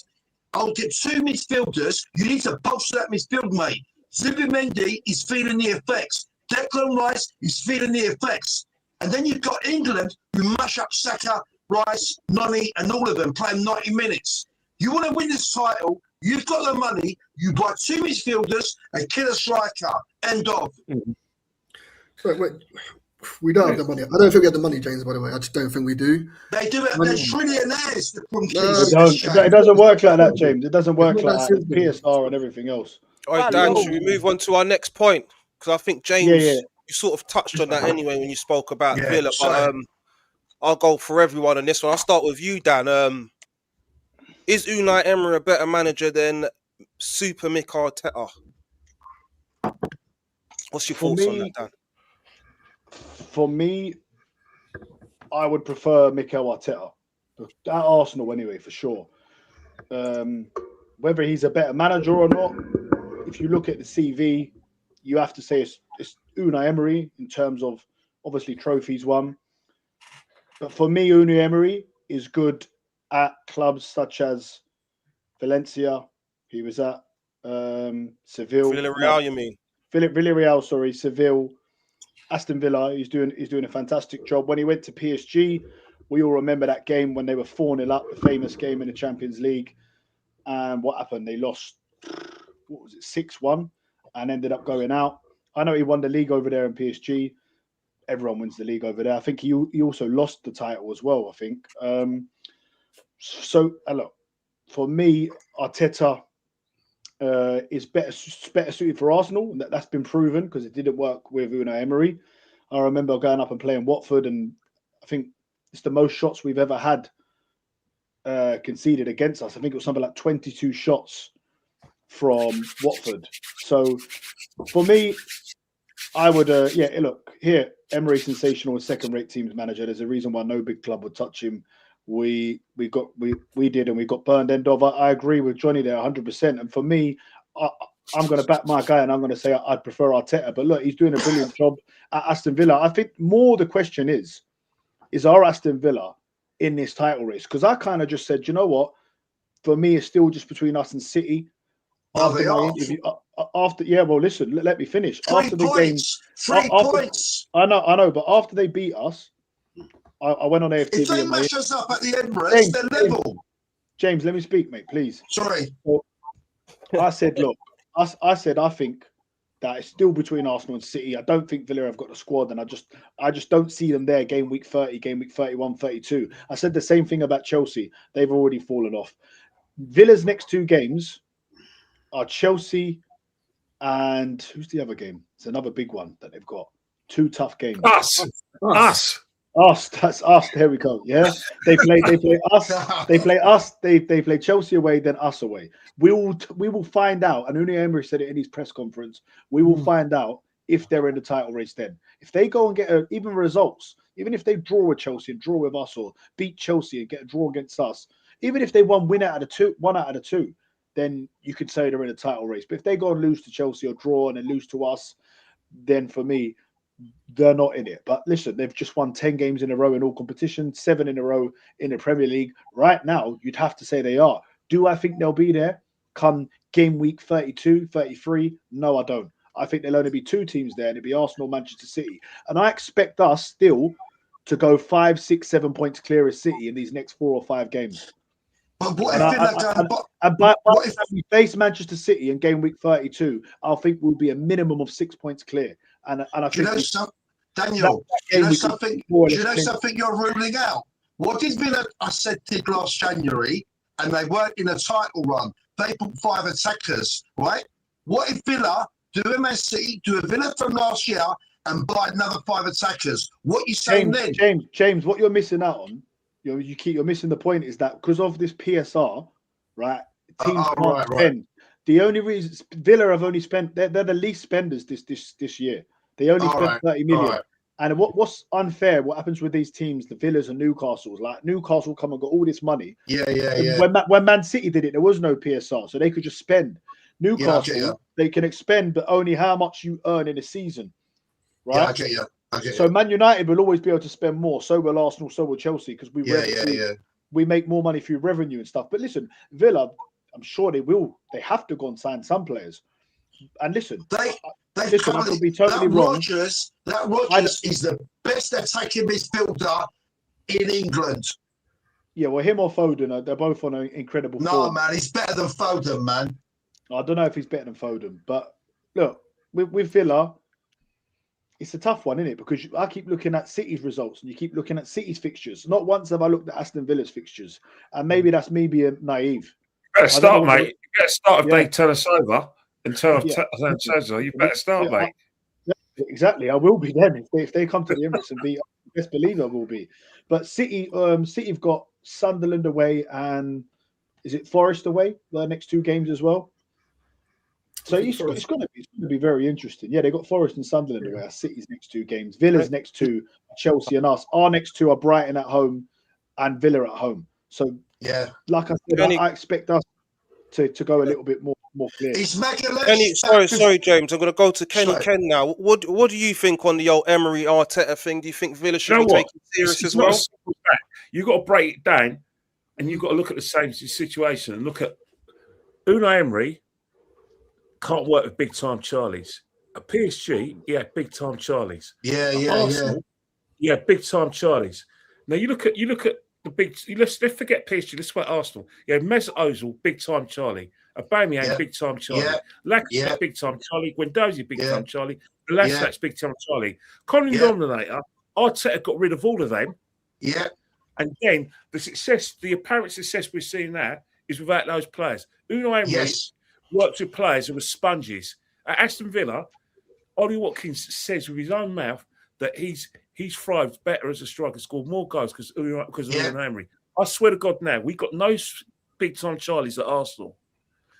I'll get 2 midfielders. You need to bolster that midfield, mate. Zubimendi is feeling the effects. Declan Rice is feeling the effects. And then you've got England who mash up Saka, Rice, Nani, and all of them playing 90 minutes. You want to win this title, you've got the money, you buy 2 midfielders and kill a striker. End of. Wait. We don't have the money. I don't think we have the money, James, by the way. I just don't think we do. They do it. They're trillionaires. It doesn't work like that, James. It doesn't work like that. PSR and everything else. All right, Dan, should we move on to our next point? Because I think, James, you sort of touched on that anyway when you spoke about Villa. But I'll go for everyone on this one. I'll start with you, Dan. Is Unai Emery a better manager than Super Mikel Arteta? What's your thoughts on that, Dan? For me, I would prefer Mikel Arteta. At Arsenal, anyway, for sure. Whether he's a better manager or not, if you look at the CV, you have to say it's Unai Emery in terms of, obviously, trophies won. But for me, Unai Emery is good at clubs such as Valencia. He was at Seville. Villarreal, you mean? Villarreal, sorry, Seville. Aston Villa, he's doing a fantastic job. When he went to PSG, we all remember that game when they were 4-0 up, the famous game in the Champions League. And what happened? They lost, 6-1 and ended up going out. I know he won the league over there in PSG. Everyone wins the league over there. I think he also lost the title as well, I think. Look, for me, Arteta is better suited for Arsenal. That's been proven because it didn't work with Unai Emery. I remember going up and playing Watford, and I think it's the most shots we've ever had conceded against us. I think it was something like 22 shots from Watford. So for me, I would, look, here, Emery, sensational, second-rate teams manager. There's a reason why no big club would touch him. We did, and we got burned end of. I agree with Johnny there 100%. And for me, I'm going to back my guy, and I'm going to say I'd prefer Arteta. But look, he's doing a brilliant job at Aston Villa. I think more the question is our Aston Villa in this title race? Because I kind of just said, you know what? For me, it's still just between us and City. After my interview, listen, let me finish. After the game, 3 points. I know, but after they beat us, I went on AFTV. If they mash us up at the Emirates, they're level. James, let me speak, mate, please. Sorry. So, I said, look, I think that it's still between Arsenal and City. I don't think Villa have got the squad, and I just don't see them there game week 30, game week 31, 32. I said the same thing about Chelsea. They've already fallen off. Villa's next 2 games are Chelsea and who's the other game? It's another big one that they've got. 2 tough games. Us. Us, that's us. There we go. Yeah, they play us. They play us. They play Chelsea away, then us away. We will find out. And Unai Emery said it in his press conference. We will find out if they're in the title race. Then, if they go and get even results, even if they draw with Chelsea and draw with us, or beat Chelsea and get a draw against us, even if they one out of the two, then you could say they're in a title race. But if they go and lose to Chelsea or draw and then lose to us, then for me, they're not in it. But listen, they've just won 10 games in a row in all competitions, 7 in a row in the Premier League. Right now, you'd have to say they are. Do I think they'll be there come game week 32, 33? No, I don't. I think there'll only be 2 teams there, and it'll be Arsenal, Manchester City. And I expect us still to go 5, 6, 7 points clear of City in these next 4 or 5 games. But what if by the time we face Manchester City in game week 32, I think we'll be a minimum of 6 points clear. And I think Daniel, you know something you're ruling out? What did Villa I said did last January, and they weren't in a title run? They put 5 attackers, right? What if Villa do a Man City, do a Villa from last year, and buy another 5 attackers? What you saying then? James, what you're missing out on, you're missing the point is that because of this PSR, right? Teams can't spend. The only reason Villa have only spent, they're the least spenders this year. They only spent 30 million. And what's unfair, what happens with these teams, the Villas and Newcastles, like Newcastle come and got all this money. Yeah. When Man City did it, there was no PSR, so they could just spend. Newcastle, they can expend, but only how much you earn in a season. Right? Yeah, I get you. So Man United will always be able to spend more. So will Arsenal, so will Chelsea, because we make more money through revenue and stuff. But listen, Villa, I'm sure they will. They have to go and sign some players. And listen, I could be totally wrong. That Rodgers is the best attacking midfielder in England. Yeah, well, him or Foden, they're both on an incredible form. No, man, he's better than Foden, man. I don't know if he's better than Foden, but look, with Villa, it's a tough one, isn't it? Because I keep looking at City's results and you keep looking at City's fixtures. Not once have I looked at Aston Villa's fixtures. And maybe that's me being naive. You better start, mate. You better start if they turn us over and turn us over. You better start, mate. Exactly. I will be then. If they come to the Emirates and beat us, best believe I will be. But City have got Sunderland away and is it Forest away the next 2 games as well? So it's going to be very interesting. Yeah, they got Forest and Sunderland away. City's next 2 games, Villa's next 2, Chelsea and us. Our next 2 are Brighton at home and Villa at home. So yeah, like I said, I expect us to go a little bit more clear. Sorry, James. I'm going to go to Ken now. What do you think on the old Emery Arteta thing? Do you think Villa should be taken serious as well? You've got to break it down, and you've got to look at the same situation and look at Unai Emery. Can't work with big time Charlies. At PSG, he had big time Charlies. Arsenal, he had big time Charlies. Now you look at the big. Let's forget PSG. Let's talk Arsenal. You had Mesut Ozil, big time Charlie. Aubameyang, big time Charlie. Lacazette, big time Charlie. Guendouzi, big time Charlie. Velasquez, big time Charlie. Common denominator. Arteta got rid of all of them. Yeah. And then the apparent success we're seeing now is without those players. Unai Emery works with players who were sponges. At Aston Villa, Ollie Watkins says with his own mouth that he's thrived better as a striker, scored more goals because of Unai Emery. I swear to God now, we got no big-time Charlies at Arsenal.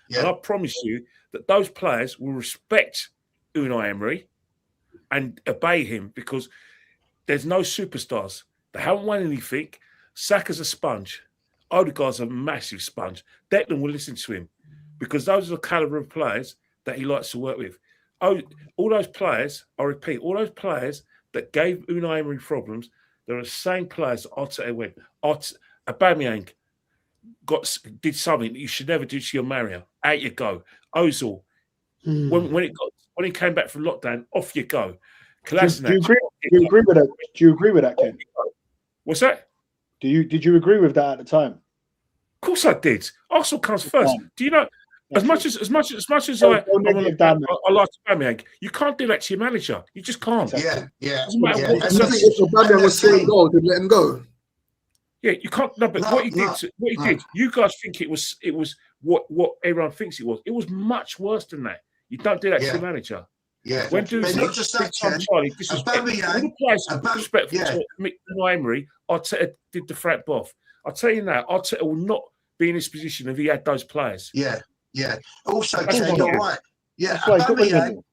Yeah. And I promise you that those players will respect Unai Emery and obey him because there's no superstars. They haven't won anything. Saka's a sponge. Odegaard's a massive sponge. Declan will listen to him because those are the calibre of players that he likes to work with. Oh, all those players, I repeat, all those players that gave Unai Emery problems, they're the same players that Arteta went. Aubameyang did something that you should never do to your Mario. Out you go. Ozil, when he came back from lockdown, off you go. Do you agree with that? Do you agree with that, Ken? What's that? Did you agree with that at the time? Of course I did. Arsenal comes first. Do you know? As much as I like Aubameyang, you can't do that to your manager. You just can't. Yeah. If Aubameyang was saying goals, they'd let him go. Yeah, you can't. No, but what he did, you guys think it was what everyone thinks it was. It was much worse than that. You don't do that to your manager. Yeah. When But dudes not just that, big time Ken. Charlie, disrespectful. All the players disrespectful to Mikel Emery, Arteta did the frat boff. I'll tell you now, Arteta will not be in this position if he had those players. Yeah, yeah. Also, That's Ken, my you're view. right. Yeah, That's why he got rid of Aubameyang him.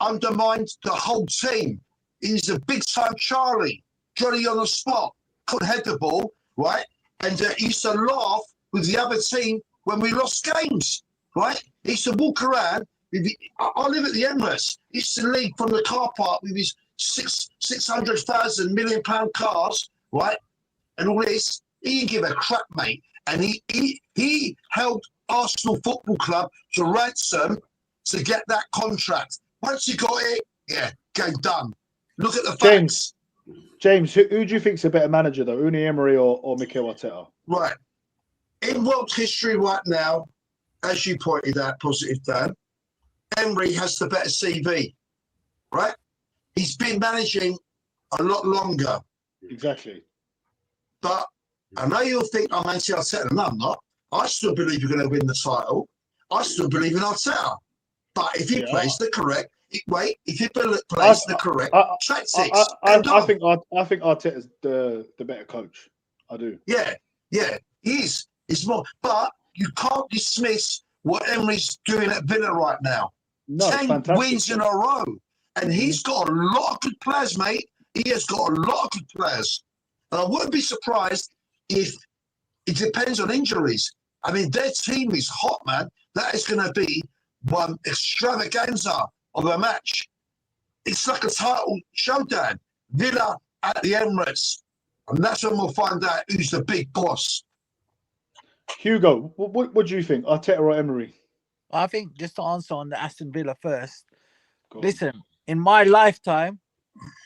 undermined the whole team. He's a big time Charlie, Johnny on the spot, couldn't head the ball, right? And he used to laugh with the other team when we lost games, right? He used to walk around. I live at the Emirates. He used to leave from the car park with his 600,000 £1 million cars, right? And all this. He didn't give a crap, mate. And he held Arsenal Football Club to ransom to get that contract. Once he got it, yeah, game done. Look at the facts. James, who do you think's a better manager though, Unai Emery or Mikel Arteta? Right. In world history right now, as you pointed out, positive Dan, Emery has the better CV, right? He's been managing a lot longer. Exactly. But I know you'll think I'm anti-Arteta, and I'm not. I still believe you're going to win the title. I still believe in Arteta. But if he plays the correct, if he plays the correct tactics, I think Arteta's the better coach. I do. Yeah, he's more. But you can't dismiss what Emery's doing at Villa right now. No, 10 wins in a row, and he's got a lot of good players, mate. He has got a lot of good players, and I wouldn't be surprised if it depends on injuries. I mean, their team is hot, man. That is going to be one extravaganza of a match. It's like a title showdown. Villa at the Emirates. And that's when we'll find out who's the big boss. Hugo, what do you think? Arteta or Emery? I think just to answer on the Aston Villa first. Listen, in my lifetime,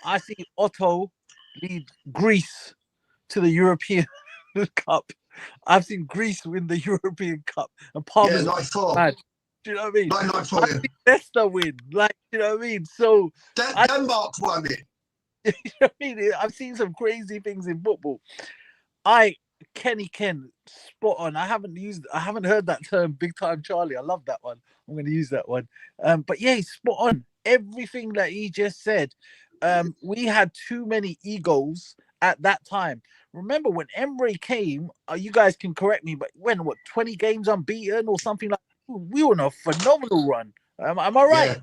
I see Otto lead Greece to the European Cup. I've seen Greece win the European Cup. And Palmer's 94. mad. Do you know what I mean? 94, I've seen Leicester win. Like, you know what I mean? So Denmark won it. You know what I mean? I've seen some crazy things in football. Kenny Ken, spot on. I haven't heard that term, big time Charlie. I love that one. I'm going to use that one. But yeah, he's spot on. Everything that he just said. We had too many egos at that time. Remember when Emery came, you guys can correct me, but 20 games unbeaten or something like that? We were on a phenomenal run. Am I right?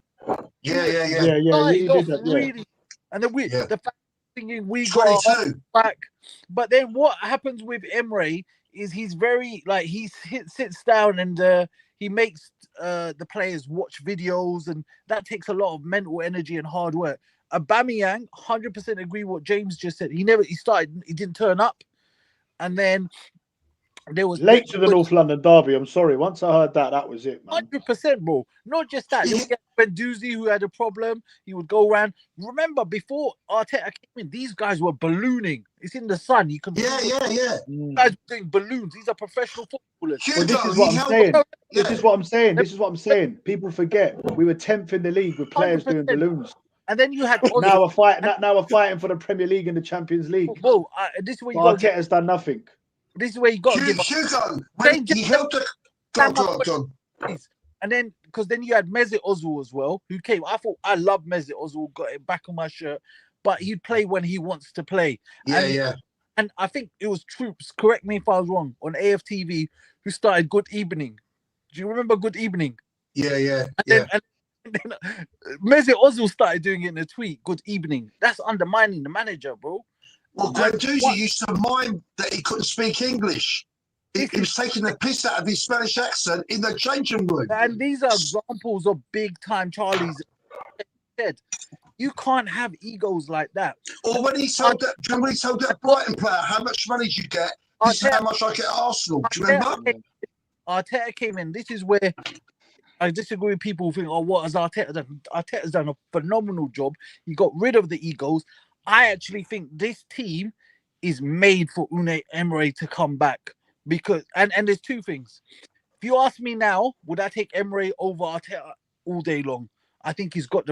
Yeah. You did that, really. And then the fact thinking we 22. got back. But then what happens with Emery is he's very he sits down and he makes the players watch videos, and that takes a lot of mental energy and hard work. Aubameyang, 100% agree what James just said. He didn't turn up, and then there was late to the North London derby. I'm sorry. Once I heard that was it, man. 100%, bro. Not just that. Then we had Benduzi, who had a problem. He would go around. Remember, before Arteta came in, these guys were ballooning. It's in the sun. You can. Yeah. Guys doing balloons. These are professional footballers. Well, this is what I'm saying. This is what I'm saying. This is what I'm saying. People forget we were 10th in the league with players 100%. Doing balloons. And then you had now we're fighting for the Premier League and the Champions League. Whoa, this is where Arteta's done nothing. This is where you got to give Hugo, when he held the John. And then because then you had Mesut Ozil as well, who came. I love Mesut Ozil, got it back on my shirt, but he'd play when he wants to play. And I think it was Troops, correct me if I was wrong, on AFTV, who started Good Evening. Do you remember Good Evening? Yeah. And then Mesut Ozil started doing it in a tweet, Good Evening. That's undermining the manager, bro. Well, Guendouzi used to mind that he couldn't speak English. He was taking the piss out of his Spanish accent in the changing room. And these are examples of big-time Charlie's said. You can't have egos like that. Or when he told that Brighton player, how much money did you get? This is how much I get at Arsenal. Do you remember? Arteta came in. This is where I disagree with people who think, what has Arteta done? Arteta's done a phenomenal job. He got rid of the egos. I actually think this team is made for Unai Emery to come back because, and there's two things. If you ask me now, would I take Emery over Arteta all day long? I think he's got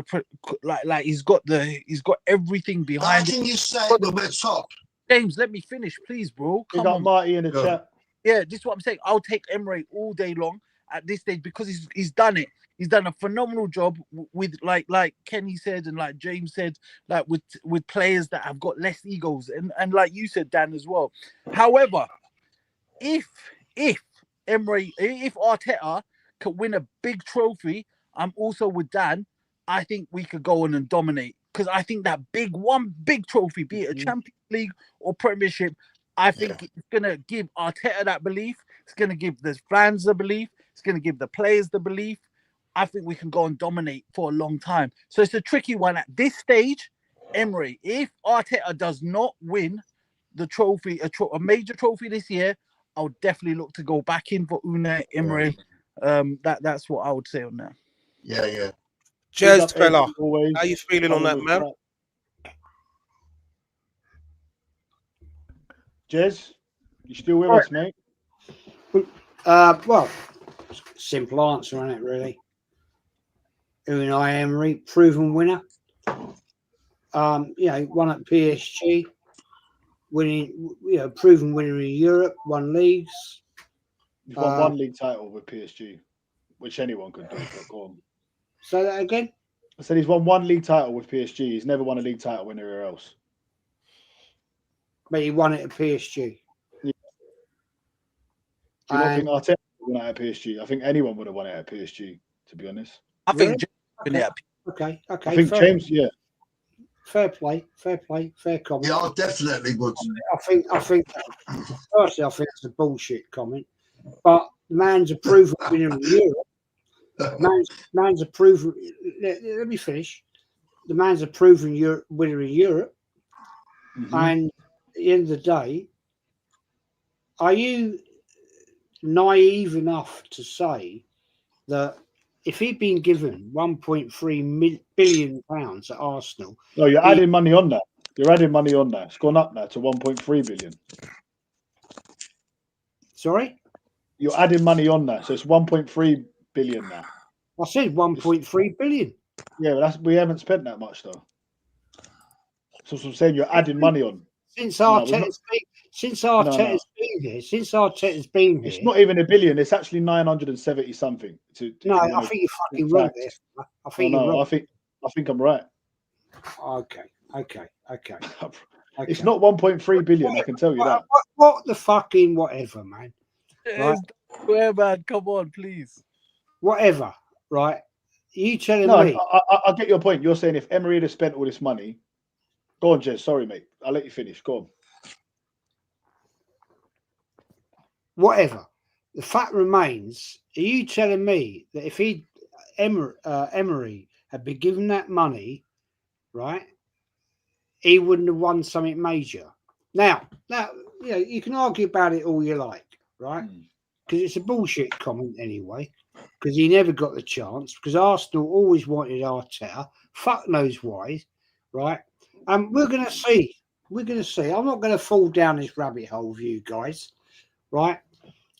he's got everything behind. How can you say when we're top? James, let me finish, please, bro. Come on, Marty in the chat. Yeah, this is what I'm saying. I'll take Emery all day long at this stage because he's done it. He's done a phenomenal job with like Kenny said and like James said, like with players that have got less egos and like you said, Dan, as well. However, if Emery, if Arteta could win a big trophy, I'm also with Dan. I think we could go on and dominate because I think that one big trophy, be it a Champions League or Premiership, I think it's gonna give Arteta that belief. It's gonna give the fans the belief. It's gonna give the players the belief. I think we can go and dominate for a long time. So it's a tricky one at this stage. Emery, if Arteta does not win the trophy, a major trophy this year, I'll definitely look to go back in for Unai Emery. That's what I would say on that. Yeah. Jez, fella, how you feeling on that, man? Jez, you still with us, mate? Well, simple answer on it, really. Unai Emery, proven winner. Won at PSG, winning, proven winner in Europe, won leagues. He's won one league title with PSG, which anyone could do. But go on. Say that again. I said he's won one league title with PSG. He's never won a league title anywhere else. But he won it at PSG. Yeah. Do you not think Arteta would win it at PSG? I think anyone would have won it at PSG, to be honest. I think Okay. I think James, fair play, fair comment. Yeah, I definitely would. I think personally, I think it's a bullshit comment. But the man's a proven winner in Europe. Man's a proven. Let me finish. The man's a proven winner in Europe, and at the end of the day, are you naive enough to say that if he'd been given 1.3 billion pounds at Arsenal, no, you're adding money on that. It's gone up now to 1.3 billion. Sorry, you're adding money on that, so it's 1.3 billion now. I said 1.3 billion. Yeah, but we haven't spent that much though. So I'm saying you're adding money on. Since Arteta's been here, it's not even a billion. It's actually 970 something. I think you're fucking wrong there. I think you're wrong. I think I'm right. Okay. It's not 1.3 billion. I can tell you that. What the fucking whatever, man. Right? Swear, man. Come on, please. Whatever, right? You telling me? I get your point. You're saying if Emery had spent all this money. Go on, Jez. Sorry, mate. I'll let you finish. Go on. Whatever. The fact remains, are you telling me that if Emery had been given that money, right, he wouldn't have won something major? Now, you can argue about it all you like, right? Because it's a bullshit comment anyway, because he never got the chance, because Arsenal always wanted Arteta. Fuck knows why, right? We're going to see. I'm not going to fall down this rabbit hole with you guys, right?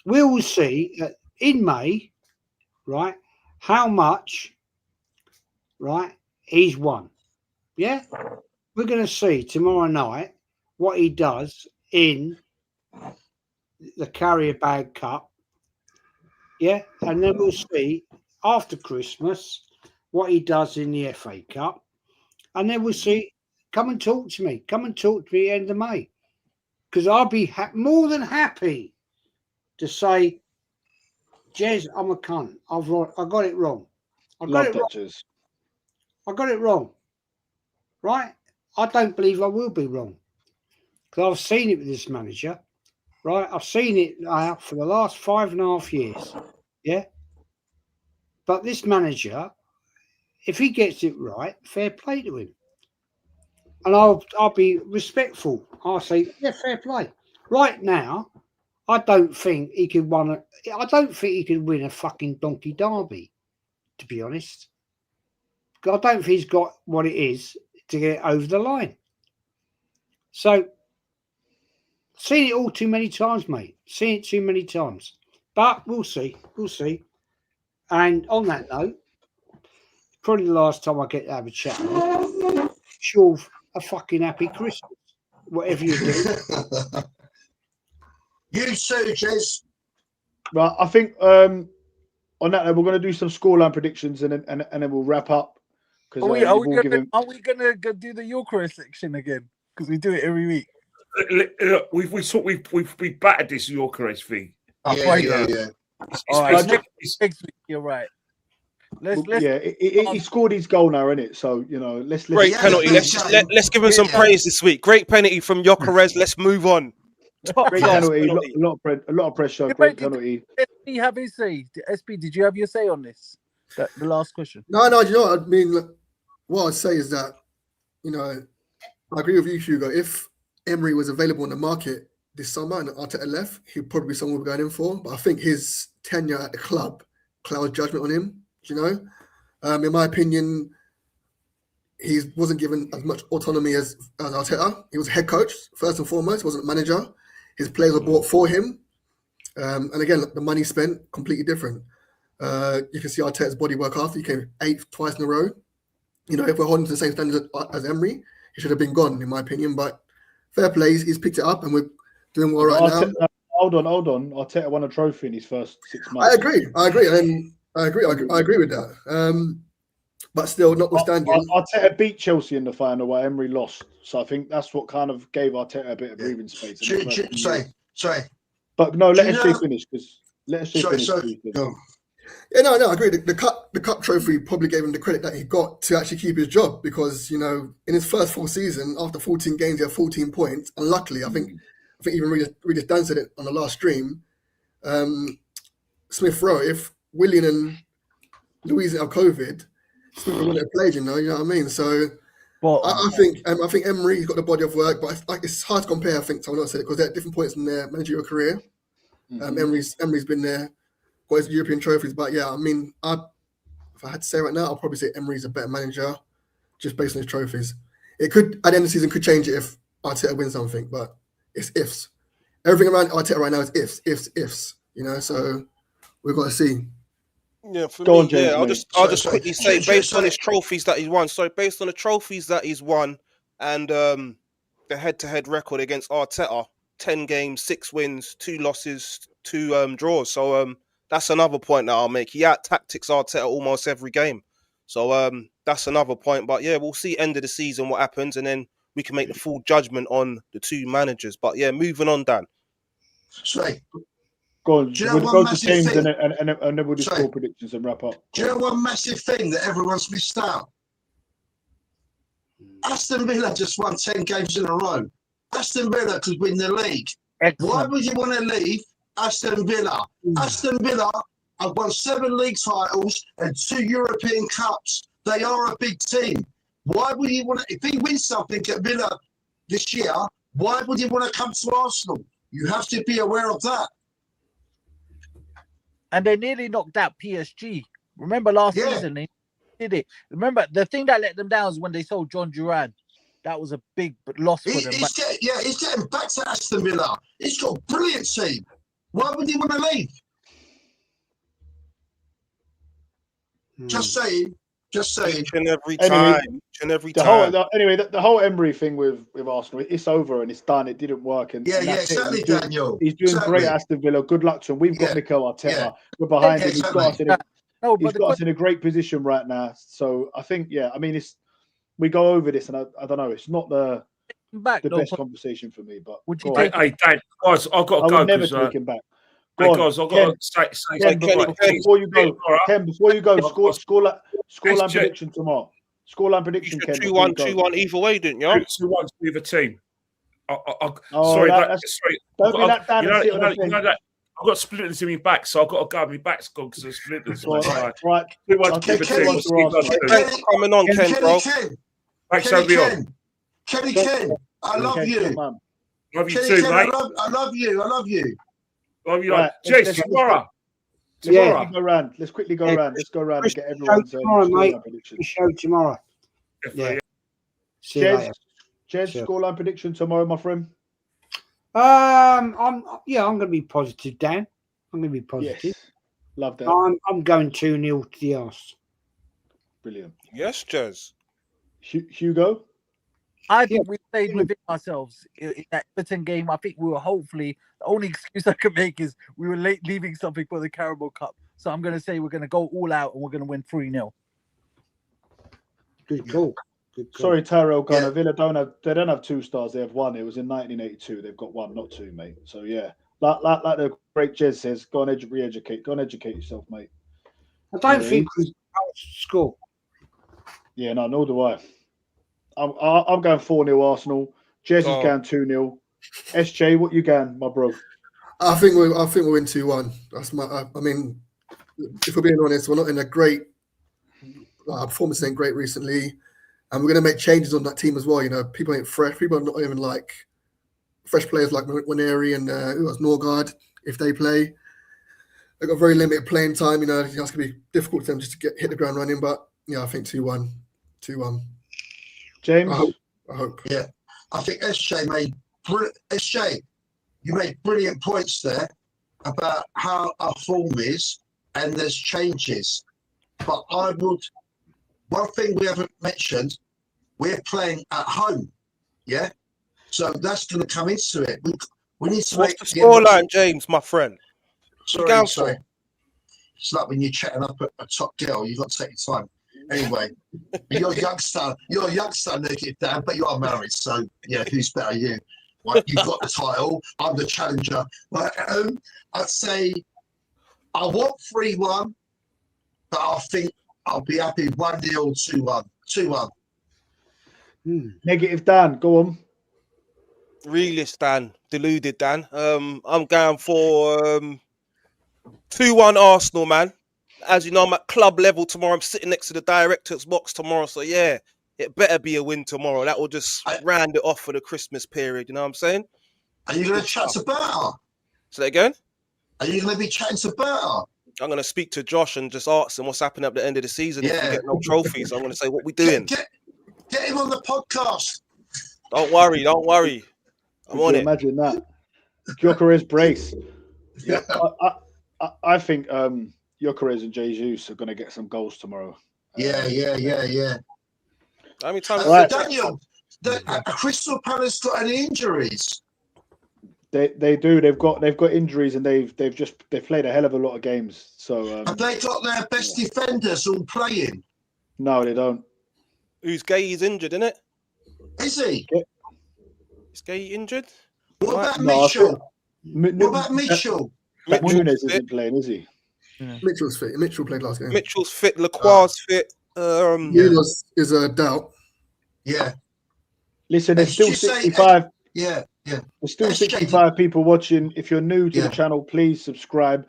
We will see in May, right, how much, right, he's won. Yeah? We're going to see tomorrow night what he does in the Carabao Cup. Yeah? And then we'll see after Christmas what he does in the FA Cup. And then we'll see. Come and talk to me. Come and talk to me at the end of May. Because I'll be more than happy to say, Jez, I'm a cunt. I got it wrong. I got it wrong. Right? I don't believe I will be wrong. Because I've seen it with this manager. Right? I've seen it now for the last 5.5 years. Yeah? But this manager, if he gets it right, fair play to him. And I'll be respectful. I'll say, yeah, fair play. Right now, I don't think he could win a fucking donkey derby, to be honest. I don't think he's got what it is to get over the line. So, seen it all too many times, mate. Seen it too many times. But we'll see. And on that note, probably the last time I get to have a chat. Sure, a fucking happy Christmas, whatever you do. You too, Jez. Right, I think on that, we're going to do some scoreline predictions and then we'll wrap up. Because are we gonna go do the Yorker section again? Because we do it every week. We've battered this Yorker thing. Yeah. All right, next week, you're right. He scored his goal now, innit? So let's great penalty. Let's give him some praise this week. Great penalty from Gyökeres. Let's move on. Great penalty. A lot of pressure. Great penalty. SB have his say. SB, did you have your say on this? The last question. No. You know what I mean? What I'd say is that, I agree with you, Hugo. If Emery was available on the market this summer and Arteta left, he'd probably be someone we're going in for. But I think his tenure at the club clouds judgment on him. In my opinion, he wasn't given as much autonomy as Arteta. He was head coach, first and foremost. He wasn't a manager. His players were bought for him. And again, the money spent, completely different. You can see Arteta's body work after. He came 8th twice in a row. If we're holding to the same standards as Emery, he should have been gone, in my opinion. But fair play, he's picked it up and we're doing well right now. Hold on. Arteta won a trophy in his first 6 months. I agree. And I agree with that. But still, notwithstanding, Arteta beat Chelsea in the final where Emery lost. So I think that's what kind of gave Arteta a bit of breathing space. Sorry. But no, let us finish. Yeah, no, I agree. The cup trophy probably gave him the credit that he got to actually keep his job because, in his first full season, after 14 games, he had 14 points. And luckily, I think even Regis Dan said it on the last stream, Smith Rowe, if Willian and Louise have COVID, Smith wouldn't have played, you know what I mean? So I think Emery's got the body of work, but it's hard to compare, I think someone else said it, because they're at different points in their managerial career. Emery's been there, got his European trophies, but yeah, I mean, if I had to say right now, I'll probably say Emery's a better manager just based on his trophies. It could, at the end of the season, could change it if Arteta wins something, but it's ifs. Everything around Arteta right now is ifs, so we've got to see. Yeah, for me, James, I'll just quickly say, based on his trophies that he's won, based on the trophies that he's won and the head-to-head record against Arteta, 10 games, 6 wins, 2 losses, 2 draws. So that's another point that I'll make. He out-tactics Arteta almost every game. So that's another point. But yeah, we'll see end of the season what happens, and then we can make the full judgment on the 2 managers. But yeah, moving on, Dan. Sorry. Go on. We'll go to James and then we'll do score predictions and wrap up. Do you know one massive thing that everyone's missed out? Aston Villa just won 10 games in a row. Aston Villa could win the league. Excellent. Why would you want to leave Aston Villa? Aston Villa have won 7 league titles and 2 European Cups. They are a big team. Why would you want to, if he wins something at Villa this year, why would you want to come to Arsenal? You have to be aware of that. And they nearly knocked out PSG. Remember last season they did it. Remember the thing that let them down is when they sold John Duran. That was a big loss for them. He's getting back to Aston Villa. He's got a brilliant team. Why would he want to leave? Just saying. Each and every time. The whole Emery thing with Arsenal, it's over and it's done. It didn't work. And exactly, Daniel. He's doing great at Aston Villa. Good luck to him. We've got Mikel Arteta. We're behind him. He's got us in a great position right now. So I think, we go over this, and I don't know. It's not the best conversation for me. But would you take? Hey, Dan, guys, I've got to go. I would never take him back. Hey, guys, I've got to say before you go, Ken, scoreline prediction tomorrow. Scoreline prediction, Ken. 2-1 either way, didn't you? 2-1 to either team. Sorry. Don't be that down. You know that I've got splinters in my back, so I've got to go. My back's gone because of splinters. Right. Thanks for coming on, Ken, bro. Thanks for having me on. Ken, I love you. Love you too, mate. I love you. Love you. Cheers, tomorrow. Let's quickly go around. Let's go around and get everyone's prediction. Show tomorrow. Jez, scoreline prediction tomorrow, my friend. I'm going to be positive, Dan. I'm going to be positive. Yes. Love that. I'm going 2-0 to the Arse. Brilliant. Yes, Jez. Hugo? I think we stayed within ourselves in that Everton game. I think we were hopefully, the only excuse I could make is we were leaving something for the Carabao Cup. So I'm going to say we're going to go all out and we're going to win 3-0. Good call. Good call. Sorry, Tyrell Gunner. Yeah. Villa don't have 2 stars. They have 1. It was in 1982. They've got 1, not 2, mate. So yeah, like the great Jez says, go and re-educate. Go and educate yourself, mate. I don't Yeah, think we score. Yeah, no, nor do I. I'm going 4-0 Arsenal. Jez is Oh. going 2-0. SJ, what you going, my bro? I think we'll win 2-1. That's my. I mean, if we're being honest, we're not in a great. Our performance ain't great recently, and we're going to make changes on that team as well. You know, people ain't fresh. People are not even like fresh players like Emery and who else, Norgard. If they play, they've got very limited playing time. You know, it's going to be difficult for them just to hit the ground running. But yeah, I think 2-1. 2-1. James? I hope. Yeah. I think SJ, you made brilliant points there about how our form is and there's changes. But one thing we haven't mentioned, we're playing at home. Yeah. So that's going to come into it. We need to What's make the scoreline, James, my friend? Sorry. It's like when you're chatting up a top girl, you've got to take your time. Anyway, you're a youngster, Nick, Dan, but you are married, so yeah, who's better, you? Right, you've got the title, I'm the challenger. But I'd say I want 3-1, but I think I'll be happy 1-0, 2-1. 2-1. Negative Dan, go on. Realist Dan, deluded Dan. I'm going for 2-1 Arsenal, man. As you know, I'm at club level tomorrow. I'm sitting next to the director's box tomorrow. So yeah, it better be a win tomorrow. That will just round it off for the Christmas period. You know what I'm saying? Are you going to chat to Berta? Say that again? Are you going to be chatting to Berta? I'm going to speak to Josh and just ask him what's happening at the end of the season if we Yeah. get no trophies. I'm going to say, what we doing? Get him on the podcast. Don't worry. I'm Could on you it. imagine that? Gyökeres brace. Yeah. I think Gyökeres and Jesus are going to get some goals tomorrow. Yeah. How many times? Right. Daniel, Crystal Palace got any injuries? They do. They've got injuries and they've played a hell of a lot of games. So Have they got their best defenders all playing? no, they don't. Who's Gay? He's injured, isn't it? Is he? Is Gay injured? What about No, I Mitchell? think- What about Mitchell? That Mitchell's Nunes fit. isn't playing, is he? Mitchell's fit. Mitchell played last game. Mitchell's fit. Lacroix's fit. Nunes is a doubt. Yeah. Listen, there's Did still you say- 65. Yeah. There's still SJ, 65 people watching. If you're new to Yeah. the channel, please subscribe.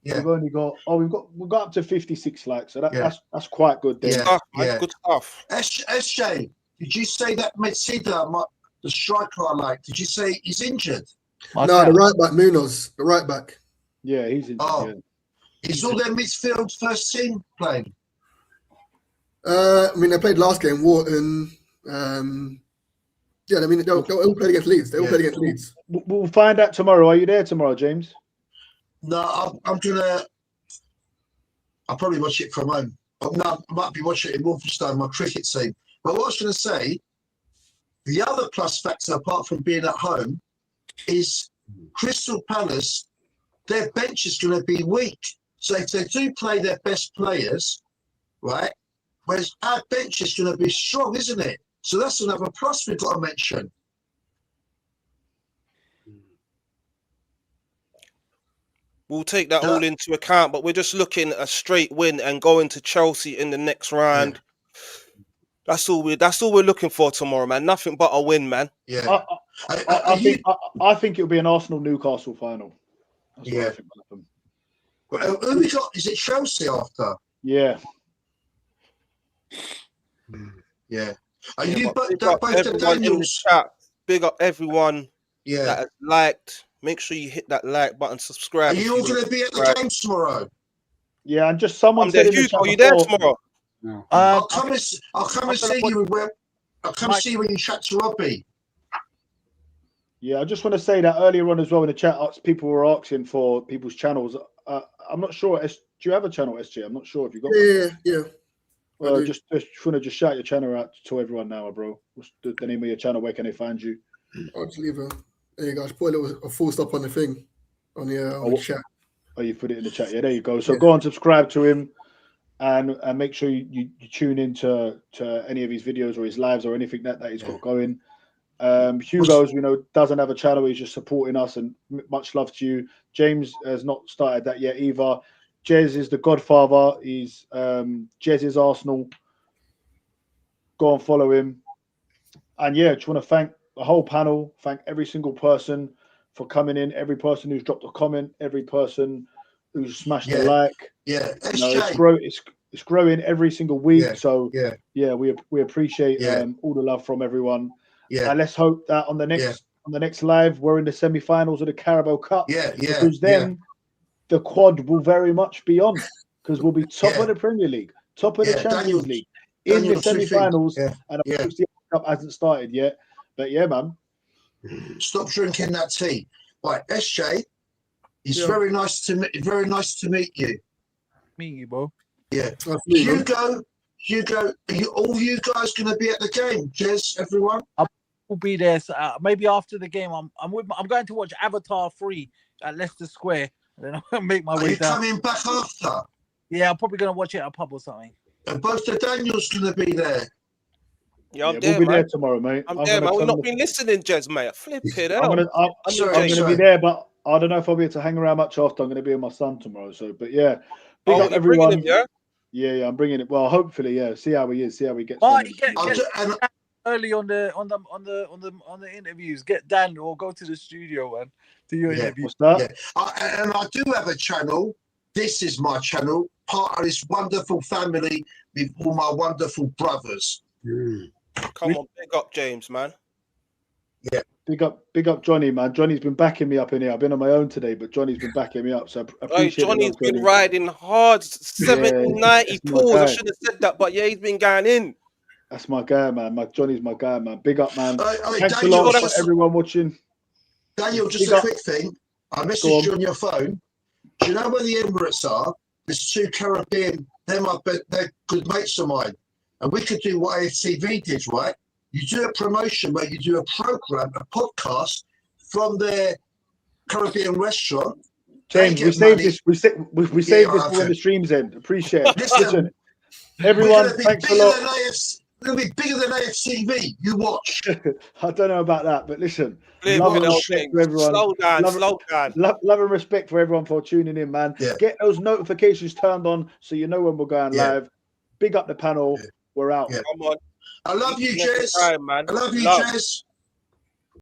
Yeah. We've only got we've got up to 56 likes, so Yeah. that's quite good. Then. Yeah. Stuff, man. Good stuff. SJ, did you say that Metsida, the striker I like, did you say he's injured? No, the right back, Munoz, the right back. Yeah, he's in. Oh. Yeah. Is all their midfield first team playing? I mean, they played last game. Wharton. Yeah, I mean, they all played against Leeds. They all played against Leeds. We'll find out tomorrow. Are you there tomorrow, James? No, I'll probably watch it from home. No, I might be watching it in Wolverstone, my cricket team. But what I was going to say, the other plus factor, apart from being at home, is Crystal Palace, their bench is going to be weak. So if they do play their best players, right, whereas our bench is going to be strong, isn't it? So that's another plus we've got to mention. We'll take that all into account, but we're just looking at a straight win and going to Chelsea in the next round. Yeah. That's all we're looking for tomorrow, man. Nothing but a win, man. Yeah. I think it'll be an Arsenal Newcastle final. That's what I think will happen. Well, who we got? Is it Chelsea after? Yeah. Yeah. Are you both Big up the everyone in the Daniels? chat. Big up everyone Yeah. that has liked. Make sure you hit that like button, subscribe. Are you all going to be at the games tomorrow? Yeah, and just someone I'm there. said in the Hugo, chat are you there before- tomorrow? No. I'll come and see you. I'll come see you when you chat to Robbie. Yeah, I just want to say that earlier on as well in the chat, people were asking for people's channels. I'm not sure. Do you have a channel, SG? I'm not sure if you got one. Yeah. Well, just want to just shout your channel out to everyone now, bro. What's the name of your channel? Where can they find you? I'll just leave there you go. Just put a full stop on the thing on the chat. Oh, you put it in the chat. Yeah, there you go. So go and subscribe to him, and make sure you tune into any of his videos or his lives or anything that he's got going. Hugo's, doesn't have a channel. He's just supporting us, and much love to you. James has not started that yet either. Jez is the Godfather. He's Jez is Arsenal. Go and follow him. And yeah, just want to thank the whole panel. Thank every single person for coming in. Every person who's dropped a comment. Every person who's smashed a like. Yeah, it's growing every single week. Yeah. So we appreciate all the love from everyone. Yeah. And let's hope that on the next live we're in the semi-finals of the Carabao Cup. Because then the quad will very much be on, because we'll be top of the Premier League, top of the Champions League, in the semi-finals, and of course the Cup hasn't started yet. But yeah, man. Stop drinking that tea. Right, SJ, it's very nice to meet you. Meet you, bro. Yeah. Hugo, are all you guys going to be at the game? Jez, everyone? Will be there. So, maybe after the game. I'm going to watch Avatar 3 at Leicester Square. And then I'll make my way you down. Coming back after? Yeah, I'm probably going to watch it at a pub or something. And both the Daniels going to be there. Yeah, I'm there, we'll be man. there tomorrow, mate. I'm there, man. We've not been listening, Jez, mate. Flip it out. I'm going to be there, but I don't know if I'll be able to hang around much after. I'm going to be with my son tomorrow. So, but yeah, big up everyone. Him, yeah? Yeah, I'm bringing it. Well, hopefully, yeah. See how he is. See how he gets. Early on the interviews. Get Dan or go to the studio and do your interview. What's that? Yeah. And I do have a channel. This is my channel, part of this wonderful family with all my wonderful brothers. Come on, big up James, man. Yeah. Big up Johnny, man. Johnny's been backing me up in here. I've been on my own today, but Johnny's been backing me up. So I appreciate Johnny's been riding hard, 70, 90 pulls. I should have said that, but yeah, he's been going in. That's my guy, man. Johnny's my guy, man. Big up, man. Thanks Daniel, a lot for everyone watching. Daniel, just a quick thing. I messaged you on your phone. Do you know where the Emirates are? There's 2 Caribbean. They're good mates of mine. And we could do what AFTV did, right? You do a promotion where you do a program, a podcast from their Caribbean restaurant. James, we saved this. We saved this for when the streams end. Appreciate it. Listen, everyone, thanks a lot. It'll be bigger than AFTV. You watch. I don't know about that, but listen, love and respect for everyone. Slow down. Love and respect for everyone for tuning in, man. Yeah. Get those notifications turned on so you know when we're going live. Big up the panel. We're out. Yeah. Come on. I love you, Jez. I love you, Jez.